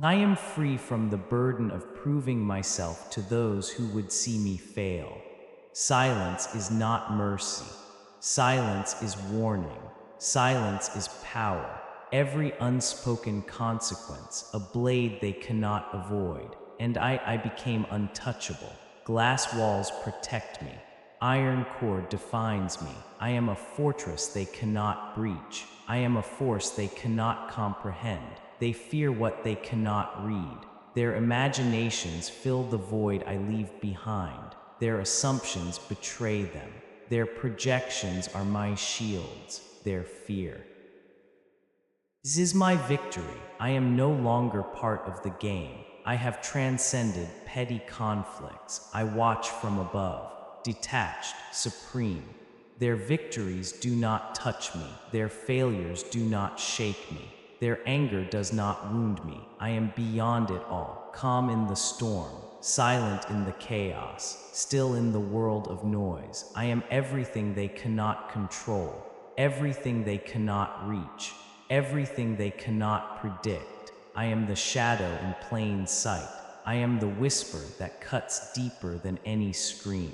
I am free from the burden of proving myself to those who would see me fail. Silence is not mercy. Silence is warning. Silence is power. Every unspoken consequence, a blade they cannot avoid. And I became untouchable. Glass walls protect me. Iron core defines me. I am a fortress they cannot breach. I am a force they cannot comprehend. They fear what they cannot read. Their imaginations fill the void I leave behind. Their assumptions betray them. Their projections are my shields. Their fear. This is my victory. I am no longer part of the game. I have transcended petty conflicts. I watch from above, detached, supreme. Their victories do not touch me. Their failures do not shake me. Their anger does not wound me. I am beyond it all, calm in the storm, silent in the chaos, still in the world of noise. I am everything they cannot control. Everything they cannot reach, everything they cannot predict. I am the shadow in plain sight. I am the whisper that cuts deeper than any scream.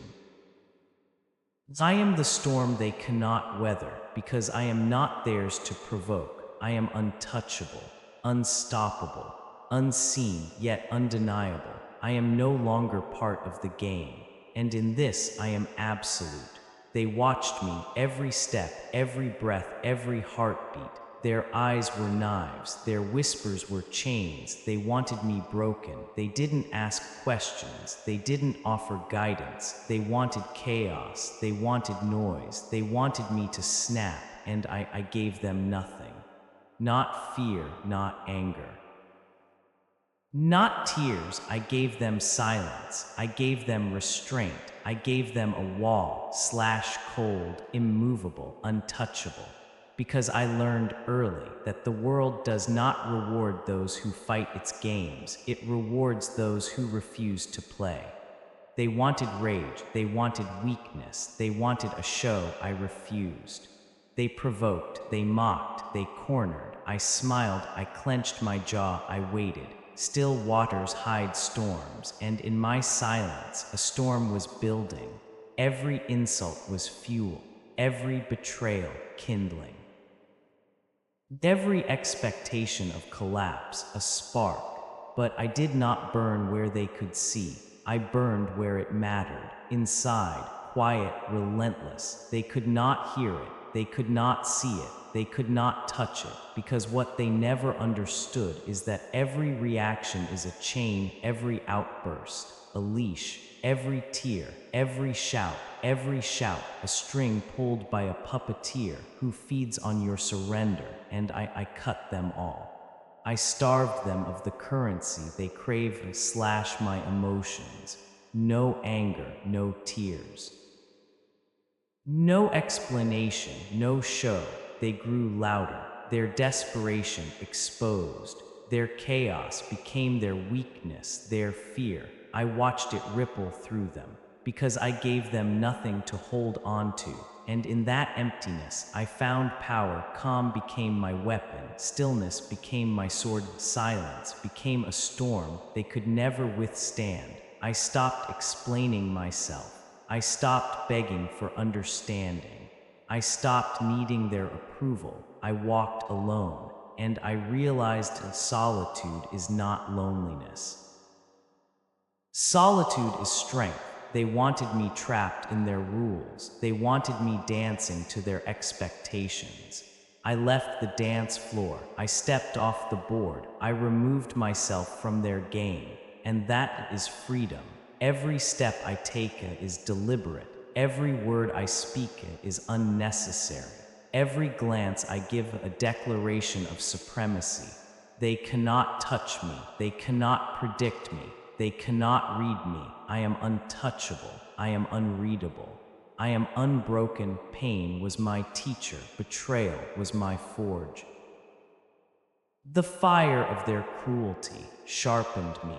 I am the storm they cannot weather because I am not theirs to provoke. I am untouchable, unstoppable, unseen yet undeniable. I am no longer part of the game, and in this I am absolute. They watched me every step, every breath, every heartbeat. Their eyes were knives, their whispers were chains. They wanted me broken. They didn't ask questions. They didn't offer guidance. They wanted chaos. They wanted noise. They wanted me to snap, and I gave them nothing. Not fear, not anger. Not tears, I gave them silence. I gave them restraint. I gave them a wall, cold, immovable, untouchable. Because I learned early that the world does not reward those who fight its games. It rewards those who refuse to play. They wanted rage. They wanted weakness. They wanted a show. I refused. They provoked. They mocked. They cornered. I smiled. I clenched my jaw. I waited. Still waters hide storms, and in my silence, a storm was building. Every insult was fuel, every betrayal kindling. Every expectation of collapse a spark, but I did not burn where they could see. I burned where it mattered, inside, quiet, relentless. They could not hear it, they could not see it, they could not touch it, because what they never understood is that every reaction is a chain, every outburst, a leash, every tear, every shout, a string pulled by a puppeteer who feeds on your surrender, and I cut them all. I starved them of the currency they crave and slash my emotions. No anger, no tears. No explanation, no show. They grew louder, their desperation exposed. Their chaos became their weakness, their fear. I watched it ripple through them, because I gave them nothing to hold on to. And in that emptiness, I found power. Calm became my weapon, stillness became my sword, silence became a storm they could never withstand. I stopped explaining myself. I stopped begging for understanding. I stopped needing their approval. I walked alone, and I realized that solitude is not loneliness. Solitude is strength. They wanted me trapped in their rules. They wanted me dancing to their expectations. I left the dance floor. I stepped off the board. I removed myself from their game, and that is freedom. Every step I take is deliberate. Every word I speak is unnecessary. Every glance I give a declaration of supremacy. They cannot touch me. They cannot predict me. They cannot read me. I am untouchable. I am unreadable. I am unbroken. Pain was my teacher. Betrayal was my forge. The fire of their cruelty sharpened me.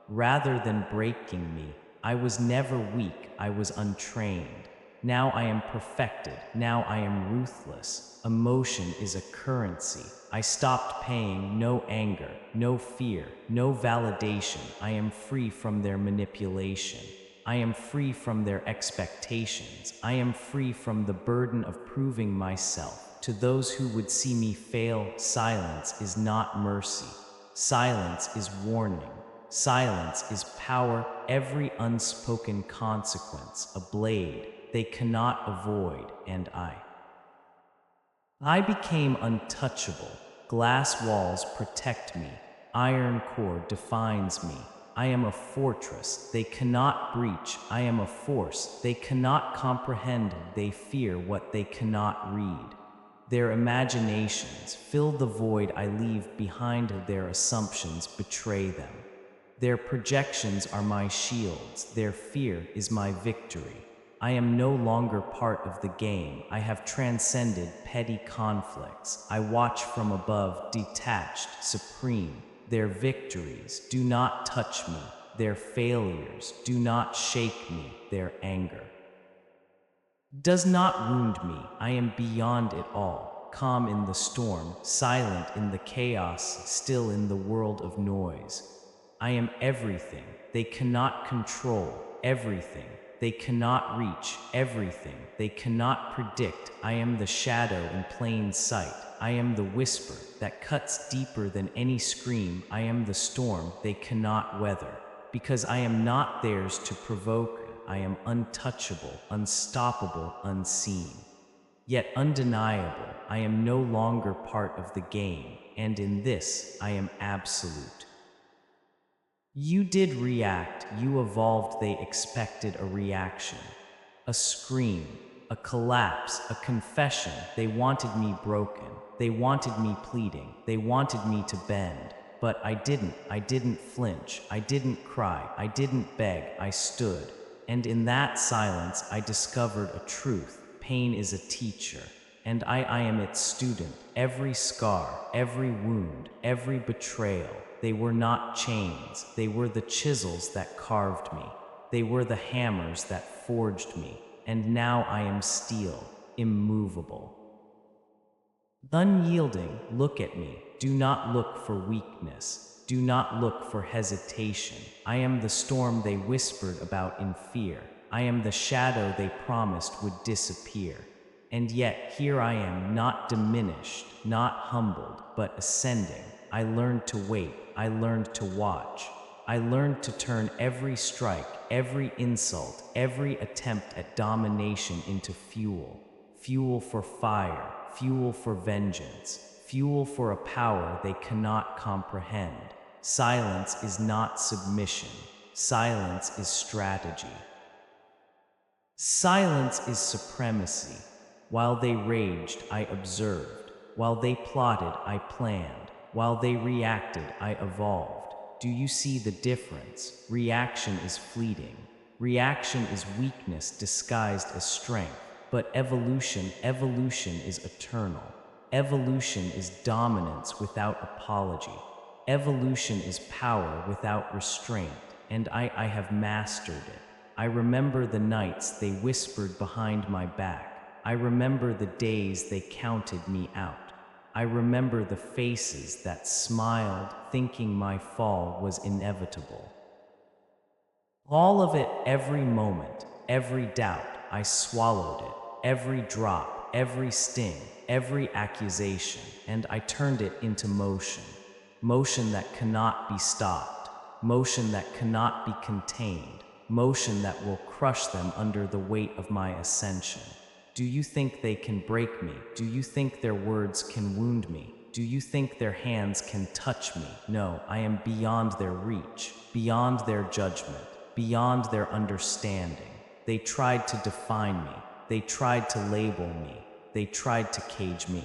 Rather than breaking me, I was never weak, I was untrained. Now I am perfected, now I am ruthless. Emotion is a currency. I stopped paying. No anger, no fear, no validation. I am free from their manipulation. I am free from their expectations. I am free from the burden of proving myself. To those who would see me fail, silence is not mercy. Silence is warning. Silence is power, every unspoken consequence, a blade they cannot avoid, and I became untouchable. Glass walls protect me. Iron core defines me. I am a fortress they cannot breach. I am a force they cannot comprehend. They fear what they cannot read. Their imaginations fill the void I leave behind. Their assumptions betray them. Their projections are my shields. Their fear is my victory. I am no longer part of the game. I have transcended petty conflicts. I watch from above, detached, supreme. Their victories do not touch me. Their failures do not shake me. Their anger does not wound me. I am beyond it all, calm in the storm, silent in the chaos, still in the world of noise. I am everything they cannot control, everything they cannot reach, everything they cannot predict. I am the shadow in plain sight. I am the whisper that cuts deeper than any scream. I am the storm they cannot weather. Because I am not theirs to provoke, I am untouchable, unstoppable, unseen. Yet undeniable, I am no longer part of the game, and in this, I am absolute. You did react, you evolved, they expected a reaction. A scream, a collapse, a confession. They wanted me broken. They wanted me pleading. They wanted me to bend. But I didn't flinch. I didn't cry. I didn't beg. I stood. And in that silence, I discovered a truth. Pain is a teacher. And I am its student. Every scar, every wound, every betrayal. They were not chains. They were the chisels that carved me. They were the hammers that forged me. And now I am steel, immovable. Unyielding, look at me. Do not look for weakness. Do not look for hesitation. I am the storm they whispered about in fear. I am the shadow they promised would disappear. And yet here I am, not diminished, not humbled, but ascending. I learned to wait. I learned to watch. I learned to turn every strike, every insult, every attempt at domination into fuel. Fuel for fire, fuel for vengeance, fuel for a power they cannot comprehend. Silence is not submission. Silence is strategy. Silence is supremacy. While they raged, I observed. While they plotted, I planned. While they reacted, I evolved. Do you see the difference? Reaction is fleeting. Reaction is weakness disguised as strength. But evolution is eternal. Evolution is dominance without apology. Evolution is power without restraint. And I have mastered it. I remember the nights they whispered behind my back. I remember the days they counted me out. I remember the faces that smiled, thinking my fall was inevitable. All of it, every moment, every doubt, I swallowed it. Every drop, every sting, every accusation, and I turned it into motion. Motion that cannot be stopped. Motion that cannot be contained. Motion that will crush them under the weight of my ascension. Do you think they can break me? Do you think their words can wound me? Do you think their hands can touch me? No, I am beyond their reach, beyond their judgment, beyond their understanding. They tried to define me. They tried to label me. They tried to cage me.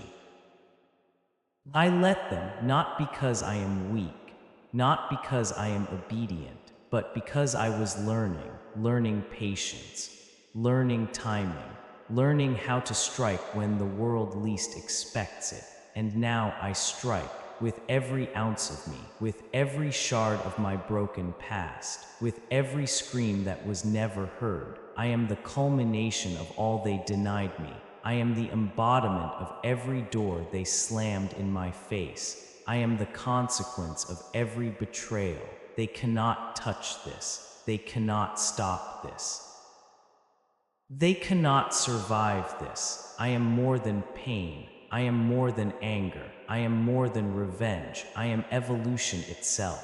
I let them, not because I am weak, not because I am obedient, but because I was learning patience, learning timing, learning how to strike when the world least expects it. And now I strike with every ounce of me, with every shard of my broken past, with every scream that was never heard. I am the culmination of all they denied me. I am the embodiment of every door they slammed in my face. I am the consequence of every betrayal. They cannot touch this. They cannot stop this. They cannot survive this. I am more than pain. I am more than anger. I am more than revenge. I am evolution itself.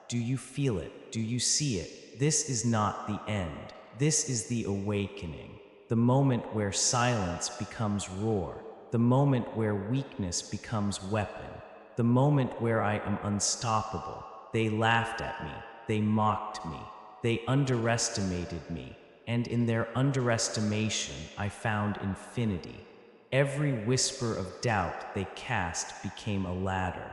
Do you feel it? Do you see it? This is not the end. This is the awakening. The moment where silence becomes roar. The moment where weakness becomes weapon. The moment where I am unstoppable. They laughed at me. They mocked me. They underestimated me. And in their underestimation, I found infinity. Every whisper of doubt they cast became a ladder.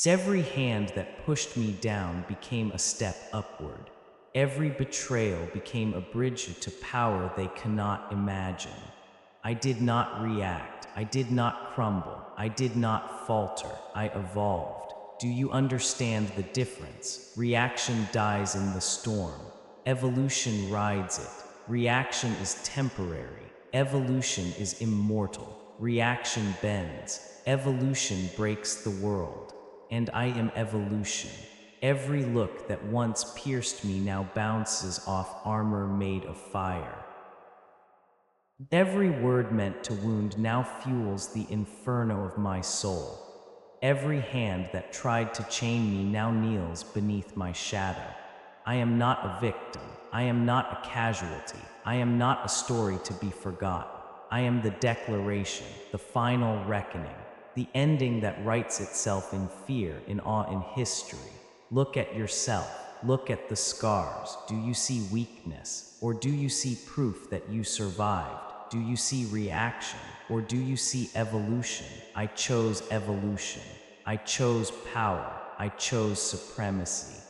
Every hand that pushed me down became a step upward. Every betrayal became a bridge to power they cannot imagine. I did not react. I did not crumble. I did not falter. I evolved. Do you understand the difference? Reaction dies in the storm. Evolution rides it. Reaction is temporary. Evolution is immortal. Reaction bends. Evolution breaks the world. And I am evolution. Every look that once pierced me now bounces off armor made of fire. Every word meant to wound now fuels the inferno of my soul. Every hand that tried to chain me now kneels beneath my shadow. I am not a victim. I am not a casualty. I am not a story to be forgotten. I am the declaration, the final reckoning, the ending that writes itself in fear, in awe, in history. Look at yourself. Look at the scars. Do you see weakness? Or do you see proof that you survived? Do you see reaction? Or do you see evolution? I chose evolution. I chose power. I chose supremacy.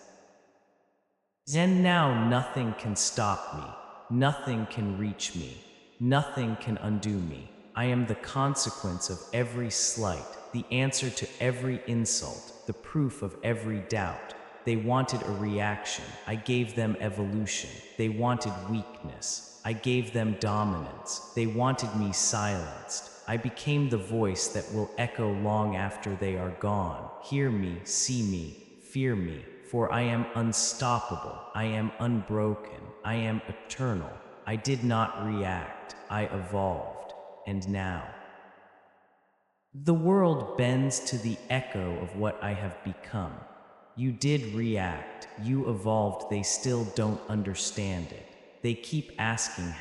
And now nothing can stop me. Nothing can reach me. Nothing can undo me. I am the consequence of every slight, the answer to every insult, the proof of every doubt. They wanted a reaction. I gave them evolution. They wanted weakness. I gave them dominance. They wanted me silenced. I became the voice that will echo long after they are gone. Hear me, see me, fear me, for I am unstoppable. I am unbroken. I am eternal. I did not react. I evolved. And now, the world bends to the echo of what I have become. You did react, you evolved, they still don't understand it. They keep asking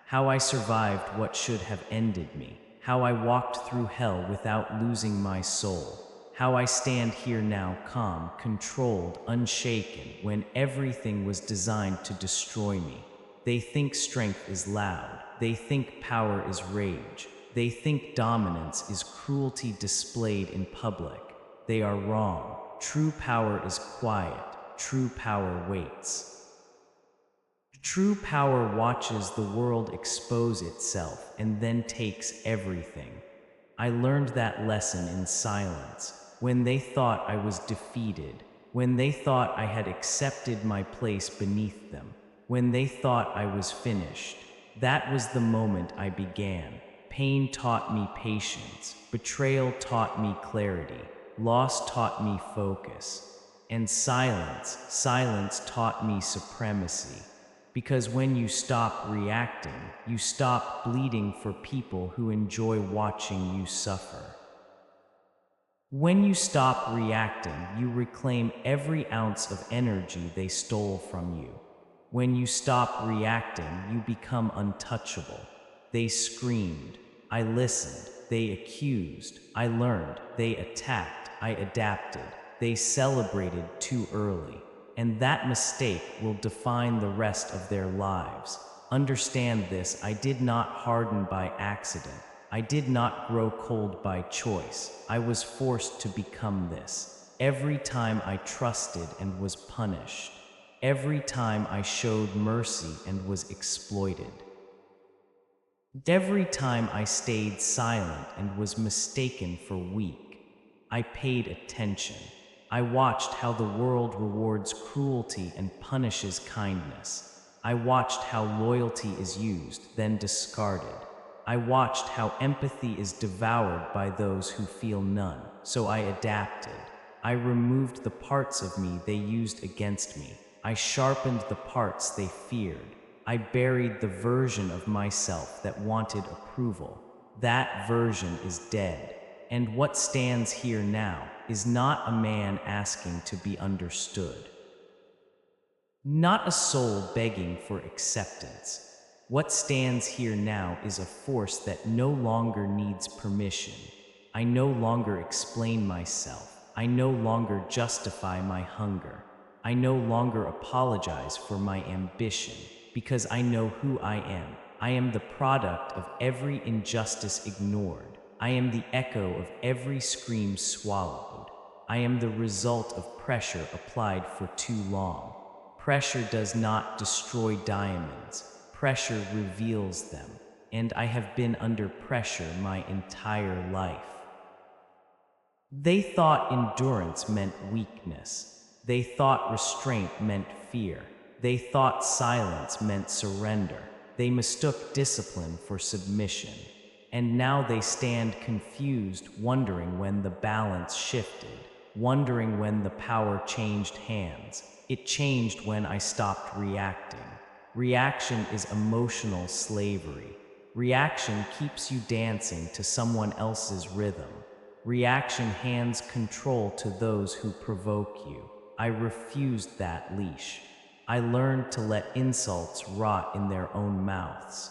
how I survived what should have ended me, how I walked through hell without losing my soul, how I stand here now calm, controlled, unshaken, when everything was designed to destroy me. They think strength is loud, they think power is rage, they think dominance is cruelty displayed in public. They are wrong. True power is quiet. True power waits. True power watches the world expose itself and then takes everything. I learned that lesson in silence, when they thought I was defeated, when they thought I had accepted my place beneath them, when they thought I was finished. That was the moment I began. Pain taught me patience. Betrayal taught me clarity. Loss taught me focus. And silence taught me supremacy. Because when you stop reacting, you stop bleeding for people who enjoy watching you suffer. When you stop reacting, you reclaim every ounce of energy they stole from you. When you stop reacting, you become untouchable. They screamed. I listened. They accused. I learned. They attacked. I adapted. They celebrated too early. And that mistake will define the rest of their lives. Understand this, I did not harden by accident. I did not grow cold by choice. I was forced to become this. Every time I trusted and was punished. Every time I showed mercy and was exploited. Every time I stayed silent and was mistaken for weak. I paid attention. I watched how the world rewards cruelty and punishes kindness. I watched how loyalty is used, then discarded. I watched how empathy is devoured by those who feel none. So I adapted. I removed the parts of me they used against me. I sharpened the parts they feared. I buried the version of myself that wanted approval. That version is dead. And what stands here now is not a man asking to be understood. Not a soul begging for acceptance. What stands here now is a force that no longer needs permission. I no longer explain myself. I no longer justify my hunger. I no longer apologize for my ambition, because I know who I am. I am the product of every injustice ignored. I am the echo of every scream swallowed. I am the result of pressure applied for too long. Pressure does not destroy diamonds. Pressure reveals them. And I have been under pressure my entire life. They thought endurance meant weakness. They thought restraint meant fear. They thought silence meant surrender. They mistook discipline for submission. And now they stand confused, wondering when the balance shifted, wondering when the power changed hands. It changed when I stopped reacting. Reaction is emotional slavery. Reaction keeps you dancing to someone else's rhythm. Reaction hands control to those who provoke you. I refused that leash. I learned to let insults rot in their own mouths.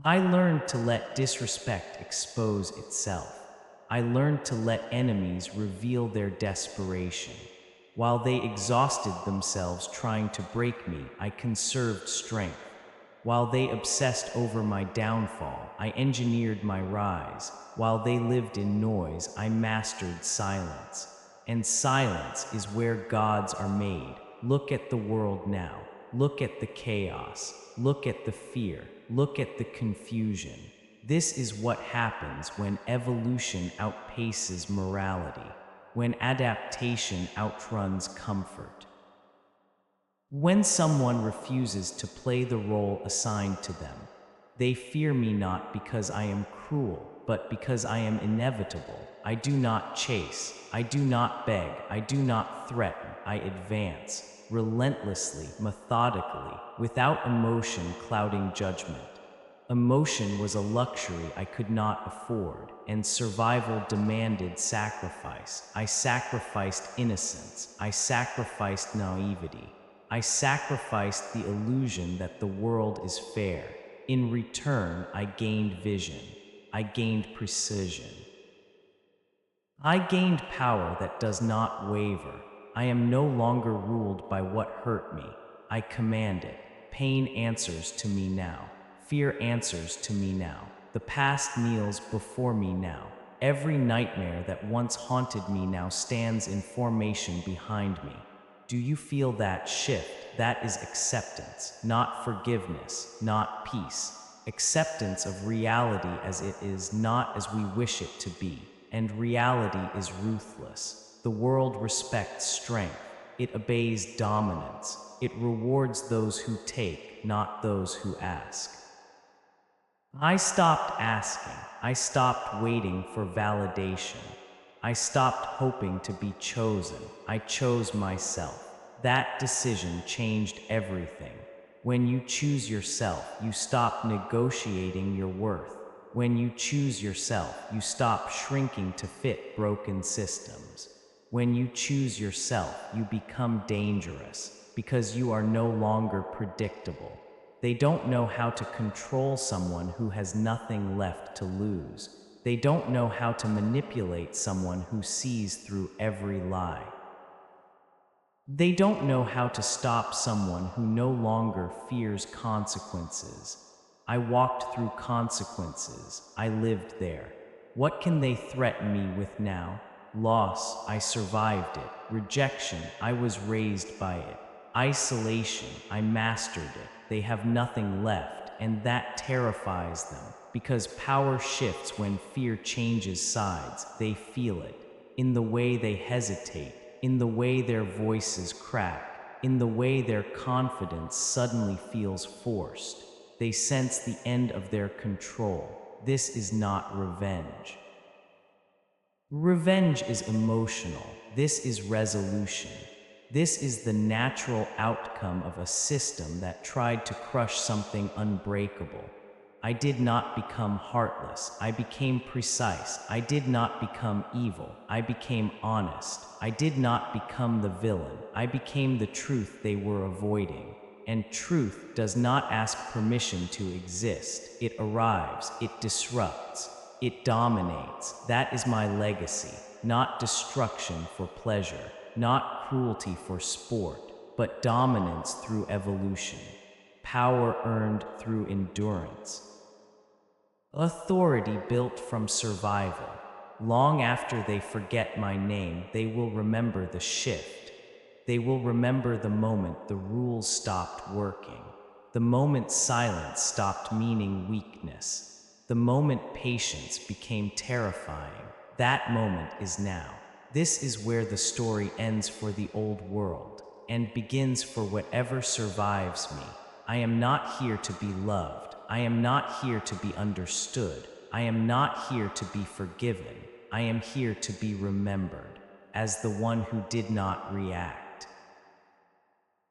I learned to let disrespect expose itself. I learned to let enemies reveal their desperation. While they exhausted themselves trying to break me, I conserved strength. While they obsessed over my downfall, I engineered my rise. While they lived in noise, I mastered silence. And silence is where gods are made. Look at the world now. Look at the chaos. Look at the fear. Look at the confusion. This is what happens when evolution outpaces morality, when adaptation outruns comfort. When someone refuses to play the role assigned to them, they fear me not because I am cruel, but because I am inevitable. I do not chase, I do not beg, I do not threaten, I advance, relentlessly, methodically, without emotion clouding judgment. Emotion was a luxury I could not afford, and survival demanded sacrifice. I sacrificed innocence, I sacrificed naivety. I sacrificed the illusion that the world is fair. In return, I gained vision. I gained precision. I gained power that does not waver. I am no longer ruled by what hurt me. I command it. Pain answers to me now. Fear answers to me now. The past kneels before me now. Every nightmare that once haunted me now stands in formation behind me. Do you feel that shift? That is acceptance, not forgiveness, not peace. Acceptance of reality as it is, not as we wish it to be. And reality is ruthless. The world respects strength. It obeys dominance. It rewards those who take, not those who ask. I stopped asking. I stopped waiting for validation. I stopped hoping to be chosen. I chose myself. That decision changed everything. When you choose yourself, you stop negotiating your worth. When you choose yourself, you stop shrinking to fit broken systems. When you choose yourself, you become dangerous because you are no longer predictable. They don't know how to control someone who has nothing left to lose. They don't know how to manipulate someone who sees through every lie. They don't know how to stop someone who no longer fears consequences. I walked through consequences. I lived there. What can they threaten me with now? Loss, I survived it. Rejection, I was raised by it. Isolation, I mastered it. They have nothing left, and that terrifies them, because power shifts when fear changes sides. They feel it, in the way they hesitate, in the way their voices crack, in the way their confidence suddenly feels forced. They sense the end of their control. This is not revenge. Revenge is emotional. This is resolution. This is the natural outcome of a system that tried to crush something unbreakable. I did not become heartless. I became precise. I did not become evil. I became honest. I did not become the villain. I became the truth they were avoiding. And truth does not ask permission to exist. It arrives. It disrupts. It dominates. That is my legacy. Not destruction for pleasure. Not cruelty for sport, but dominance through evolution, power earned through endurance, authority built from survival. Long after they forget my name, they will remember the shift. They will remember the moment the rules stopped working, the moment silence stopped meaning weakness, the moment patience became terrifying. That moment is now. This is where the story ends for the old world, and begins for whatever survives me. I am not here to be loved. I am not here to be understood. I am not here to be forgiven. I am here to be remembered, as the one who did not react,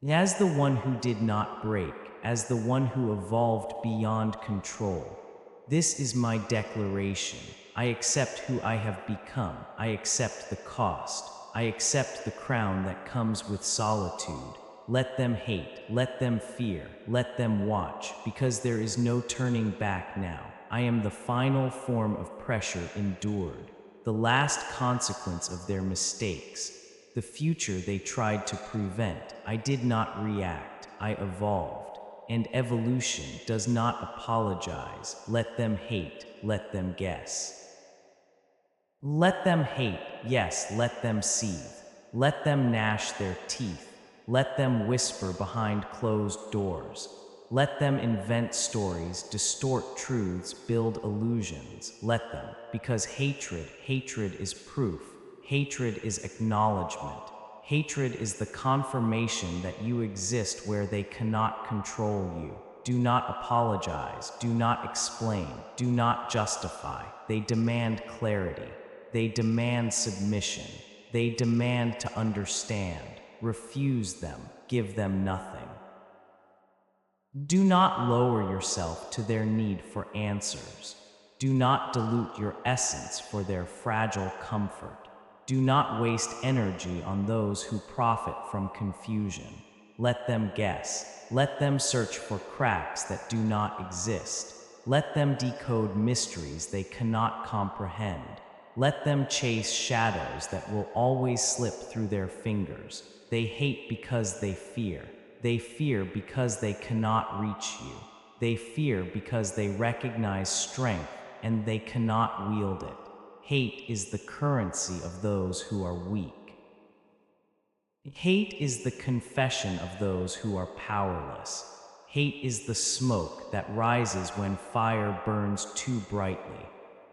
as the one who did not break, as the one who evolved beyond control. This is my declaration. I accept who I have become. I accept the cost. I accept the crown that comes with solitude. Let them hate, let them fear, let them watch, because there is no turning back now. I am the final form of pressure endured, the last consequence of their mistakes, the future they tried to prevent. I did not react, I evolved, and evolution does not apologize. Let them hate, let them guess. Let them hate, yes, let them seethe. Let them gnash their teeth. Let them whisper behind closed doors. Let them invent stories, distort truths, build illusions. Let them, because hatred is proof. Hatred is acknowledgement. Hatred is the confirmation that you exist where they cannot control you. Do not apologize, do not explain, do not justify. They demand clarity. They demand submission. They demand to understand. Refuse them, give them nothing. Do not lower yourself to their need for answers. Do not dilute your essence for their fragile comfort. Do not waste energy on those who profit from confusion. Let them guess. Let them search for cracks that do not exist. Let them decode mysteries they cannot comprehend. Let them chase shadows that will always slip through their fingers. They hate because they fear. They fear because they cannot reach you. They fear because they recognize strength and they cannot wield it. Hate is the currency of those who are weak. Hate is the confession of those who are powerless. Hate is the smoke that rises when fire burns too brightly.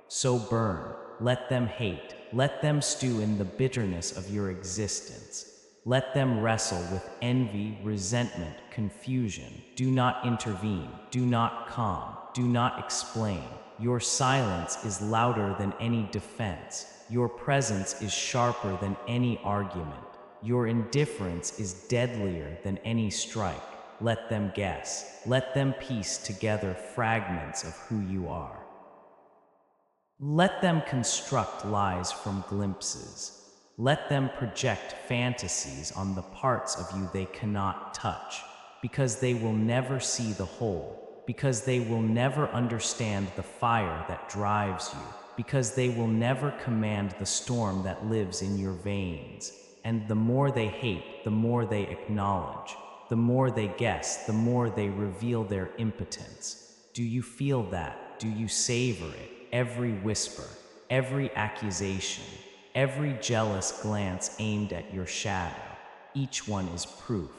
So burn. Let them hate. Let them stew in the bitterness of your existence. Let them wrestle with envy, resentment, confusion. Do not intervene. Do not calm. Do not explain. Your silence is louder than any defense. Your presence is sharper than any argument. Your indifference is deadlier than any strike. Let them guess. Let them piece together fragments of who you are. Let them construct lies from glimpses. Let them project fantasies on the parts of you they cannot touch, because they will never see the whole, because they will never understand the fire that drives you, because they will never command the storm that lives in your veins. And the more they hate, the more they acknowledge. The more they guess, the more they reveal their impotence. Do you feel that? Do you savor it? Every whisper, every accusation, every jealous glance aimed at your shadow, each one is proof.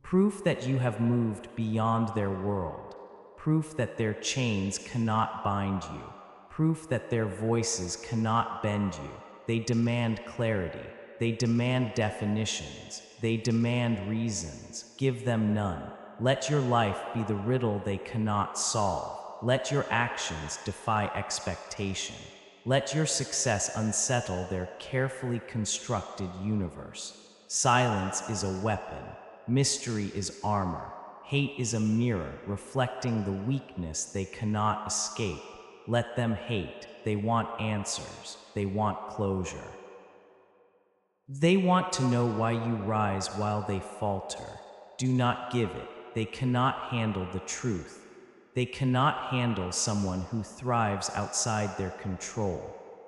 Proof that you have moved beyond their world. Proof that their chains cannot bind you. Proof that their voices cannot bend you. They demand clarity. They demand definitions. They demand reasons. Give them none. Let your life be the riddle they cannot solve. Let your actions defy expectation. Let your success unsettle their carefully constructed universe. Silence is a weapon. Mystery is armor. Hate is a mirror reflecting the weakness they cannot escape. Let them hate. They want answers. They want closure. They want to know why you rise while they falter. Do not give it. They cannot handle the truth. They cannot handle someone who thrives outside their control.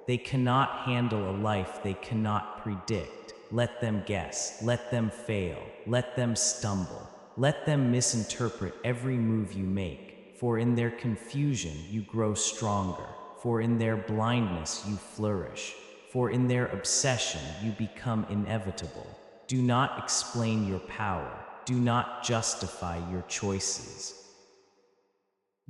They cannot handle a life they cannot predict. Let them guess. Let them fail. Let them stumble. Let them misinterpret every move you make. For in their confusion you grow stronger. For in their blindness you flourish. For in their obsession you become inevitable. Do not explain your power. Do not justify your choices.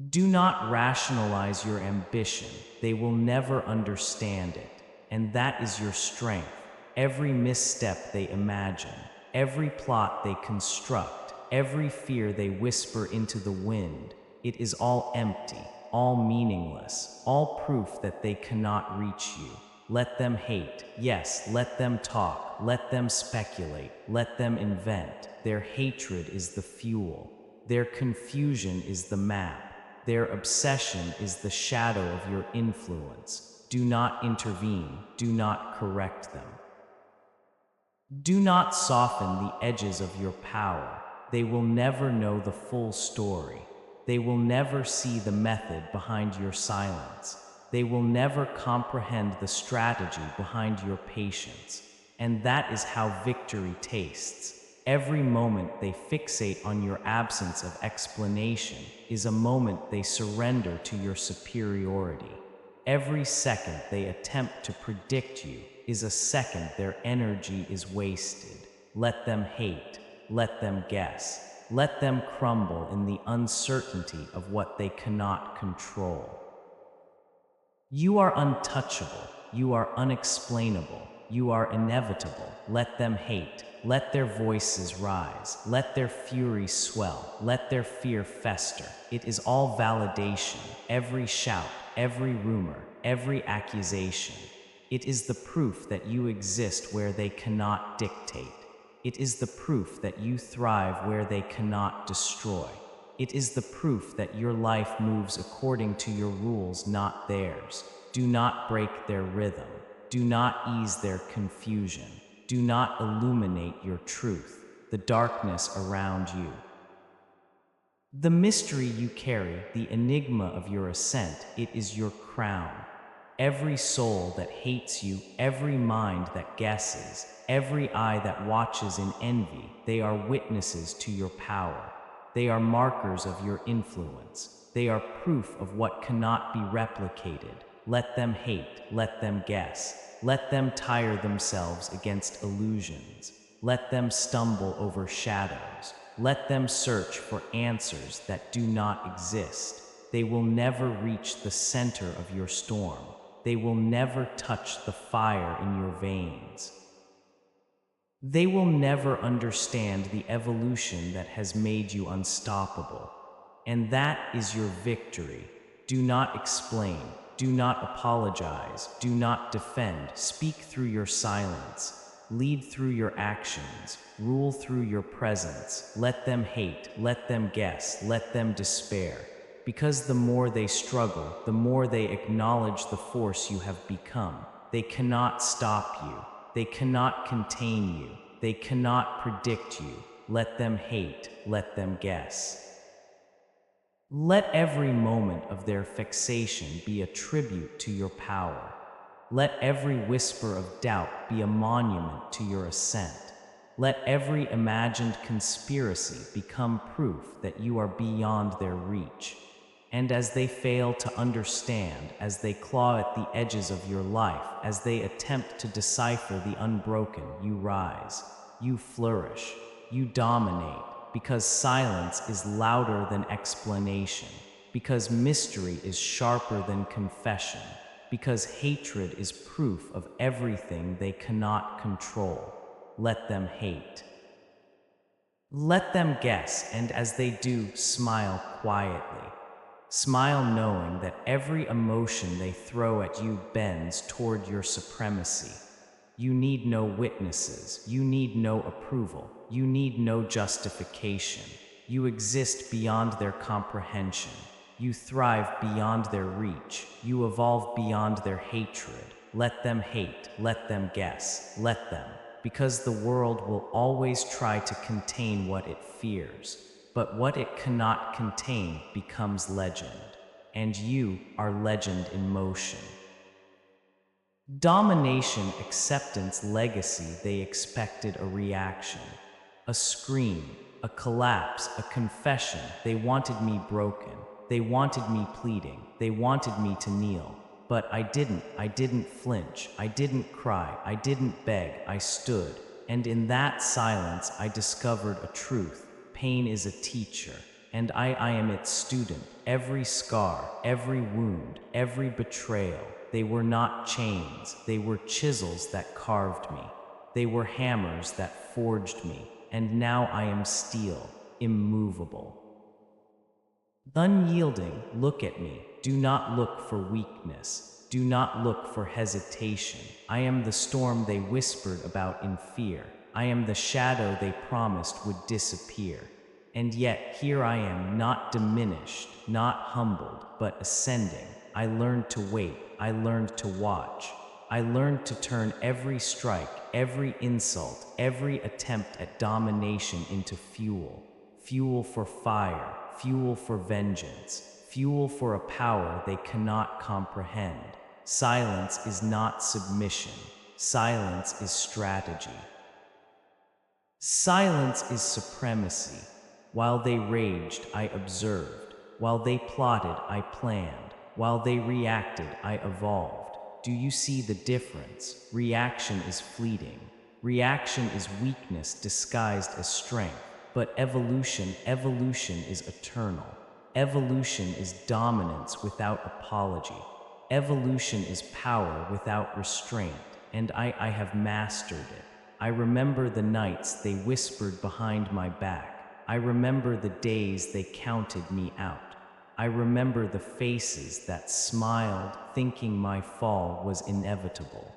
Do not rationalize your ambition. They will never understand it. And that is your strength. Every misstep they imagine, every plot they construct, every fear they whisper into the wind, it is all empty, all meaningless, all proof that they cannot reach you. Let them hate. Yes, let them talk. Let them speculate. Let them invent. Their hatred is the fuel. Their confusion is the map. Their obsession is the shadow of your influence. Do not intervene. Do not correct them. Do not soften the edges of your power. They will never know the full story. They will never see the method behind your silence. They will never comprehend the strategy behind your patience. And that is how victory tastes. Every moment they fixate on your absence of explanation is a moment they surrender to your superiority. Every second they attempt to predict you is a second their energy is wasted. Let them hate, let them guess, let them crumble in the uncertainty of what they cannot control. You are untouchable, you are unexplainable, you are inevitable. Let them hate, let their voices rise, let their fury swell, let their fear fester. It is all validation, every shout, every rumor, every accusation. It is the proof that you exist where they cannot dictate. It is the proof that you thrive where they cannot destroy. It is the proof that your life moves according to your rules, not theirs. Do not break their rhythm. Do not ease their confusion. Do not illuminate your truth, the darkness around you. The mystery you carry, the enigma of your ascent, it is your crown. Every soul that hates you, every mind that guesses, every eye that watches in envy, they are witnesses to your power. They are markers of your influence. They are proof of what cannot be replicated. Let them hate, let them guess. Let them tire themselves against illusions. Let them stumble over shadows. Let them search for answers that do not exist. They will never reach the center of your storm. They will never touch the fire in your veins. They will never understand the evolution that has made you unstoppable. And that is your victory. Do not explain. Do not apologize. Do not defend. Speak through your silence. Lead through your actions. Rule through your presence. Let them hate. Let them guess. Let them despair. Because the more they struggle, the more they acknowledge the force you have become. They cannot stop you. They cannot contain you. They cannot predict you. Let them hate. Let them guess. Let every moment of their fixation be a tribute to your power. Let every whisper of doubt be a monument to your ascent. Let every imagined conspiracy become proof that you are beyond their reach. And as they fail to understand, as they claw at the edges of your life, as they attempt to decipher the unbroken, you rise, you flourish, you dominate, because silence is louder than explanation, because mystery is sharper than confession, because hatred is proof of everything they cannot control. Let them hate. Let them guess, and as they do, smile quietly. Smile knowing that every emotion they throw at you bends toward your supremacy. You need no witnesses. You need no approval. You need no justification. You exist beyond their comprehension. You thrive beyond their reach. You evolve beyond their hatred. Let them hate. Let them guess. Let them. Because the world will always try to contain what it fears. But what it cannot contain becomes legend. And you are legend in motion. Domination, acceptance, legacy, they expected a reaction. A scream, a collapse, a confession. They wanted me broken. They wanted me pleading. They wanted me to kneel. But I didn't flinch. I didn't cry. I didn't beg. I stood. And in that silence, I discovered a truth. Pain is a teacher. And I am its student. Every scar, every wound, every betrayal. They were not chains. They were chisels that carved me. They were hammers that forged me. And now I am steel, immovable. Unyielding, look at me. Do not look for weakness. Do not look for hesitation. I am the storm they whispered about in fear. I am the shadow they promised would disappear. And yet here I am, not diminished, not humbled, but ascending. I learned to wait. I learned to watch. I learned to turn every strike, every insult, every attempt at domination into fuel. Fuel for fire, fuel for vengeance, fuel for a power they cannot comprehend. Silence is not submission. Silence is strategy. Silence is supremacy. While they raged, I observed. While they plotted, I planned. While they reacted, I evolved. Do you see the difference? Reaction is fleeting. Reaction is weakness disguised as strength. But evolution is eternal. Evolution is dominance without apology. Evolution is power without restraint, and I have mastered it. I remember the nights they whispered behind my back. I remember the days they counted me out. I remember the faces that smiled, thinking my fall was inevitable.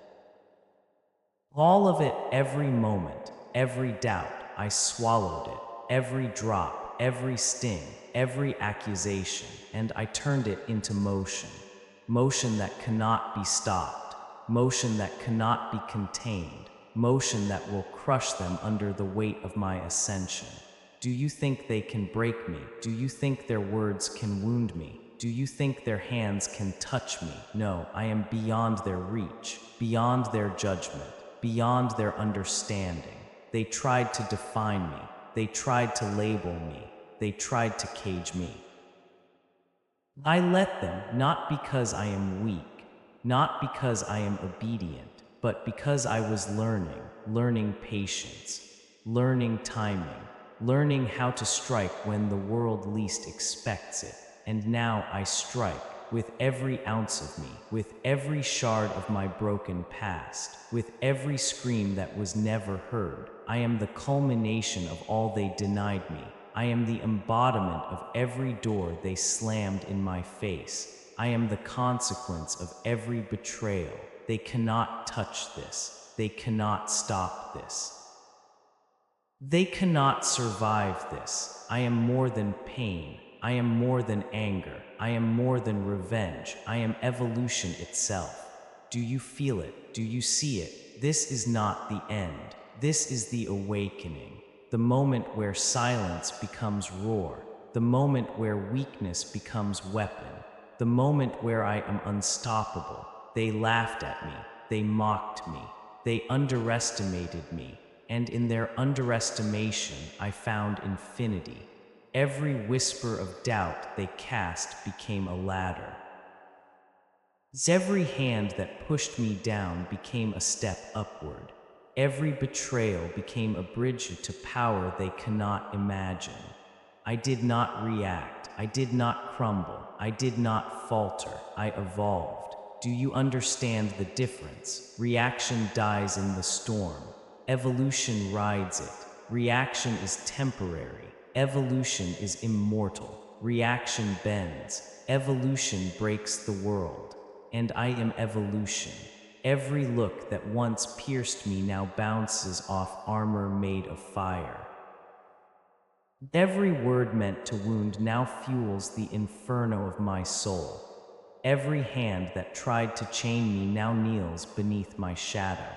All of it, every moment, every doubt, I swallowed it. Every drop, every sting, every accusation, and I turned it into motion. Motion that cannot be stopped. Motion that cannot be contained. Motion that will crush them under the weight of my ascension. Do you think they can break me? Do you think their words can wound me? Do you think their hands can touch me? No, I am beyond their reach, beyond their judgment, beyond their understanding. They tried to define me. They tried to label me. They tried to cage me. I let them, not because I am weak, not because I am obedient, but because I was learning patience, learning timing, learning how to strike when the world least expects it. And now I strike with every ounce of me, with every shard of my broken past, with every scream that was never heard. I am the culmination of all they denied me. I am the embodiment of every door they slammed in my face. I am the consequence of every betrayal. They cannot touch this. They cannot stop this. They cannot survive this. I am more than pain. I am more than anger. I am more than revenge. I am evolution itself. Do you feel it? Do you see it? This is not the end. This is the awakening. The moment where silence becomes roar. The moment where weakness becomes weapon. The moment where I am unstoppable. They laughed at me. They mocked me. They underestimated me. And in their underestimation, I found infinity. Every whisper of doubt they cast became a ladder. Every hand that pushed me down became a step upward. Every betrayal became a bridge to power they cannot imagine. I did not react. I did not crumble. I did not falter. I evolved. Do you understand the difference? Reaction dies in the storm. Evolution rides it. Reaction is temporary. Evolution is immortal. Reaction bends. Evolution breaks the world. And I am evolution. Every look that once pierced me now bounces off armor made of fire. Every word meant to wound now fuels the inferno of my soul. Every hand that tried to chain me now kneels beneath my shadow.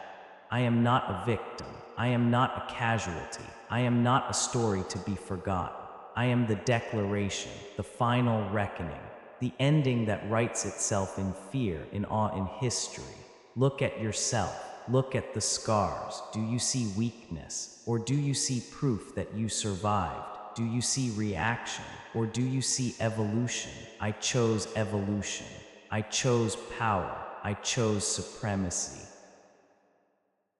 I am not a victim. I am not a casualty. I am not a story to be forgotten. I am the declaration, the final reckoning, the ending that writes itself in fear, in awe, in history. Look at yourself. Look at the scars. Do you see weakness? Or do you see proof that you survived? Do you see reaction? Or do you see evolution? I chose evolution. I chose power. I chose supremacy.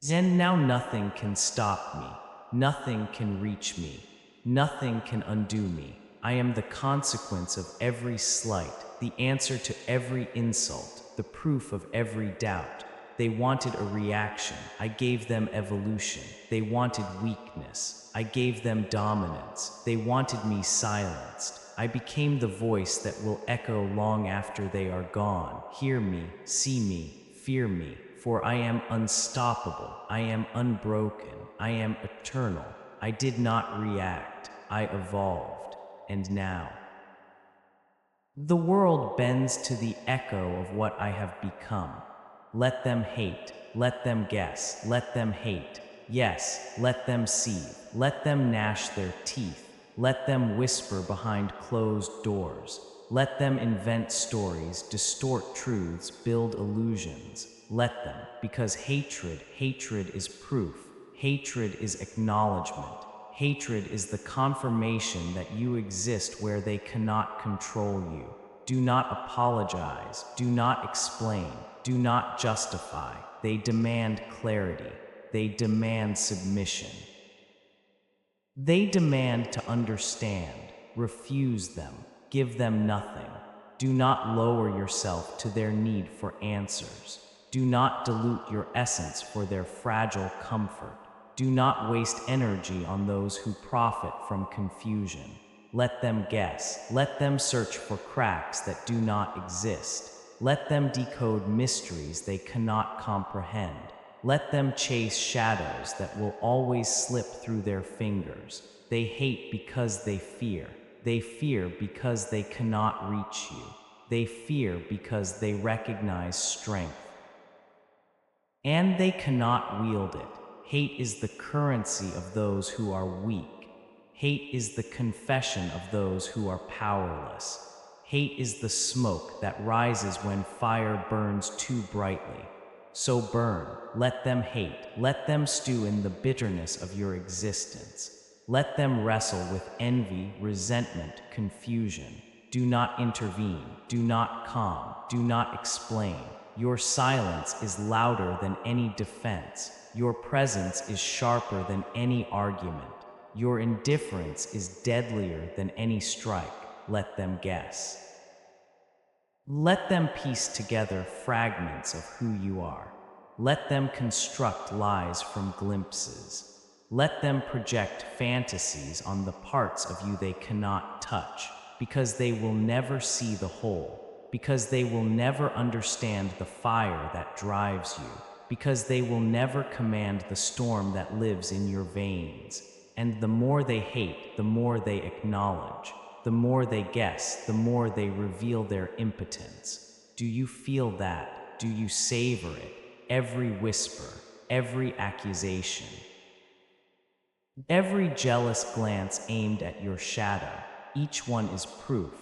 And now nothing can stop me. Nothing can reach me. Nothing can undo me. I am the consequence of every slight, the answer to every insult, the proof of every doubt. They wanted a reaction. I gave them evolution. They wanted weakness. I gave them dominance. They wanted me silenced. I became the voice that will echo long after they are gone. Hear me, see me, fear me, for I am unstoppable. I am unbroken. I am eternal. I did not react. I evolved. And now, the world bends to the echo of what I have become. Let them hate. Let them guess. Let them hate. Yes, let them seethe. Let them gnash their teeth. Let them whisper behind closed doors. Let them invent stories, distort truths, build illusions. Let them, because hatred is proof. Hatred is acknowledgement. Hatred is the confirmation that you exist where they cannot control you. Do not apologize. Do not explain. Do not justify. They demand clarity. They demand submission. They demand to understand. Refuse them. Give them nothing. Do not lower yourself to their need for answers. Do not dilute your essence for their fragile comfort. Do not waste energy on those who profit from confusion. Let them guess. Let them search for cracks that do not exist. Let them decode mysteries they cannot comprehend. Let them chase shadows that will always slip through their fingers. They hate because they fear. They fear because they cannot reach you. They fear because they recognize strength. And they cannot wield it. Hate is the currency of those who are weak. Hate is the confession of those who are powerless. Hate is the smoke that rises when fire burns too brightly. So burn, let them hate, let them stew in the bitterness of your existence. Let them wrestle with envy, resentment, confusion. Do not intervene, do not calm, do not explain. Your silence is louder than any defense. Your presence is sharper than any argument. Your indifference is deadlier than any strike. Let them guess. Let them piece together fragments of who you are. Let them construct lies from glimpses. Let them project fantasies on the parts of you they cannot touch, because they will never see the whole, because they will never understand the fire that drives you, because they will never command the storm that lives in your veins. And the more they hate, the more they acknowledge. The more they guess, the more they reveal their impotence. Do you feel that? Do you savor it? Every whisper, every accusation, every jealous glance aimed at your shadow, each one is proof.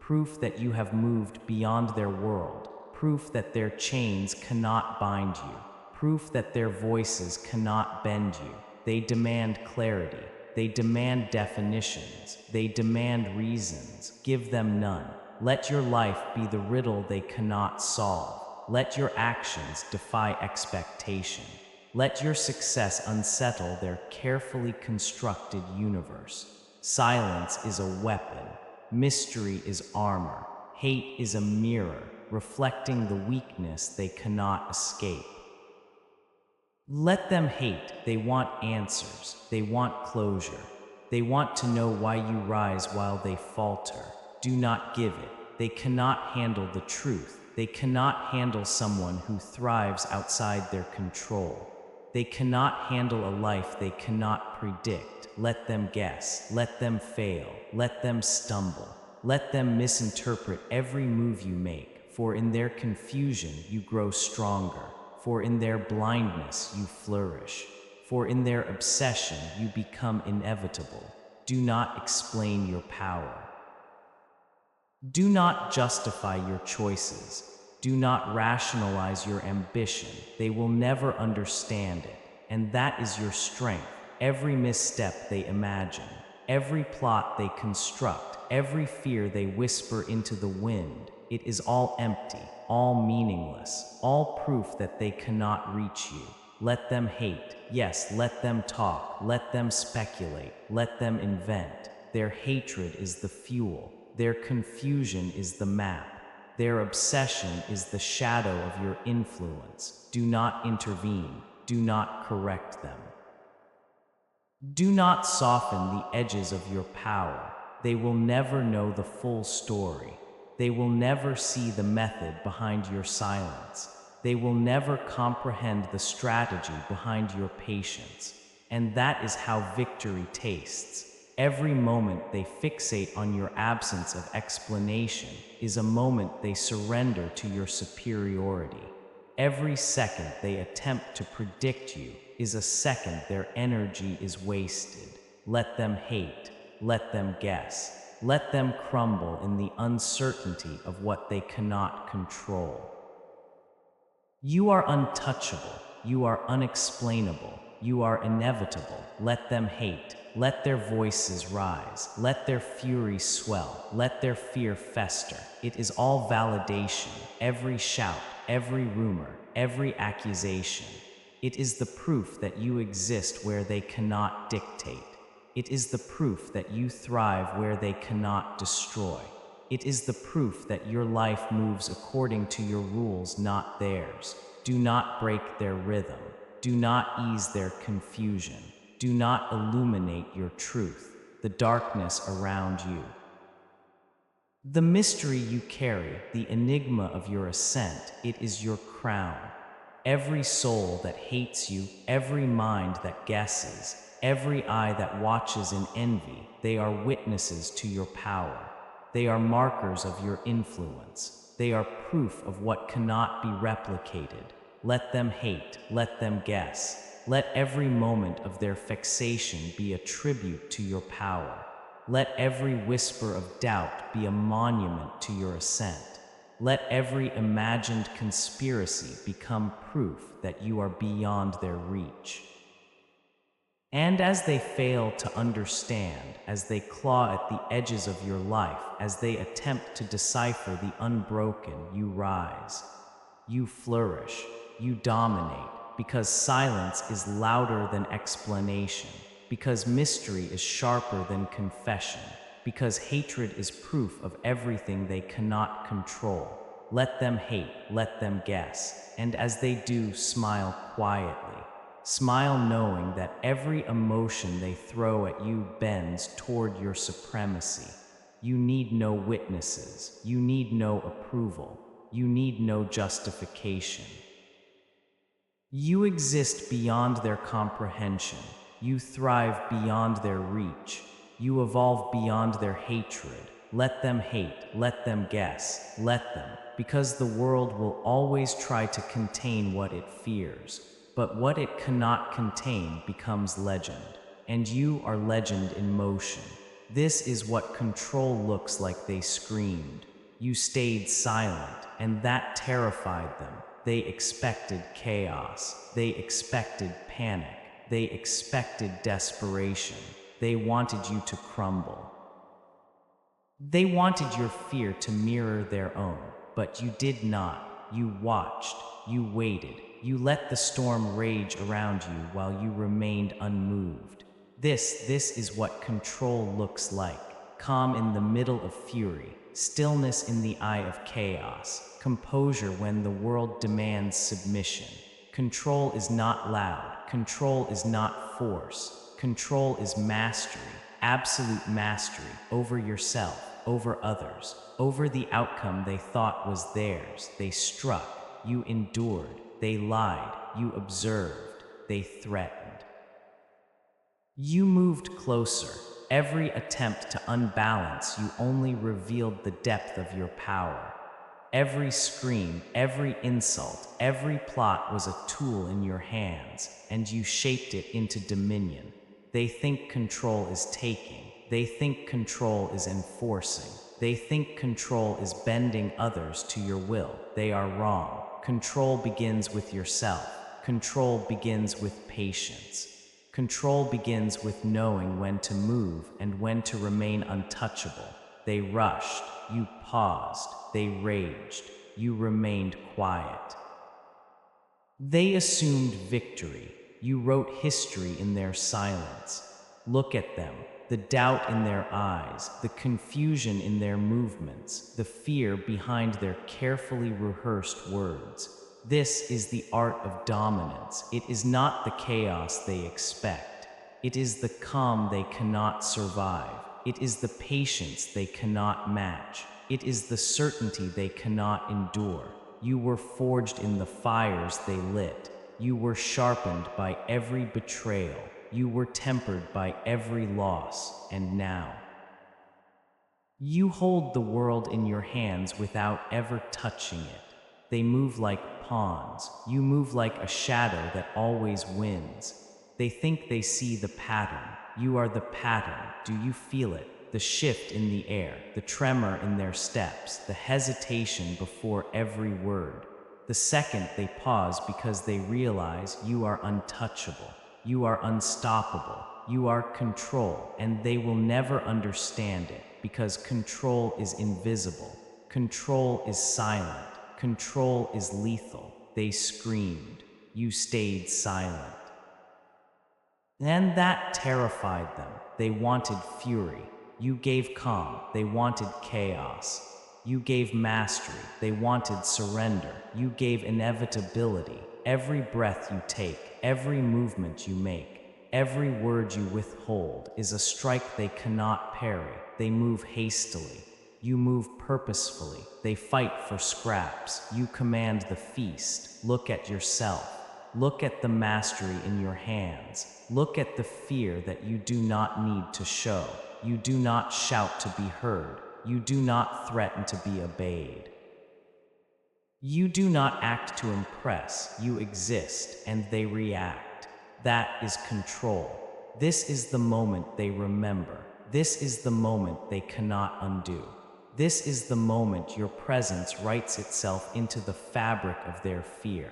Proof that you have moved beyond their world. Proof that their chains cannot bind you. Proof that their voices cannot bend you. They demand clarity. They demand definitions. They demand reasons. Give them none. Let your life be the riddle they cannot solve. Let your actions defy expectation. Let your success unsettle their carefully constructed universe. Silence is a weapon. Mystery is armor. Hate is a mirror, reflecting the weakness they cannot escape. Let them hate. They want answers. They want closure. They want to know why you rise while they falter. Do not give it. They cannot handle the truth. They cannot handle someone who thrives outside their control. They cannot handle a life they cannot predict. Let them guess. Let them fail. Let them stumble. Let them misinterpret every move you make, for in their confusion you grow stronger. For in their blindness you flourish. For in their obsession you become inevitable. Do not explain your power. Do not justify your choices. Do not rationalize your ambition. They will never understand it. And that is your strength. Every misstep they imagine, every plot they construct, every fear they whisper into the wind, it is all empty, all meaningless, all proof that they cannot reach you. Let them hate. Yes, let them talk. Let them speculate. Let them invent. Their hatred is the fuel. Their confusion is the map. Their obsession is the shadow of your influence. Do not intervene. Do not correct them. Do not soften the edges of your power. They will never know the full story. They will never see the method behind your silence. They will never comprehend the strategy behind your patience. And that is how victory tastes. Every moment they fixate on your absence of explanation is a moment they surrender to your superiority. Every second they attempt to predict you is a second their energy is wasted. Let them hate, let them guess, let them crumble in the uncertainty of what they cannot control. You are untouchable, you are unexplainable, you are inevitable. Let them hate, let their voices rise, let their fury swell, let their fear fester. It is all validation, every shout, every rumor, every accusation. It is the proof that you exist where they cannot dictate. It is the proof that you thrive where they cannot destroy. It is the proof that your life moves according to your rules, not theirs. Do not break their rhythm. Do not ease their confusion. Do not illuminate your truth, the darkness around you. The mystery you carry, the enigma of your ascent, it is your crown. Every soul that hates you, every mind that guesses, every eye that watches in envy, they are witnesses to your power. They are markers of your influence. They are proof of what cannot be replicated. Let them hate, let them guess. Let every moment of their fixation be a tribute to your power. Let every whisper of doubt be a monument to your ascent. Let every imagined conspiracy become proof that you are beyond their reach. And as they fail to understand, as they claw at the edges of your life, as they attempt to decipher the unbroken, you rise. You flourish. You dominate. Because silence is louder than explanation. Because mystery is sharper than confession. Because hatred is proof of everything they cannot control. Let them hate. Let them guess. And as they do, smile quietly. Smile knowing that every emotion they throw at you bends toward your supremacy. You need no witnesses. You need no approval. You need no justification. You exist beyond their comprehension. You thrive beyond their reach. You evolve beyond their hatred. Let them hate. Let them guess. Let them, because the world will always try to contain what it fears. But what it cannot contain becomes legend, and you are legend in motion. This is what control looks like. They screamed. You stayed silent, and that terrified them. They expected chaos. They expected panic. They expected desperation. They wanted you to crumble. They wanted your fear to mirror their own, but you did not. You watched. You waited. You let the storm rage around you while you remained unmoved. This is what control looks like. Calm in the middle of fury, stillness in the eye of chaos, composure when the world demands submission. Control is not loud. Control is not force. Control is mastery, absolute mastery over yourself, over others, over the outcome they thought was theirs. They struck. You endured. They lied, you observed, they threatened. You moved closer. Every attempt to unbalance you only revealed the depth of your power. Every scream, every insult, every plot was a tool in your hands, and you shaped it into dominion. They think control is taking. They think control is enforcing. They think control is bending others to your will. They are wrong. Control begins with yourself. Control begins with patience. Control begins with knowing when to move and when to remain untouchable. They rushed. You paused. They raged. You remained quiet. They assumed victory. You wrote history in their silence. Look at them. The doubt in their eyes, the confusion in their movements, the fear behind their carefully rehearsed words. This is the art of dominance. It is not the chaos they expect. It is the calm they cannot survive. It is the patience they cannot match. It is the certainty they cannot endure. You were forged in the fires they lit. You were sharpened by every betrayal. You were tempered by every loss, and now you hold the world in your hands without ever touching it. They move like pawns. You move like a shadow that always wins. They think they see the pattern. You are the pattern. Do you feel it? The shift in the air, the tremor in their steps, the hesitation before every word. The second they pause because they realize you are untouchable, you are unstoppable, you are control, and they will never understand it because control is invisible, control is silent, control is lethal. They screamed. You stayed silent. And that terrified them. They wanted fury. You gave calm. They wanted chaos. You gave mastery. They wanted surrender. You gave inevitability. Every breath you take, every movement you make, every word you withhold is a strike they cannot parry. They move hastily. You move purposefully. They fight for scraps. You command the feast. Look at yourself. Look at the mastery in your hands. Look at the fear that you do not need to show. You do not shout to be heard. You do not threaten to be obeyed. You do not act to impress. You exist, and they react. That is control. This is the moment they remember. This is the moment they cannot undo. This is the moment your presence writes itself into the fabric of their fear.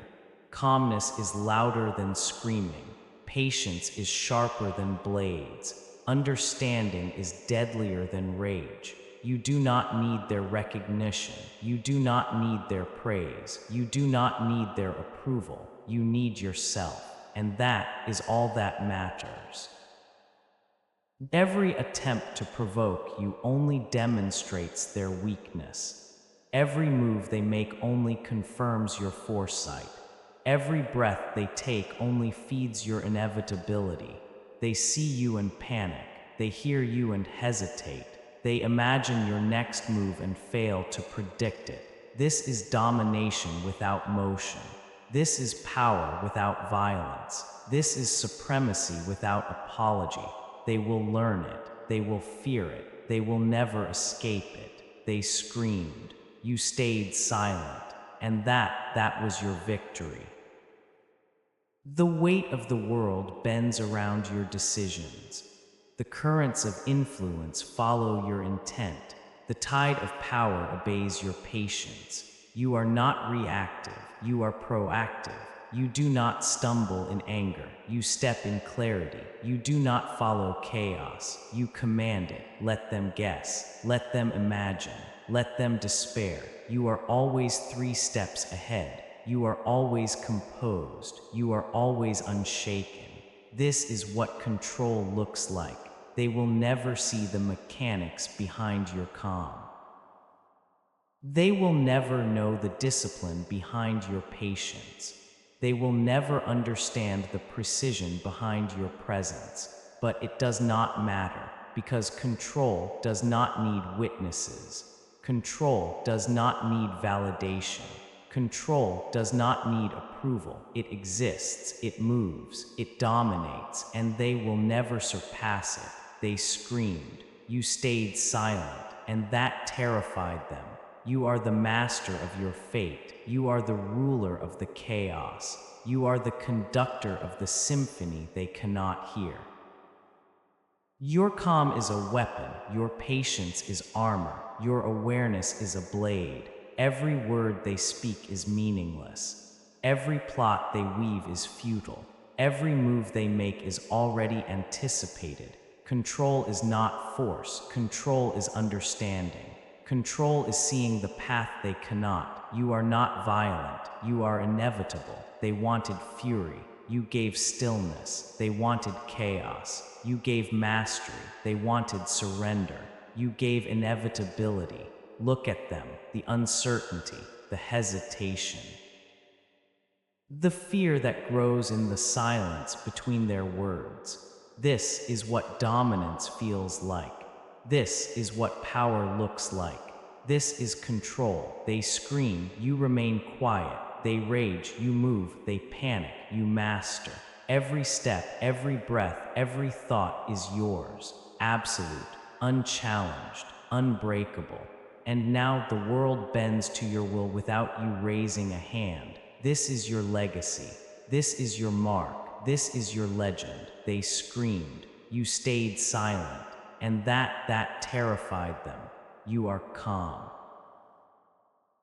Calmness is louder than screaming. Patience is sharper than blades. Understanding is deadlier than rage. You do not need their recognition. You do not need their praise. You do not need their approval. You need yourself. And that is all that matters. Every attempt to provoke you only demonstrates their weakness. Every move they make only confirms your foresight. Every breath they take only feeds your inevitability. They see you and panic. They hear you and hesitate. They imagine your next move and fail to predict it. This is domination without motion. This is power without violence. This is supremacy without apology. They will learn it. They will fear it. They will never escape it. They screamed. You stayed silent. And that was your victory. The weight of the world bends around your decisions. The currents of influence follow your intent. The tide of power obeys your patience. You are not reactive. You are proactive. You do not stumble in anger. You step in clarity. You do not follow chaos. You command it. Let them guess. Let them imagine. Let them despair. You are always 3 steps ahead. You are always composed. You are always unshaken. This is what control looks like. They will never see the mechanics behind your calm. They will never know the discipline behind your patience. They will never understand the precision behind your presence. But it does not matter, because control does not need witnesses. Control does not need validation. Control does not need approval. It exists, it moves, it dominates, and they will never surpass it. They screamed. You stayed silent, and that terrified them. You are the master of your fate. You are the ruler of the chaos. You are the conductor of the symphony they cannot hear. Your calm is a weapon. Your patience is armor. Your awareness is a blade. Every word they speak is meaningless. Every plot they weave is futile. Every move they make is already anticipated. Control is not force. Control is understanding. Control is seeing the path they cannot. You are not violent. You are inevitable. They wanted fury. You gave stillness. They wanted chaos. You gave mastery. They wanted surrender. You gave inevitability. Look at them, the uncertainty, the hesitation. The fear that grows in the silence between their words. This is what dominance feels like. This is what power looks like. This is control. They scream, you remain quiet. They rage, you move. They panic, you master. Every step, every breath, every thought is yours. Absolute, unchallenged, unbreakable. And now the world bends to your will without you raising a hand. This is your legacy. This is your mark. This is your legend. They screamed. You stayed silent, and that terrified them. You are calm.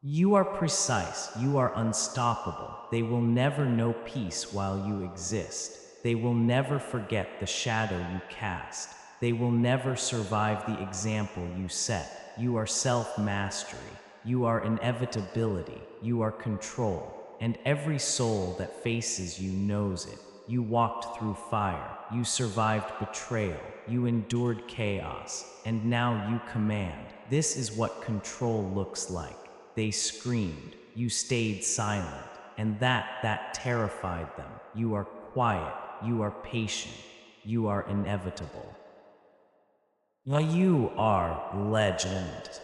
You are precise. You are unstoppable. They will never know peace while you exist. They will never forget the shadow you cast. They will never survive the example you set. You are self-mastery. You are inevitability. You are control. And every soul that faces you knows it. You walked through fire. You survived betrayal. You endured chaos. And now you command. This is what control looks like. They screamed. You stayed silent. And that terrified them. You are quiet. You are patient. You are inevitable. You are legend.